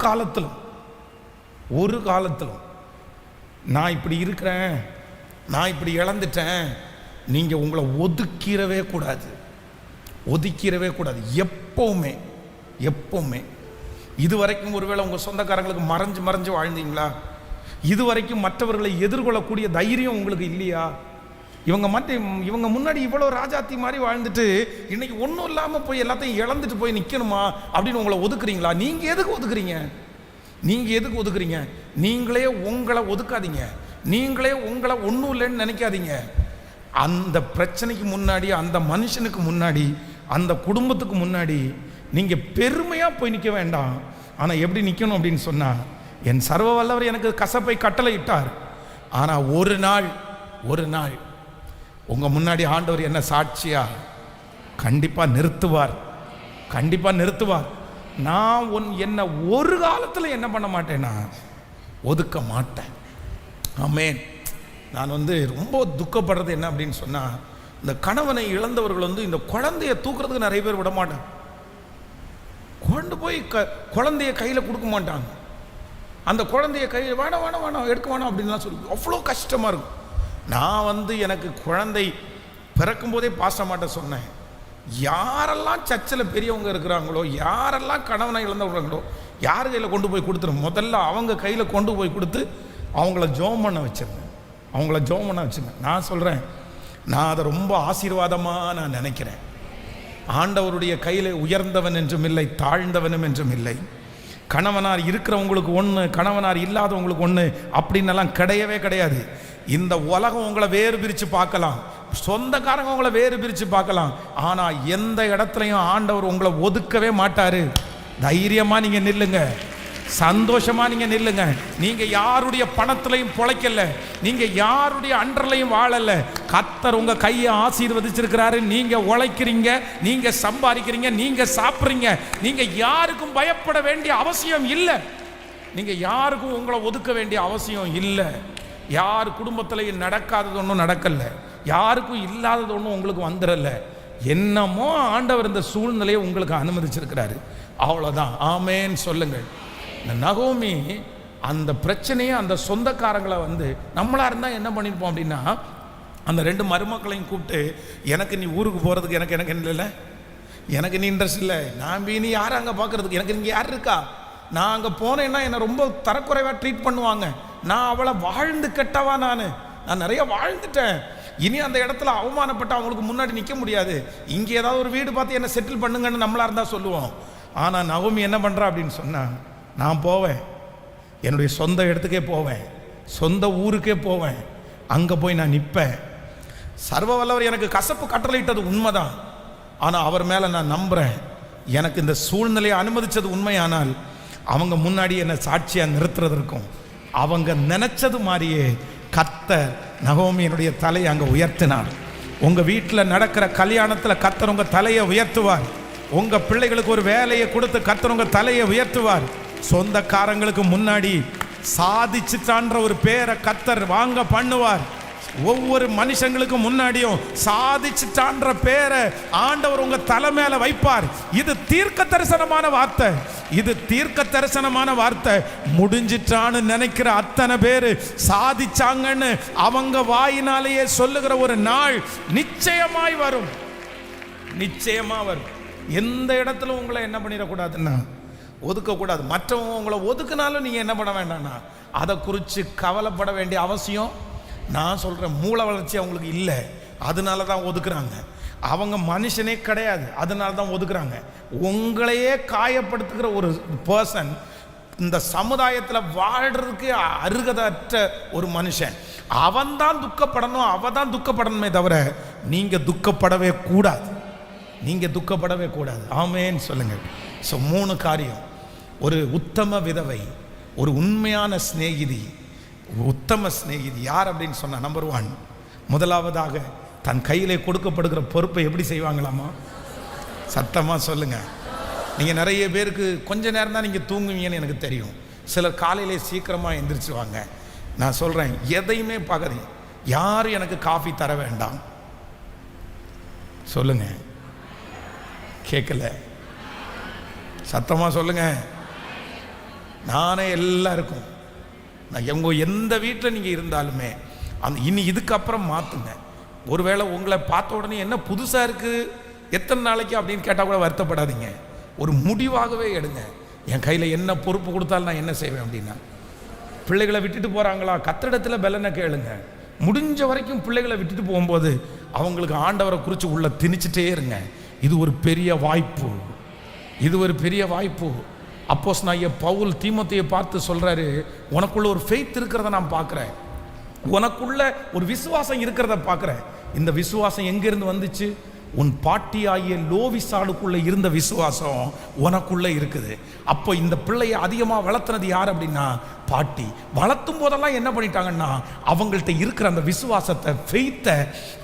காலத்திலும் நான் இப்படி இருக்கிறேன், நான் இப்படி இழந்துட்டேன், நீங்கள் உங்களை ஒதுக்கிடவே கூடாது. எப்பவுமே இதுவரைக்கும் ஒருவேளை உங்கள் சொந்தக்காரங்களுக்கு மறைஞ்சு வாழ்ந்தீங்களா? இதுவரைக்கும் மற்றவர்களை எதிர்கொள்ளக்கூடிய தைரியம் உங்களுக்கு இல்லையா? இவங்க முன்னாடி இவ்வளோ ராஜாத்தி மாதிரி வாழ்ந்துட்டு இன்னைக்கு ஒன்றும் இல்லாமல் போய் எல்லாத்தையும் இழந்துட்டு போய் நிற்கணுமா அப்படின்னு உங்களை ஒதுக்குறீங்களா? நீங்கள் எதுக்கு ஒதுக்குறீங்க? நீங்களே உங்களை ஒதுக்காதீங்க. நீங்களே உங்களை ஒன்றும் இல்லைன்னு நினைக்காதீங்க. அந்த பிரச்சனைக்கு முன்னாடி, அந்த மனுஷனுக்கு முன்னாடி, அந்த குடும்பத்துக்கு முன்னாடி நீங்கள் பெருமையாக போய் நிற்க வேண்டாம். ஆனால் எப்படி நிற்கணும் அப்படின்னு சொன்னால், என் சர்வ வல்லவர் எனக்கு கசப்பை கட்டளை இட்டார், ஆனால் ஒரு நாள் உங்கள் முன்னாடி ஆண்டவர் என்ன சாட்சியா கண்டிப்பாக நிறுத்துவார். நான் என்ன ஒரு காலத்தில் என்ன பண்ண மாட்டேன்னா ஒதுக்க மாட்டேன். ஆமென். நான் ரொம்ப துக்கப்படுறது என்ன அப்படின்னு சொன்னால், இந்த கணவனை இழந்தவர்கள் இந்த குழந்தைய தூக்குறதுக்கு நிறைய பேர் விட மாட்டாங்க. கொண்டு போய் குழந்தைய கையில் கொடுக்க மாட்டாங்க. அந்த குழந்தைய கையில் வேணாம் எடுக்க வேணாம் அப்படின்லாம் சொல்லி அவ்வளோ கஷ்டமாக இருக்கும். நான் எனக்கு குழந்தை பிறக்கும் போதே பாஸ்டர்மாட்ட சொன்னேன், யாரெல்லாம் சர்ச்சில் பெரியவங்க இருக்கிறாங்களோ, யாரெல்லாம் கணவனை இழந்தவங்களோ, யார் கையில் கொண்டு போய் கொடுத்துரும், முதல்ல அவங்க கையில் கொண்டு போய் கொடுத்து அவங்கள ஜெபம் பண்ண வச்சிருந்தேன். நான் சொல்கிறேன், நான் அதை ரொம்ப ஆசீர்வாதமாக நான் நினைக்கிறேன். ஆண்டவருடைய கையில் உயர்ந்தவன் என்றும் இல்லை, தாழ்ந்தவனும் என்றும் இல்லை. கணவனார் இருக்கிறவங்களுக்கு ஒன்று, கணவனார் இல்லாதவங்களுக்கு ஒன்று அப்படின்னெல்லாம் கிடையாது. இந்த உலகம் உங்களை வேறு பிரித்து பார்க்கலாம், சொந்தக்காரங்க உங்களை வேறு பிரித்து பார்க்கலாம், ஆனால் எந்த இடத்துலையும் ஆண்டவர் உங்களை ஒதுக்கவே மாட்டார். தைரியமாக நீங்கள் நில்லுங்க, சந்தோஷமாக நீங்கள் நில்லுங்க. நீங்கள் யாருடைய பணத்திலையும் பொழைக்கல, நீங்கள் யாருடைய அன்றலையும் வாழல. கர்த்தர் உங்கள் கையை ஆசீர்வதிச்சிருக்கிறாரு. நீங்கள் உழைக்கிறீங்க, நீங்கள் சம்பாதிக்கிறீங்க, நீங்கள் சாப்பிட்றீங்க. நீங்கள் யாருக்கும் பயப்பட வேண்டிய அவசியம் இல்லை. நீங்கள் யாருக்கும் உங்களை ஒதுக்க வேண்டிய அவசியம் இல்லை. யார் குடும்பத்திலையும் நடக்காதது ஒன்றும் நடக்கல, யாருக்கும் இல்லாதது ஒன்றும் உங்களுக்கு வந்துடல. என்னமோ ஆண்டவர் இந்த சூழ்நிலையை உங்களுக்கு அனுமதிச்சிருக்கிறாரு, அவ்வளோதான். ஆமேன்னு சொல்லுங்கள். இந்த நகோமி அந்த பிரச்சனையை, அந்த சொந்தக்காரங்களை நம்மளாக இருந்தால் என்ன பண்ணியிருப்போம் அப்படின்னா, அந்த 2 மருமக்களையும் கூப்பிட்டு, எனக்கு நீ ஊருக்கு போகிறதுக்கு எனக்கு என்ன இல்லை, எனக்கு நீ இன்ட்ரெஸ்ட் இல்லை, நான் நீ யாரை அங்கே பார்க்குறதுக்கு, எனக்கு இங்கே யார் இருக்கா, நான் அங்கே போனேன்னா என்னை ரொம்ப தரக்குறைவாக ட்ரீட் பண்ணுவாங்க, நான் அவளை வாழ்ந்து கெட்டவா, நான் நிறைய வாழ்ந்துட்டேன், இனி அந்த இடத்துல அவமானப்பட்டு அவங்களுக்கு முன்னாடி நிற்க முடியாது, இங்கே ஏதாவது ஒரு வீடு பார்த்து என்னை செட்டில் பண்ணுங்கன்னு நம்மளாக இருந்தால் சொல்லுவோம். ஆனால் நகோமி என்ன பண்ணுறா அப்படின்னு சொன்னால், நான் போவேன், என்னுடைய சொந்த இடத்துக்கே போவேன், சொந்த ஊருக்கே போவேன், அங்கே போய் நான் நிற்பேன். சர்வ வல்லவர் எனக்கு கசப்பு கட்டளையிட்டது உண்மைதான், ஆனால் அவர் மேலே நான் நம்புகிறேன். எனக்கு இந்த சூழ்நிலையை அனுமதித்தது உண்மையானால் அவங்க முன்னாடி என்னை சாட்சியாக நிறுத்துறதற்கும் அவங்க நினைச்சது மாதிரியே கர்த்தர் நகோமியினுடைய தலையை அங்கே உயர்த்தினார். உங்கள் வீட்டில் நடக்கிற கல்யாணத்தில் கர்த்தர் உங்கள் தலையை உயர்த்துவார். உங்கள் பிள்ளைகளுக்கு ஒரு வேலையை கொடுத்து கர்த்தர் உங்கள் தலையை உயர்த்துவார். சொந்தக்காரங்களுக்கு முன்னாடி சாதிச்சுட்டான்ற ஒரு பேரை கர்த்தர் வாங்க பண்ணுவார். ஒவ்வொரு மனுஷங்களுக்கு முன்னாடியும் சாதிச்சுட்டான்ற பேரை ஆண்டவர் உங்க தலை மேல வைப்பார். இது தீர்க்க தரிசனமான வார்த்தை, இது தீர்க்க தரிசனமான வார்த்தை. முடிஞ்சிட்டான்னு நினைக்கிற அத்தனை பேரு சாதிச்சாங்கன்னு அவங்க வாயினாலேயே சொல்லுகிற ஒரு நாள் நிச்சயமாய் வரும், நிச்சயமா வரும். எந்த இடத்துல உங்களை என்ன பண்ணிடக்கூடாதுன்னா ஒதுக்கக்கூடாது. மற்றவங்க உங்களை ஒதுக்குனாலும் நீங்கள் என்ன பண்ண வேண்டாம்னா அதை குறித்து கவலைப்பட வேண்டிய அவசியம், நான் சொல்கிறேன், மூளை வளர்ச்சி அவங்களுக்கு இல்லை, அதனால தான் ஒதுக்குறாங்க. அவங்க மனுஷனே கிடையாது, அதனால தான் ஒதுக்குறாங்க. உங்களையே காயப்படுத்துகிற ஒரு பர்சன் இந்த சமுதாயத்தில் வாழ்கிறதுக்கு அருகதற்ற ஒரு மனுஷன், அவன்தான் துக்கப்படணும், அவன் தான் துக்கப்படணுமே தவிர நீங்கள் துக்கப்படவே கூடாது, நீங்கள் துக்கப்படவே கூடாது. ஆமேன்னு சொல்லுங்கள். ஸோ 3 காரியம். ஒரு உத்தம விதவை, ஒரு உண்மையான சிநேகிதி. உத்தம சிநேகிதி யார் அப்படின்னு சொன்னால், நம்பர் 1, முதலாவதாக தன் கையிலே கொடுக்கப்படுகிற பொறுப்பை எப்படி செய்வாங்களாமா? சத்தமாக சொல்லுங்க, நீங்கள் நிறைய பேருக்கு கொஞ்ச நேரம் தான் நீங்கள் தூங்குவீங்கன்னு எனக்கு தெரியும். சிலர் காலையிலே சீக்கிரமாக எந்திரிச்சுவாங்க. நான் சொல்கிறேன், எதையுமே பார்க்காதீங்க. யாரும் எனக்கு காஃபி தர வேண்டாம். சொல்லுங்க, கேட்கல, சத்தமாக சொல்லுங்க. நானே எல்லாருக்கும், நான் எந்த வீட்டில் நீங்கள் இருந்தாலுமே இனி இதுக்கப்புறம் மாற்றுங்க. ஒருவேளை உங்களை பார்த்த உடனே என்ன புதுசாக இருக்குது, எத்தனை நாளைக்கு அப்படின்னு கேட்டால் கூட வருத்தப்படாதீங்க. ஒரு முடிவாகவே எடுங்க. என் கையில் என்ன பொறுப்பு கொடுத்தாலும் நான் என்ன செய்வேன் அப்படின்னா, பிள்ளைகளை விட்டுட்டு போகிறாங்களா, கத்திரிடத்தில் பெலனை கேளுங்க. முடிஞ்ச வரைக்கும் பிள்ளைகளை விட்டுட்டு போகும்போது அவங்களுக்கு ஆண்டவரை குறித்து உள்ள திணிச்சிட்டே இருங்க. இது ஒரு பெரிய வாய்ப்பு, இது ஒரு பெரிய வாய்ப்பு. அப்போஸ்தலனாகிய பவுல் தீமோத்தேயை பார்த்து சொல்கிறாரு, உனக்குள்ள ஒரு ஃபெய்த் இருக்கிறத நான் பார்க்குறேன், உனக்குள்ள ஒரு விசுவாசம் இருக்கிறத பார்க்குறேன். இந்த விசுவாசம் எங்கேருந்து வந்துச்சு? உன் பாட்டியாகிய லோவிசாளுக்குள்ள இருந்த விசுவாசம் உனக்குள்ள இருக்குது. அப்போ இந்த பிள்ளையை அதிகமாக வளர்த்துனது யார் அப்படின்னா பாட்டி. வளர்த்தும் போதெல்லாம் என்ன பண்ணிட்டாங்கன்னா, அவங்கள்ட்ட இருக்கிற அந்த விசுவாசத்தை, ஃபெய்த்தை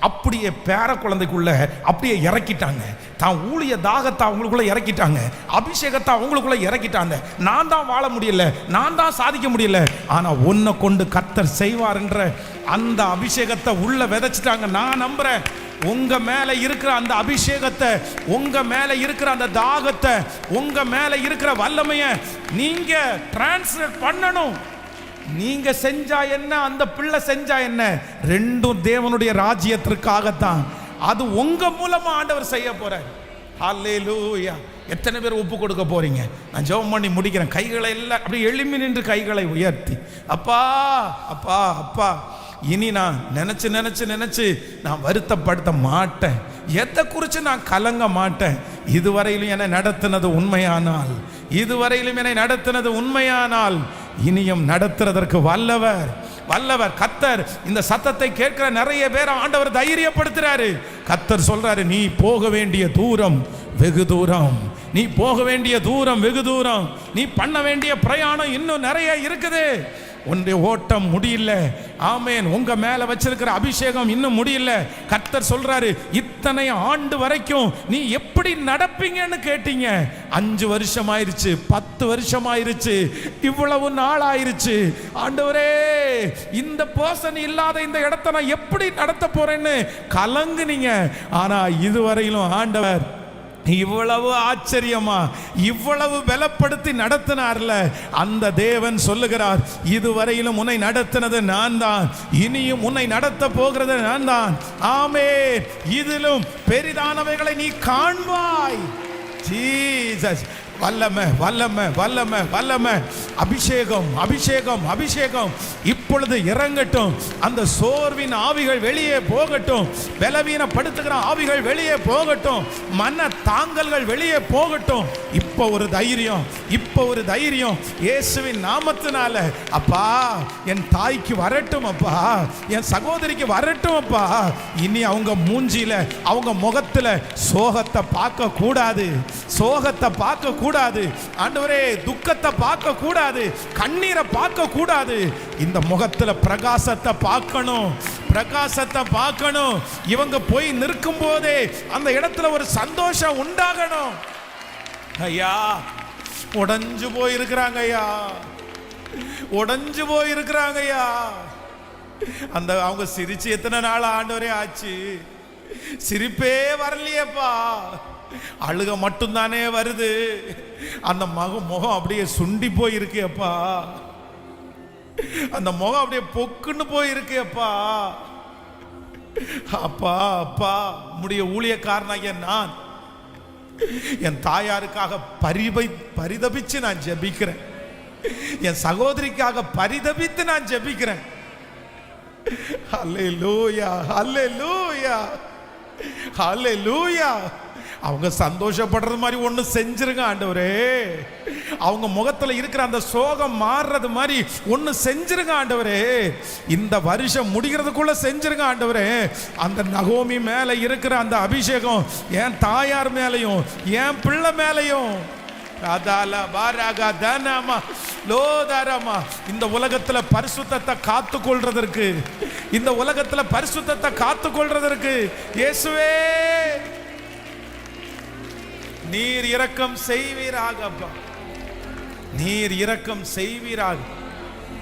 அப்படியே பேர குழந்தைக்குள்ள அப்படியே இறக்கிட்டாங்க. தான் ஊழிய தாகத்தை அவங்களுக்குள்ள இறக்கிட்டாங்க, அபிஷேகத்தை அவங்களுக்குள்ள இறக்கிட்டாங்க. நான் தான் வாழ முடியல, நான் தான் சாதிக்க முடியல, ஆனால் உன்னை கொண்டு கர்த்தர் செய்வார் என்ற அந்த அபிஷேகத்தை உள்ள விதைச்சிட்டாங்க. நான் நம்புறேன், உங்க மேல இருக்கிற அந்த அபிஷேகத்தை, உங்க மேல இருக்கிற அந்த தாகத்தை, உங்க மேல இருக்கிற வல்லமையை நீங்க டிரான்ஸ்லேட் பண்ணணும். நீங்க செஞ்சா என்ன, அந்த பிள்ளை செஞ்சா என்ன, ரெண்டும் தேவனுடைய ராஜ்யத்திற்காகத்தான். அது உங்க மூலமா ஆண்டவர் செய்ய போறார். ஹல்லேலூயா. எத்தனை பேர் ஒப்பு கொடுக்க போறீங்க? நான் ஜெபம் பண்ணி முடிக்கிறேன். கைகளை எல்லாம் அப்படி எழும்பி நின்று கைகளை உயர்த்தி, அப்பா அப்பா அப்பா, இனி நான் நினைச்சு நான் வருத்தப்படுத்த மாட்டேன், எதை குறித்து நான் கலங்க மாட்டேன். இதுவரையிலும் என்னை நடத்தினது உண்மையானால், இதுவரையிலும் என்னை நடத்தினது உண்மையானால் இனியும் நடத்துறதற்கு வல்லவர் வல்லவர் கர்த்தர். இந்த சத்தத்தை கேட்கிற நிறைய பேர் ஆண்டவர் தைரியப்படுத்துறாரு. கர்த்தர் சொல்றாரு, நீ போக வேண்டிய தூரம் வெகு தூரம், நீ போக வேண்டிய தூரம் வெகு தூரம், நீ பண்ண வேண்டிய பிரயாணம் இன்னும் நிறைய இருக்குது. உன்னுடைய ஓட்டம் முடியல. ஆமேன். உங்க மேல வச்சிருக்கிற அபிஷேகம் இன்னும் முடியல. கர்த்தர் சொல்றாரு, இத்தனை ஆண்டு வரைக்கும் நீ எப்படி நடப்பீங்கன்னு கேட்டீங்க. 5 வருஷம் ஆயிருச்சு, 10 வருஷம் ஆயிருச்சு, இவ்வளவு நாள் ஆயிருச்சு. ஆண்டவரே, இந்த பர்சன் இல்லாத இந்த இடத்தை நான் எப்படி நடத்த போறேன்னு கலங்குனீங்க. ஆனா இதுவரையிலும் ஆண்டவர் இவ்வளவு ஆச்சரியமா, இவ்வளவு பலப்படுத்தி நடத்தினார்ல, அந்த தேவன் சொல்லுகிறார், இதுவரையிலும் உன்னை நடத்தினது நான் தான், இனியும் உன்னை நடத்த போகிறது நான் தான். ஆமென். இதிலும் பெரிதானவைகளை நீ காண்பாய். ஜீசஸ். வல்லமை வல்லமை வல்லமை வல்லமை, அபிஷேகம் அபிஷேகம் அபிஷேகம் இப்பொழுது இறங்கட்டும். அந்த சோர்வின் ஆவிகள் வெளியே போகட்டும், பலவீனப்படுத்துகிற ஆவிகள் வெளியே போகட்டும், மன தாங்கல்கள் வெளியே போகட்டும். இப்போ ஒரு தைரியம், இப்போ ஒரு தைரியம் இயேசுவின் நாமத்தினால. அப்பா, என் தாய்க்கு வரட்டும் அப்பா, என் சகோதரிக்கு வரட்டும் அப்பா. இனி அவங்க மூஞ்சில, அவங்க முகத்துல சோகத்தை பார்க்க கூடாது, சோகத்தை பார்க்க கூடாது. ஆண்டவரே, துக்கத்தை பார்க்க கூடாது, கண்ணீரை பார்க்க கூடாது. இந்த முகத்துல பிரகாசத்தை பார்க்கணும், பிரகாசத்தை பார்க்கணும். இவங்க போய் நிற்கும் போதே அந்த இடத்துல ஒரு சந்தோஷம் உண்டாகணும். ஐயா, உடைஞ்சு போயிருக்கிறாங்க ஐயா, உடைஞ்சு போயிருக்கிறாங்க ஐயா. அந்த அவங்க சிரிச்சு எத்தனை நாள் ஆண்டவரே ஆச்சு, சிரிப்பே வரலையேப்பா, அழுக மட்டும்தானே வருது. அந்த முகம் அப்படியே சுண்டி போயிருக்கு அப்பா, அந்த முகம் அப்படியே பொக்குன்னு போயிருக்கு அப்பா. அப்பா அப்பா, உம்முடைய ஊழியக்காரனாகிய நான் என் தாயாருக்காக பரிதபிச்சு நான் ஜெபிக்கிறேன், என் சகோதரிக்காக பரிதபித்து நான் ஜெபிக்கிறேன். ஹல்லேலூயா ஹல்லேலூயா ஹல்லேலூயா. அவங்க சந்தோஷப்படுறது மாதிரி ஒன்று செஞ்சிருங்க ஆண்டவரே. அவங்க முகத்தில் இருக்கிற அந்த சோகம் மாறுறது மாதிரி ஒன்று செஞ்சிருங்க ஆண்டவரே. இந்த வருஷம் முடிகிறதுக்குள்ள செஞ்சிருங்க ஆண்டவரே. அந்த நகோமி மேலே இருக்கிற அந்த அபிஷேகம் என் தாயார் மேலையும் என் பிள்ளை மேலையும், இந்த உலகத்துல பரிசுத்தத்தை காத்து கொள்றதற்கு, இந்த உலகத்துல பரிசுத்தத்தை காத்து கொள்றதற்கு இயேசுவே நீர் இரக்கம் செய்வீராக அப்பா, நீர் இரக்கம் செய்வீராக.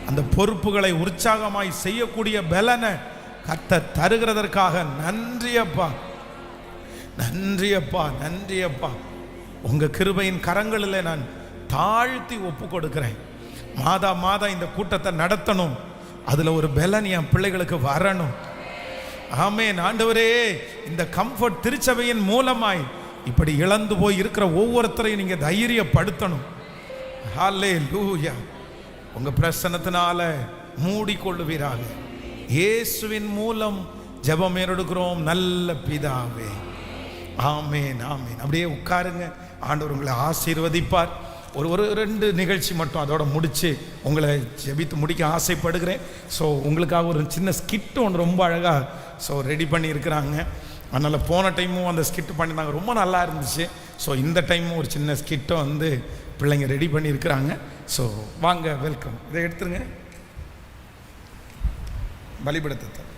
அந்த பொறுப்புகளை உற்சாகமாய் செய்யக்கூடிய பலனை கர்த்தர் தருகிறதற்காக நன்றி அப்பா, நன்றி அப்பா, நன்றி அப்பா. உங்க கிருபையின் கரங்களில் நான் தாழ்த்தி ஒப்பு கொடுக்கிறேன். மாதா மாதம் இந்த கூட்டத்தை நடத்தணும், அதுல ஒரு பலன் என் பிள்ளைகளுக்கு வரணும். ஆமென். ஆண்டவரே, இந்த கம்ஃபர்ட் திருச்சபையின் மூலமாய் இப்படி இழந்து போய் இருக்கிற ஒவ்வொருத்தரையும் நீங்க தைரியப்படுத்தணும். ஹல்லேலூயா. உங்க பிரசன்னத்தினால மூடிக்கொள்ளுவீராக. இயேசுவின் மூலம் ஜெபம் ஏறெடுக்கிறோம் நல்ல பிதாவே. ஆமென், ஆமென். அப்படியே உட்காருங்க. ஆண்டவர் உங்களை ஆசீர்வதிப்பார். ஒரு 2 நிகழ்ச்சி மட்டும் அதோட முடித்து உங்களை ஜெபித்து முடிக்க ஆசைப்படுகிறேன். ஸோ உங்களுக்காக ஒரு சின்ன ஸ்கிட்டு ஒன்று ரொம்ப அழகாக ரெடி பண்ணியிருக்கிறாங்க. அதனால் போன டைமும் அந்த ஸ்கிட்டு பண்ணியிருந்தாங்க, ரொம்ப நல்லா இருந்துச்சு. ஸோ இந்த டைமும் ஒரு சின்ன ஸ்கிட்டை பிள்ளைங்க ரெடி பண்ணியிருக்கிறாங்க. ஸோ வாங்க, வெல்கம். இதை எடுத்துருங்க. பலிபீடத்தை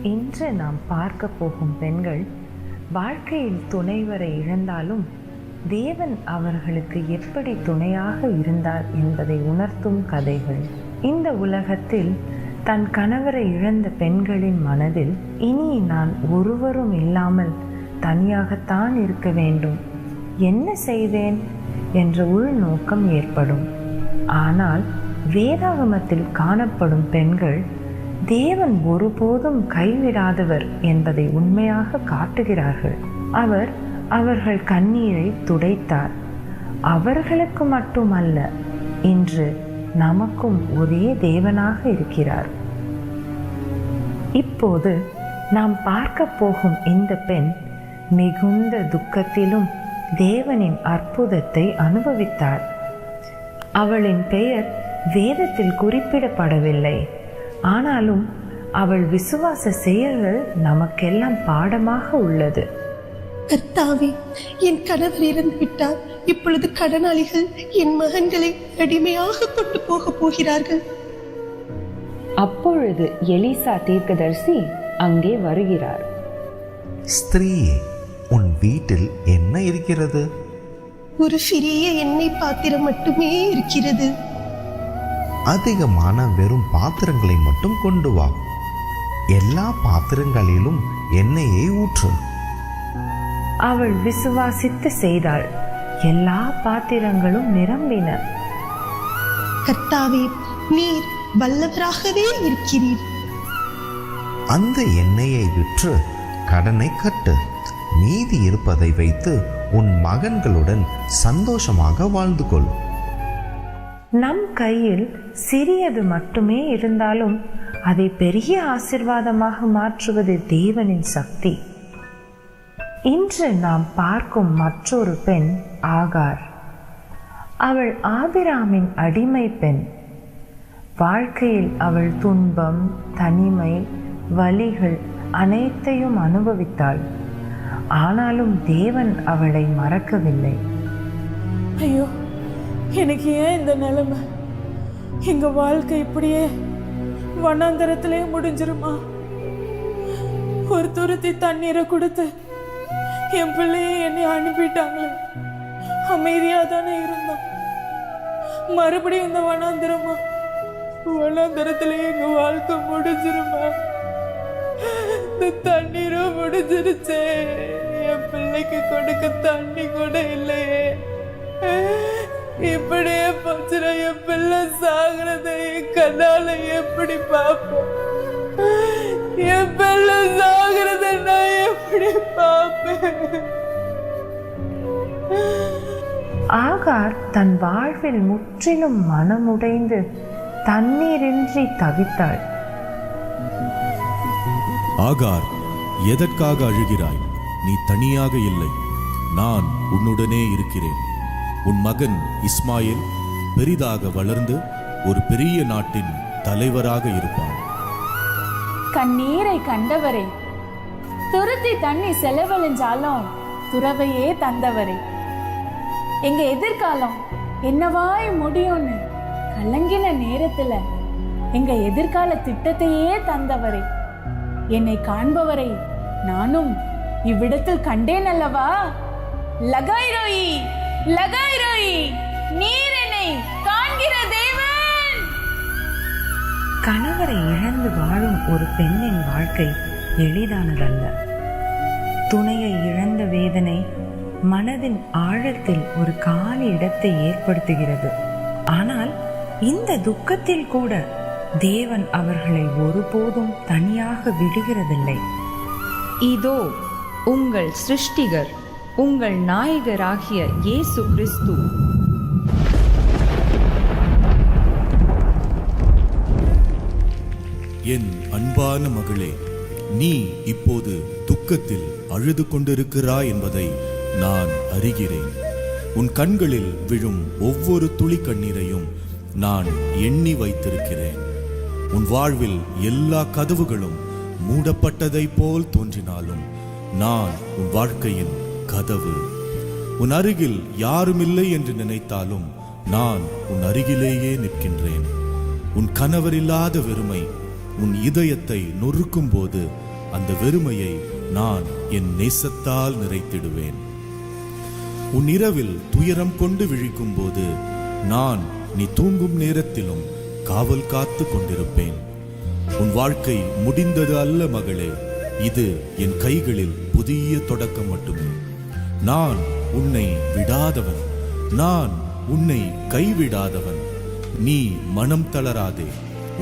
இன்று நாம் பார்க்க போகும் பெண்கள் வாழ்க்கையில் துணைவரை இழந்தாலும் தேவன் அவர்களுக்கு எப்படி துணையாக இருந்தார் என்பதை உணர்த்தும் கதைகள். இந்த உலகத்தில் தன் கணவரை இழந்த பெண்களின் மனதில் இனி நான் ஒருவரும் இல்லாமல் தனியாகத்தான் இருக்க வேண்டும், என்ன செய்வேன் என்ற உள்நோக்கம் ஏற்படும். ஆனால் வேதாகமத்தில் காணப்படும் பெண்கள் தேவன் ஒருபோதும் கைவிடாதவர் என்பதை உண்மையாக காட்டுகிறார்கள். அவர் அவர்கள் கண்ணீரை துடைத்தார். அவர்களுக்கு மட்டுமல்ல, இன்று நமக்கும் ஒரே தேவனாக இருக்கிறார். இப்போது நாம் பார்க்க போகும் இந்த பெண் மிகுந்த துக்கத்திலும் தேவனின் அற்புதத்தை அனுபவித்தார். அவளின் பெயர் வேதத்தில் குறிப்பிடப்படவில்லை. ஆனாலும் அவள் விசுவாச செயல்கள் நமக்கெல்லாம் பாடமாக உள்ளது. கர்த்தாவே, என் கணவர் இறந்து விட்டார். இப்பொழுது கடனாளிகள் என் மகன்களை அடிமையாக கொண்டு போக போகிறார்கள். அப்பொழுது எலிசா தீர்க்கதரிசி அங்கே வருகிறார். ஸ்திரீயே, உன் வீட்டில் என்ன இருக்கிறது? ஒரு சிறிய எண்ணெய் பாத்திரம் மட்டுமே இருக்கிறது. அதிகமான வெறும் பாத்திரங்களை மட்டும் கொண்டு வா. எல்லா பாத்திரங்களிலும் எண்ணெயை ஊற்று. அவள் விசுவாசித்து செய்தாள். எல்லா பாத்திரங்களும் நிரம்பின. கர்த்தாவே, நீர் வல்லவராகவே இருக்கிறீர். அந்த எண்ணெயை விற்று கடனை கட்டு. மீதி இருப்பதை வைத்து உன் மகன்களுடன் சந்தோஷமாக வாழ்ந்து கொள். நம் கையில் சிறியது மட்டுமே இருந்தாலும் அதை பெரிய ஆசீர்வாதமாக மாற்றுவது தேவனின் சக்தி. இன்று நாம் பார்க்கும் மற்றொரு பெண் ஆகார். அவள் ஆபிராமின் அடிமை பெண். வாழ்க்கையில் அவள் துன்பம், தனிமை, வலிகள் அனைத்தையும் அனுபவித்தாள். ஆனாலும் தேவன் அவளை மறக்கவில்லை. ஐயோ, எனக்கு ஏன் இந்த நிலைமை? எங்க வாழ்க்கை இப்படியே வனாந்தரத்திலே முடிஞ்சிருமா? ஒரு துருத்தி தண்ணீரை கொடுத்து என் பிள்ளையை என்னை அனுப்பிட்டாங்களே. அமைதியா தானே இருந்தோம். மறுபடியும் இந்த வனாந்திரமா? வனாந்திரத்துல எங்க வாழ்க்கை முடிஞ்சிருமா? இந்த தண்ணீரும் முடிஞ்சிருச்சே. என் பிள்ளைக்கு கொடுக்க தண்ணி கூட இல்லையே. இப்படியே போச்சுனா என் பிள்ளை சாகிறத என் கண்ணால எப்படி பார்ப்பேன்? என் பிள்ளை சாகிறத நான் எப்படி பார்ப்பேன்? ஆகார் தன் வாழ்வில் முற்றிலும் மனமுடைந்து தண்ணீரின்றி தவித்தாள். ஆகார், எதற்காக அழுகிறாய்? நீ தனியாக இல்லை, நான் உன்னுடனே இருக்கிறேன். உன் மகன் இஸ்மாயில் பெரிதாக வளர்ந்து ஒரு பெரிய நாட்டின் தலைவராக இருப்பான். கண்ணீரை கண்டவரே, துருத்தி தண்ணி செலவழிஞ்சாலும் துறவையே தந்தவரே, எங்க எதிர்காலம் என்னவாய் முடியும்னு கலங்கின நேரத்துல எங்க எதிர்கால திட்டத்தையே தந்தவரே, என்னை காண்பவரை நானும் இவ்விடத்தில் கண்டேன் அல்லவா? லகாய் ரோயி, லகாய் ரோயி, நீர் என்னை காண்கிற தேவன். கணவரை இழந்து வாழும் ஒரு பெண்ணின் வாழ்க்கை எளிதானதல்ல. துணையை இழந்த வேதனை மனதின் ஆழத்தில் ஒரு காலி இடத்தை ஏற்படுத்துகிறது. ஆனால் இந்த துக்கத்தில் கூட தேவன் அவர்களை ஒருபோதும் தனியாக விடுகிறதில்லை. இதோ உங்கள் சிருஷ்டிகர், உங்கள் நாயகராகிய இயேசு கிறிஸ்து. என் அன்பான மகளே, நீ இப்போது துக்கத்தில் அழுது கொண்டிருக்கிறாய் என்பதை நான் அறிகிறேன். உன் கண்களில் விழும் ஒவ்வொரு துளி கண்ணீரையும் நான் எண்ணி வைத்திருக்கிறேன். உன் வாழ்வில் எல்லா கதவுகளும் மூடப்பட்டதை போல் தோன்றினாலும் நான் உன் வாழ்க்கையின் கதவு. உன் அருகில் யாருமில்லை என்று நினைத்தாலும் நான் உன் அருகிலேயே நிற்கின்றேன். உன் கணவரில்லாத வெறுமை உன் இதயத்தை நொறுக்கும் போது அந்த வெறுமையை நான் என் நேசத்தால் நிறைத்திடுவேன். உன் இரவில் துயரம் கொண்டு விழிக்கும் போது நான் நீ தூங்கும் நேரத்திலும் காவல் காத்து கொண்டிருப்பேன். உன் வாழ்க்கை முடிந்தது அல்ல மகளே, இது என் கைகளில் புதிய தொடக்கம் மட்டுமே. நான் உன்னை விடாதவன், நான் உன்னை கைவிடாதவன். நீ மனம் தளராதே.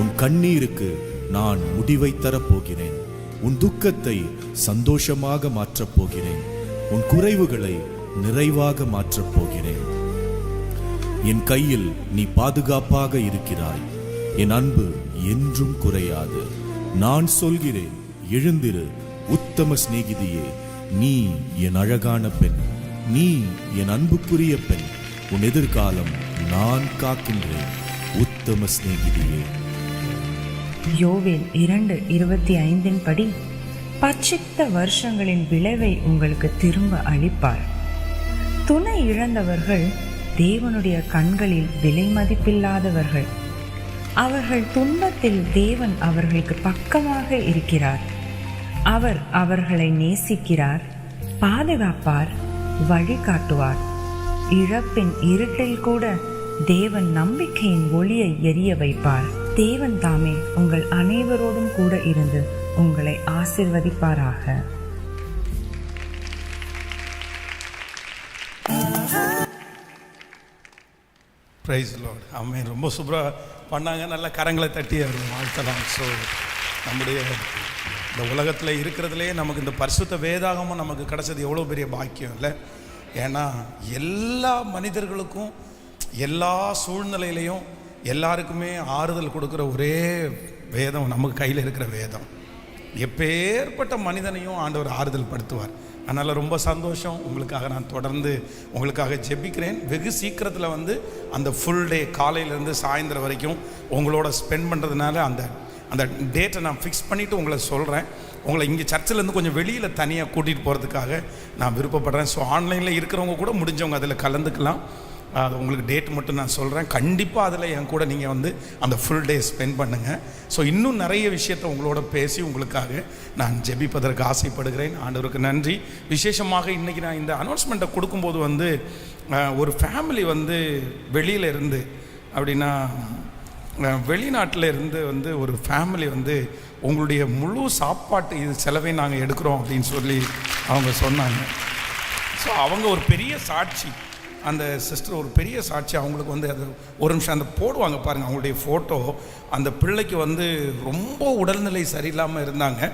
உன் கண்ணீருக்கு நான் முடிவை தரப்போகிறேன். உன் துக்கத்தை சந்தோஷமாக மாற்றப் போகிறேன். உன் குறைவுகளை நிறைவாக மாற்றப் போகிறேன். என் கையில் நீ பாதுகாப்பாக இருக்கிறாய். என் அன்பு என்றும் குறையாது. நான் சொல்கிறேன், எழுந்திரு உத்தம சிநேகிதியே. நீ என் அழகான பெண், நீ என் அன்புக்குரிய பெண். உன் எதிர்காலம் நான் காக்கின்றேன், உத்தம சிநேகிதியே. யோவேல் 2:25 படி பட்சித்த வருஷங்களின் விளைவை உங்களுக்கு திரும்ப அளிப்பார். துணை இழந்தவர்கள் தேவனுடைய கண்களில் விலை மதிப்பில்லாதவர்கள். அவர்கள் துன்பத்தில் தேவன் அவர்களுக்கு பக்கமாக இருக்கிறார். அவர் அவர்களை நேசிக்கிறார், பாதுகாப்பார், வழிகாட்டுவார். இழப்பின் இருட்டில் கூட தேவன் நம்பிக்கையின் ஒளியை எரிய வைப்பார். தேவன் தாமே உங்கள் அனைவரோடும் கூட இருந்து உங்களை ஆசீர்வதிப்பாராக. Praise lord. ஆமென். ரொம்ப சூப்பராக பண்ணாங்க. நல்ல கரங்களை தட்டி அவர்கள் வாழ்த்தலாம். ஸோ நம்முடைய இந்த உலகத்தில் இருக்கிறதுலே நமக்கு இந்த பரிசுத்த வேதாகமும் நமக்கு கிடைச்சது எவ்வளோ பெரிய பாக்கியம் இல்லை? ஏன்னா எல்லா மனிதர்களுக்கும் எல்லா சூழ்நிலையிலையும் எல்லாருக்குமே ஆறுதல் கொடுக்குற ஒரே வேதம் நமக்கு கையில் இருக்கிற வேதம். எப்பேற்பட்ட மனிதனையும் ஆண்டவர் ஆறுதல் படுத்துவார். அதனால் ரொம்ப சந்தோஷம். உங்களுக்காக நான் தொடர்ந்து உங்களுக்காக ஜெபிக்கிறேன். வெகு சீக்கிரத்தில் அந்த ஃபுல் டே காலையிலேருந்து சாயந்தரம் வரைக்கும் உங்களோட ஸ்பெண்ட் பண்ணுறதுனால அந்த டேட்டை நான் ஃபிக்ஸ் பண்ணிவிட்டு உங்களை சொல்கிறேன். உங்களை இங்கே சர்ச்சிலேருந்து கொஞ்சம் வெளியில் தனியாக கூட்டிகிட்டு போகிறதுக்காக நான் விருப்பப்படுறேன். ஸோ ஆன்லைனில் இருக்கிறவங்க கூட முடிஞ்சவங்க அதில் கலந்துக்கலாம். அது உங்களுக்கு டேட் மட்டும் நான் சொல்கிறேன். கண்டிப்பாக அதில் என் கூட நீங்கள் அந்த ஃபுல் டே ஸ்பெண்ட் பண்ணுங்கள். ஸோ இன்னும் நிறைய விஷயத்தை உங்களோட பேசி உங்களுக்காக நான் ஜெபிப்பதற்கு ஆசைப்படுகிறேன். ஆண்டவருக்கு நன்றி. விசேஷமாக இன்றைக்கி நான் இந்த அனௌன்ஸ்மெண்ட்டை கொடுக்கும்போது ஒரு ஃபேமிலி வெளியில் இருந்து அப்படின்னா வெளிநாட்டில் இருந்து வந்து ஒரு ஃபேமிலி வந்து உங்களுடைய முழு சாப்பாட்டு இது செலவை நாங்கள் எடுக்கிறோம் அப்படின்னு சொல்லி அவங்க சொன்னாங்க. ஸோ அவங்க ஒரு பெரிய சாட்சி, அந்த சிஸ்டர் ஒரு பெரிய சாட்சி. அவங்களுக்கு வந்து அது ஒரு நிமிஷம் அந்த போடுவாங்க பாருங்கள் அவங்களுடைய ஃபோட்டோ. அந்த பிள்ளைக்கு வந்து ரொம்ப உடல்நிலை சரியில்லாமல் இருந்தாங்க.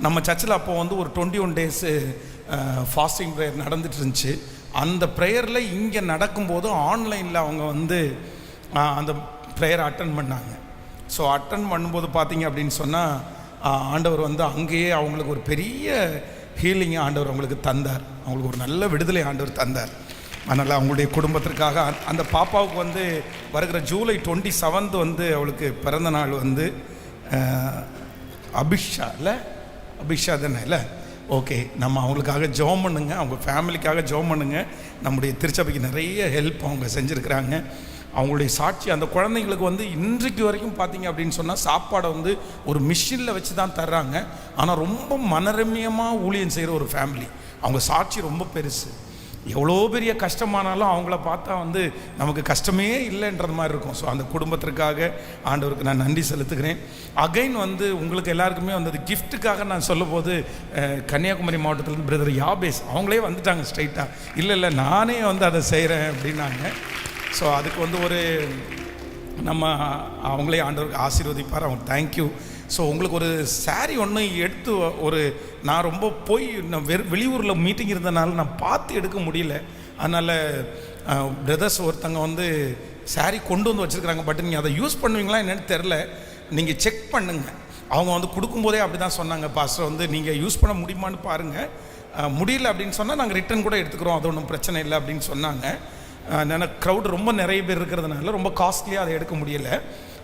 நம்ம சர்ச்சில் அப்போ வந்து ஒரு 21 days ஃபாஸ்டிங் ப்ரேயர் நடந்துட்டு இருந்துச்சு. அந்த ப்ரேயரில் இங்கே நடக்கும்போது ஆன்லைனில் அவங்க வந்து அந்த ப்ரேயரை அட்டன் பண்ணாங்க. ஸோ அட்டன் பண்ணும்போது பார்த்தீங்க அப்படின்னு சொன்னால் ஆண்டவர் வந்து அங்கேயே அவங்களுக்கு ஒரு பெரிய ஹீலிங்கை ஆண்டவர் அவங்களுக்கு தந்தார். அவங்களுக்கு ஒரு நல்ல விடுதலை ஆண்டவர் தந்தார். அதனால் அவங்களுடைய குடும்பத்திற்காக அந்த பாப்பாவுக்கு வந்து வருகிற ஜூலை 27 வந்து அவளுக்கு பிறந்த நாள் வந்து அபிஷா இல்லை, அபிஷா தானே இல்லை? ஓகே, நம்ம அவங்களுக்காக ஜெபம் பண்ணுங்க, அவங்க ஃபேமிலிக்காக ஜெபம் பண்ணுங்க. நம்முடைய திருச்சபைக்கு நிறைய ஹெல்ப் அவங்க செஞ்சுருக்கிறாங்க. அவங்களுடைய சாட்சி அந்த குழந்தைங்களுக்கு வந்து இன்றைக்கு வரைக்கும் பார்த்தீங்க அப்படின்னு சொன்னால் சாப்பாடை வந்து ஒரு மிஷினில் வச்சு தான் தர்றாங்க. ஆனால் ரொம்ப மனரம்யமாக ஊழியம் செய்கிற ஒரு ஃபேமிலி. அவங்க சாட்சி ரொம்ப பெருசு. எவ்வளோ பெரிய கஷ்டமானாலும் அவங்கள பார்த்தா வந்து நமக்கு கஷ்டமே இல்லைன்றது மாதிரி இருக்கும். ஸோ அந்த குடும்பத்திற்காக ஆண்டவருக்கு நான் நன்றி செலுத்துகிறேன். அகைன் வந்து உங்களுக்கு எல்லாருக்குமே வந்து கிஃப்ட்டுக்காக நான் சொல்லும்போது கன்னியாகுமரி மாவட்டத்திலேருந்து பிரதர் யாபேஸ் அவங்களே வந்துட்டாங்க ஸ்ட்ரைட்டாக. இல்லை நானே வந்து அதை செய்கிறேன் அப்படின்னாங்க. ஸோ அதுக்கு வந்து ஒரு நம்ம அவங்களே ஆண்டவருக்கு ஆசீர்வதிப்பார். அவங்க தேங்க்யூ. ஸோ உங்களுக்கு ஒரு சாரீ ஒன்று எடுத்து ஒரு நான் ரொம்ப போய் நான் வெளியூரில் மீட்டிங் இருந்தனால நான் பார்த்து எடுக்க முடியல. அதனால் பிரதர்ஸ் ஒருத்தங்க வந்து சாரீ கொண்டு வந்து வச்சுருக்குறாங்க. பட் நீங்கள் அதை யூஸ் பண்ணுவீங்களா என்னென்னு தெரில, நீங்கள் செக் பண்ணுங்கள். அவங்க வந்து கொடுக்கும்போதே அப்படி தான் சொன்னாங்க, பாஸ்டர் வந்து நீங்கள் யூஸ் பண்ண முடியுமான்னு பாருங்கள், முடியல அப்படின்னு சொன்னால் நாங்கள் ரிட்டன் கூட எடுத்துக்கிறோம், அது ஒன்றும் பிரச்சனை இல்லை அப்படின்னு சொன்னாங்க. எனக்கு க்ரௌட் ரொம்ப நிறைய பேர் இருக்கிறதுனால ரொம்ப காஸ்ட்லியாக அதை எடுக்க முடியலை.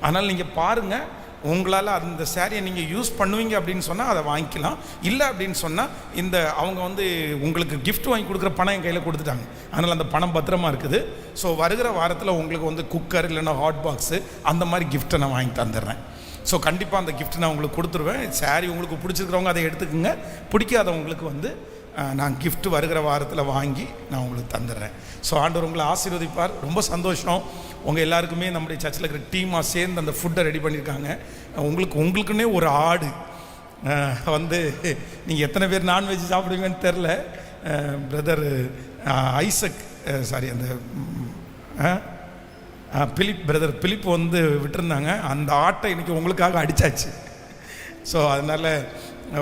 அதனால் நீங்கள் பாருங்கள், உங்களால் அந்த சாரியை நீங்கள் யூஸ் பண்ணுவீங்க அப்படின்னு சொன்னால் அதை வாங்கிக்கலாம். இல்லை அப்படின்னு சொன்னால் இந்த அவங்க வந்து உங்களுக்கு கிஃப்ட் வாங்கி கொடுக்குற பணம் என் கையில் கொடுத்துட்டாங்க. அதனால் அந்த பணம் பத்திரமா இருக்குது. ஸோ வருகிற வாரத்தில் உங்களுக்கு வந்து குக்கர் இல்லைன்னா ஹாட் பாக்ஸு அந்த மாதிரி கிஃப்ட்டை நான் வாங்கி தந்துடுறேன். ஸோ கண்டிப்பாக அந்த கிஃப்ட் நான் உங்களுக்கு கொடுத்துருவேன். சாரி உங்களுக்கு பிடிச்சிருக்கிறவங்க அதை எடுத்துக்கோங்க, பிடிக்காதவங்களுக்கு வந்து நான் கிஃப்ட் வருகிற வாரத்தில் வாங்கி நான் உங்களுக்கு தந்துடுறேன். ஸோ ஆண்டவர் உங்களை ஆசீர்வதிப்பார். ரொம்ப சந்தோஷம். உங்கள் எல்லாருக்குமே நம்முடைய சர்ச்சில் இருக்கிற டீமாக சேர்ந்து அந்த ஃபுட்டை ரெடி பண்ணியிருக்காங்க. உங்களுக்குன்னே ஒரு ஆடு வந்து நீங்கள் எத்தனை பேர் நான்வெஜ் சாப்பிடுவீங்கன்னு தெரில. பிரதர் ஐசக் சாரி அந்த பிரதர் பிலிப் வந்து விட்டுருந்தாங்க. அந்த ஆட்டை இன்றைக்கி உங்களுக்காக அடித்தாச்சு. ஸோ அதனால்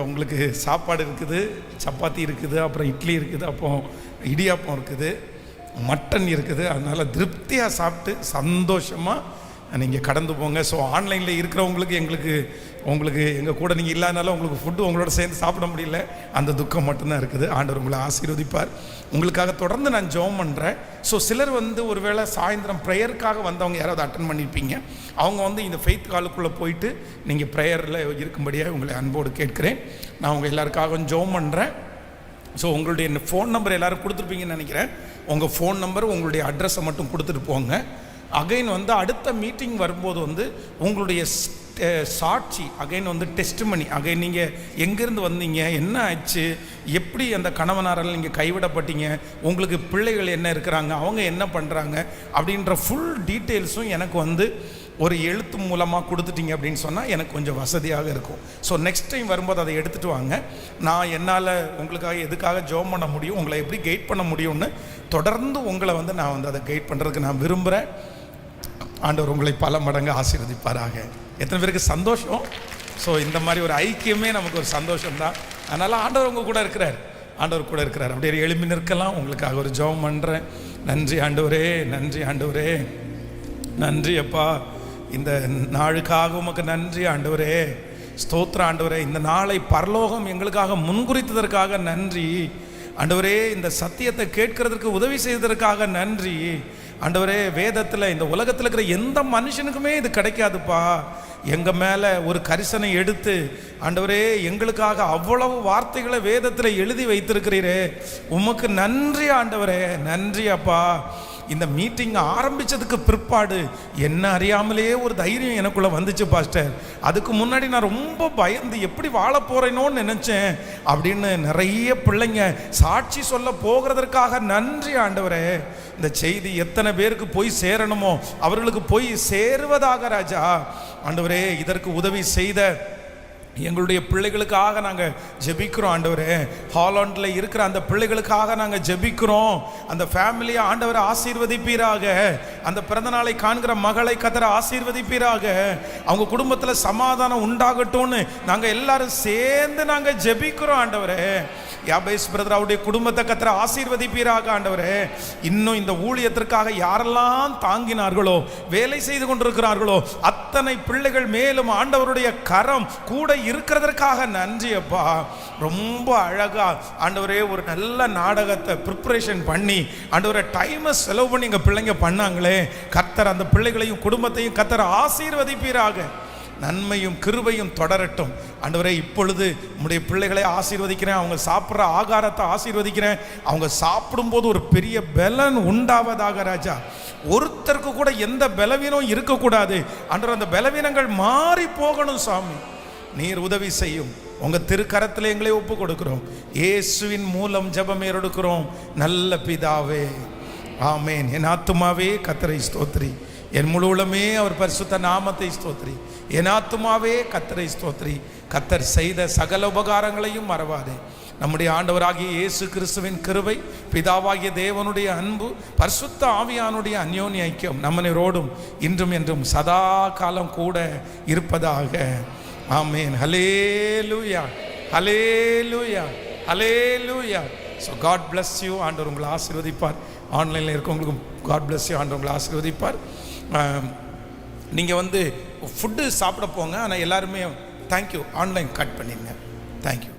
உங்களுக்கு சாப்பாடு இருக்குது, சப்பாத்தி இருக்குது, அப்புறம் இட்லி இருக்குது, அப்போ இடியாப்பம் இருக்குது, மட்டன் இருக்குது. அதனால் திருப்தியாக சாப்பிட்டு சந்தோஷமாக நீங்கள் கடந்து போங்க. ஸோ ஆன்லைனில் இருக்கிறவங்களுக்கு உங்களுக்கு எங்கள் கூட நீங்கள் இல்லாதனால உங்களுக்கு ஃபுட்டு உங்களோட சேர்ந்து சாப்பிட முடியல, அந்த துக்கம் மட்டும்தான் இருக்குது. ஆண்டவர் உங்களை ஆசீர்வதிப்பார். உங்களுக்காக தொடர்ந்து நான் ஜெபம் பண்ணுறேன். ஸோ சிலர் வந்து ஒருவேளை சாயந்தரம் ப்ரேயருக்காக வந்தவங்க யாராவது அட்டன் பண்ணியிருப்பீங்க. அவங்க வந்து இந்த ஃபெய்த் காலுக்குள்ளே போயிட்டு நீங்கள் ப்ரேயரில் இருக்கும்படியாக உங்களை அன்போடு கேட்குறேன். நான் உங்கள் எல்லாருக்காகவும் ஜெபம் பண்ணுறேன். ஸோ உங்களுடைய ஃபோன் நம்பர் எல்லோரும் கொடுத்துருப்பீங்கன்னு நினைக்கிறேன். உங்கள் ஃபோன் நம்பர் உங்களுடைய அட்ரஸை மட்டும் கொடுத்துட்டு போங்க. அகைன் வந்து அடுத்த மீட்டிங் வரும்போது வந்து உங்களுடைய சாட்சி அகைன் வந்து டெஸ்ட்மனி, அகைன் நீங்கள் எங்கேருந்து வந்தீங்க, என்ன ஆச்சு, எப்படி அந்த கணவனாரால் நீங்கள் கைவிடப்பட்டீங்க, உங்களுக்கு பிள்ளைகள் என்ன இருக்கிறாங்க, அவங்க என்ன பண்ணுறாங்க அப்படின்ற ஃபுல் டீட்டெயில்ஸும் எனக்கு வந்து ஒரு எழுத்து மூலமாக கொடுத்துட்டீங்க அப்படின்னு சொன்னால் எனக்கு கொஞ்சம் வசதியாக இருக்கும். ஸோ நெக்ஸ்ட் டைம் வரும்போது அதை எடுத்துகிட்டு வாங்க. நான் என்னால் உங்களுக்காக எதுக்காக ஜெபம் பண்ண முடியும், உங்களை எப்படி கைட் பண்ண முடியும்னு தொடர்ந்து உங்களை வந்து நான் வந்து அதை கைட் பண்ணுறதுக்கு நான் விரும்புகிறேன். ஆண்டவர் உங்களை பல மடங்கு ஆசீர்வதிப்பாராக. எத்தனை பேருக்கு சந்தோஷம்? ஸோ இந்த மாதிரி ஒரு ஐக்கியமே நமக்கு ஒரு சந்தோஷம்தான். அதனால் ஆண்டவர் உங்கள் கூட இருக்கிறார், ஆண்டவர் கூட இருக்கிறார். அப்படியே எழுப்பி நிற்கலாம். உங்களுக்காக ஒரு ஜெபம் பண்ணுறேன். நன்றி ஆண்டவரே, நன்றி ஆண்டவரே, நன்றி அப்பா, இந்த நாளுக்காக உமக்கு நன்றி ஆண்டவரே, ஸ்தோத்திர ஆண்டவரே. இந்த நாளை பரலோகம் எங்களுக்காக முன்குறித்ததற்காக நன்றி ஆண்டவரே. இந்த சத்தியத்தை கேட்கறதுக்கு உதவி செய்ததற்காக நன்றி ஆண்டவரே. வேதத்தில் இந்த உலகத்தில் இருக்கிற எந்த மனுஷனுக்குமே இது கிடைக்காதுப்பா. எங்கள் மேலே ஒரு கரிசனை எடுத்து ஆண்டவரே எங்களுக்காக அவ்வளவு வார்த்தைகளை வேதத்தில் எழுதி வைத்திருக்கிறீரே, உமக்கு நன்றி ஆண்டவரே, நன்றி அப்பா. இந்த மீட்டிங் ஆரம்பித்ததுக்கு பிற்பாடு என்ன அறியாமலே ஒரு தைரியம் எனக்குள்ளே வந்துச்சு பாஸ்டர். அதுக்கு முன்னாடி நான் ரொம்ப பயந்து எப்படி வாழ போகிறேனோன்னு நினச்சேன். அப்படின்னு நிறைய பிள்ளைங்க சாட்சி சொல்ல போகிறதற்காக நன்றி ஆண்டவரே. இந்த செய்தி எத்தனை பேருக்கு போய் சேரணுமோ அவர்களுக்கு போய் சேருவதாக ராஜா. ஆண்டவரே, இதற்கு உதவி செய்த எங்களுடைய பிள்ளைகளுக்காக நாங்கள் ஜெபிக்கிறோம் ஆண்டவரே. ஹாலண்டில் இருக்கிற அந்த பிள்ளைகளுக்காக நாங்கள் ஜெபிக்கிறோம். அந்த ஃபேமிலியை ஆண்டவரை ஆசீர்வதிப்பீராக. அந்த பிறந்த நாளை காண்கிற மகளை கர்த்தர் ஆசீர்வதிப்பீராக. அவங்க குடும்பத்தில் சமாதானம் உண்டாகட்டும்னு நாங்கள் எல்லாரும் சேர்ந்து நாங்கள் ஜெபிக்கிறோம் ஆண்டவரே. யாபேஸ் பிரதர் அவருடைய குடும்பத்தை கர்த்தர் ஆசீர்வதிப்பீராக ஆண்டவரே. இன்னும் இந்த ஊழியத்திற்காக யாரெல்லாம் தாங்கினார்களோ, வேலை செய்து கொண்டிருக்கிறார்களோ, அத்தனை பிள்ளைகள் மேலும் ஆண்டவருடைய கரம் கூட இருக்கிறதற்காக நன்றி அப்பா. ரொம்ப அழகா ஆண்டவரே ஒரு நல்ல நாடகத்தை ப்ரிப்பரேஷன் பண்ணி ஆண்டவரே டைமை செலவு பண்ணி எங்கள் பிள்ளைங்க பண்ணாங்களே. கர்த்தர் அந்த பிள்ளைகளையும் குடும்பத்தையும் கர்த்தர் ஆசீர்வதிப்பீராக. நன்மையும் கிருபையும் தொடரட்டும் ஆண்டவரே. இப்பொழுது உம்முடைய பிள்ளைகளை ஆசீர்வதிக்கிறேன். அவங்க சாப்பிட்ற ஆகாரத்தை ஆசீர்வதிக்கிறேன். அவங்க சாப்பிடும்போது ஒரு பெரிய பலன் உண்டாவதாக ராஜா. ஒருத்தருக்கு கூட எந்த பலவீனம் இருக்கக்கூடாது ஆண்டவர். அந்த பலவீனங்கள் மாறி போகணும் சாமி. நீர் உதவி செய்யும். உங்க திருக்கரத்தில் எங்களை ஒப்பு கொடுக்கிறோம். இயேசுவின் மூலம் ஜெபம் ஏறெடுக்கிறோம் நல்ல பிதாவே, ஆமேன். என் ஆத்துமாவே கர்த்தரை ஸ்தோத்திரி, என் முழு உள்ளமே அவர் பரிசுத்த நாமத்தை ஸ்தோத்திரி. என் ஆத்துமாவே கர்த்தரை ஸ்தோத்திரி. கர்த்தர் செய்த சகல உபகாரங்களையும் மறவாதே. நம்முடைய ஆண்டவராகிய இயேசு கிறிஸ்துவின் கிருபை, பிதாவாகிய தேவனுடைய அன்பு, பரிசுத்த ஆவியானுடைய அந்யோன்ய ஐக்கியம் நம்மனரோடும் இன்றும் என்றும் சதா காலம் கூட இருப்பதாக. Amen. Hallelujah, hallelujah, hallelujah. So God bless you. ஆண்டவர் உங்களை ஆசீர்வதிப்பார். ஆன்லைனில் இருக்கவங்களுக்கும் காட் பிளஸ் யூ. ஆண்டவர் உங்களை ஆசீர்வதிப்பார். நீங்கள் ஃபுட்டு சாப்பிட போங்க. ஆனால் எல்லாருமே தேங்க்யூ ஆன்லைன் கட் பண்ணிடுங்க. தேங்க்யூ.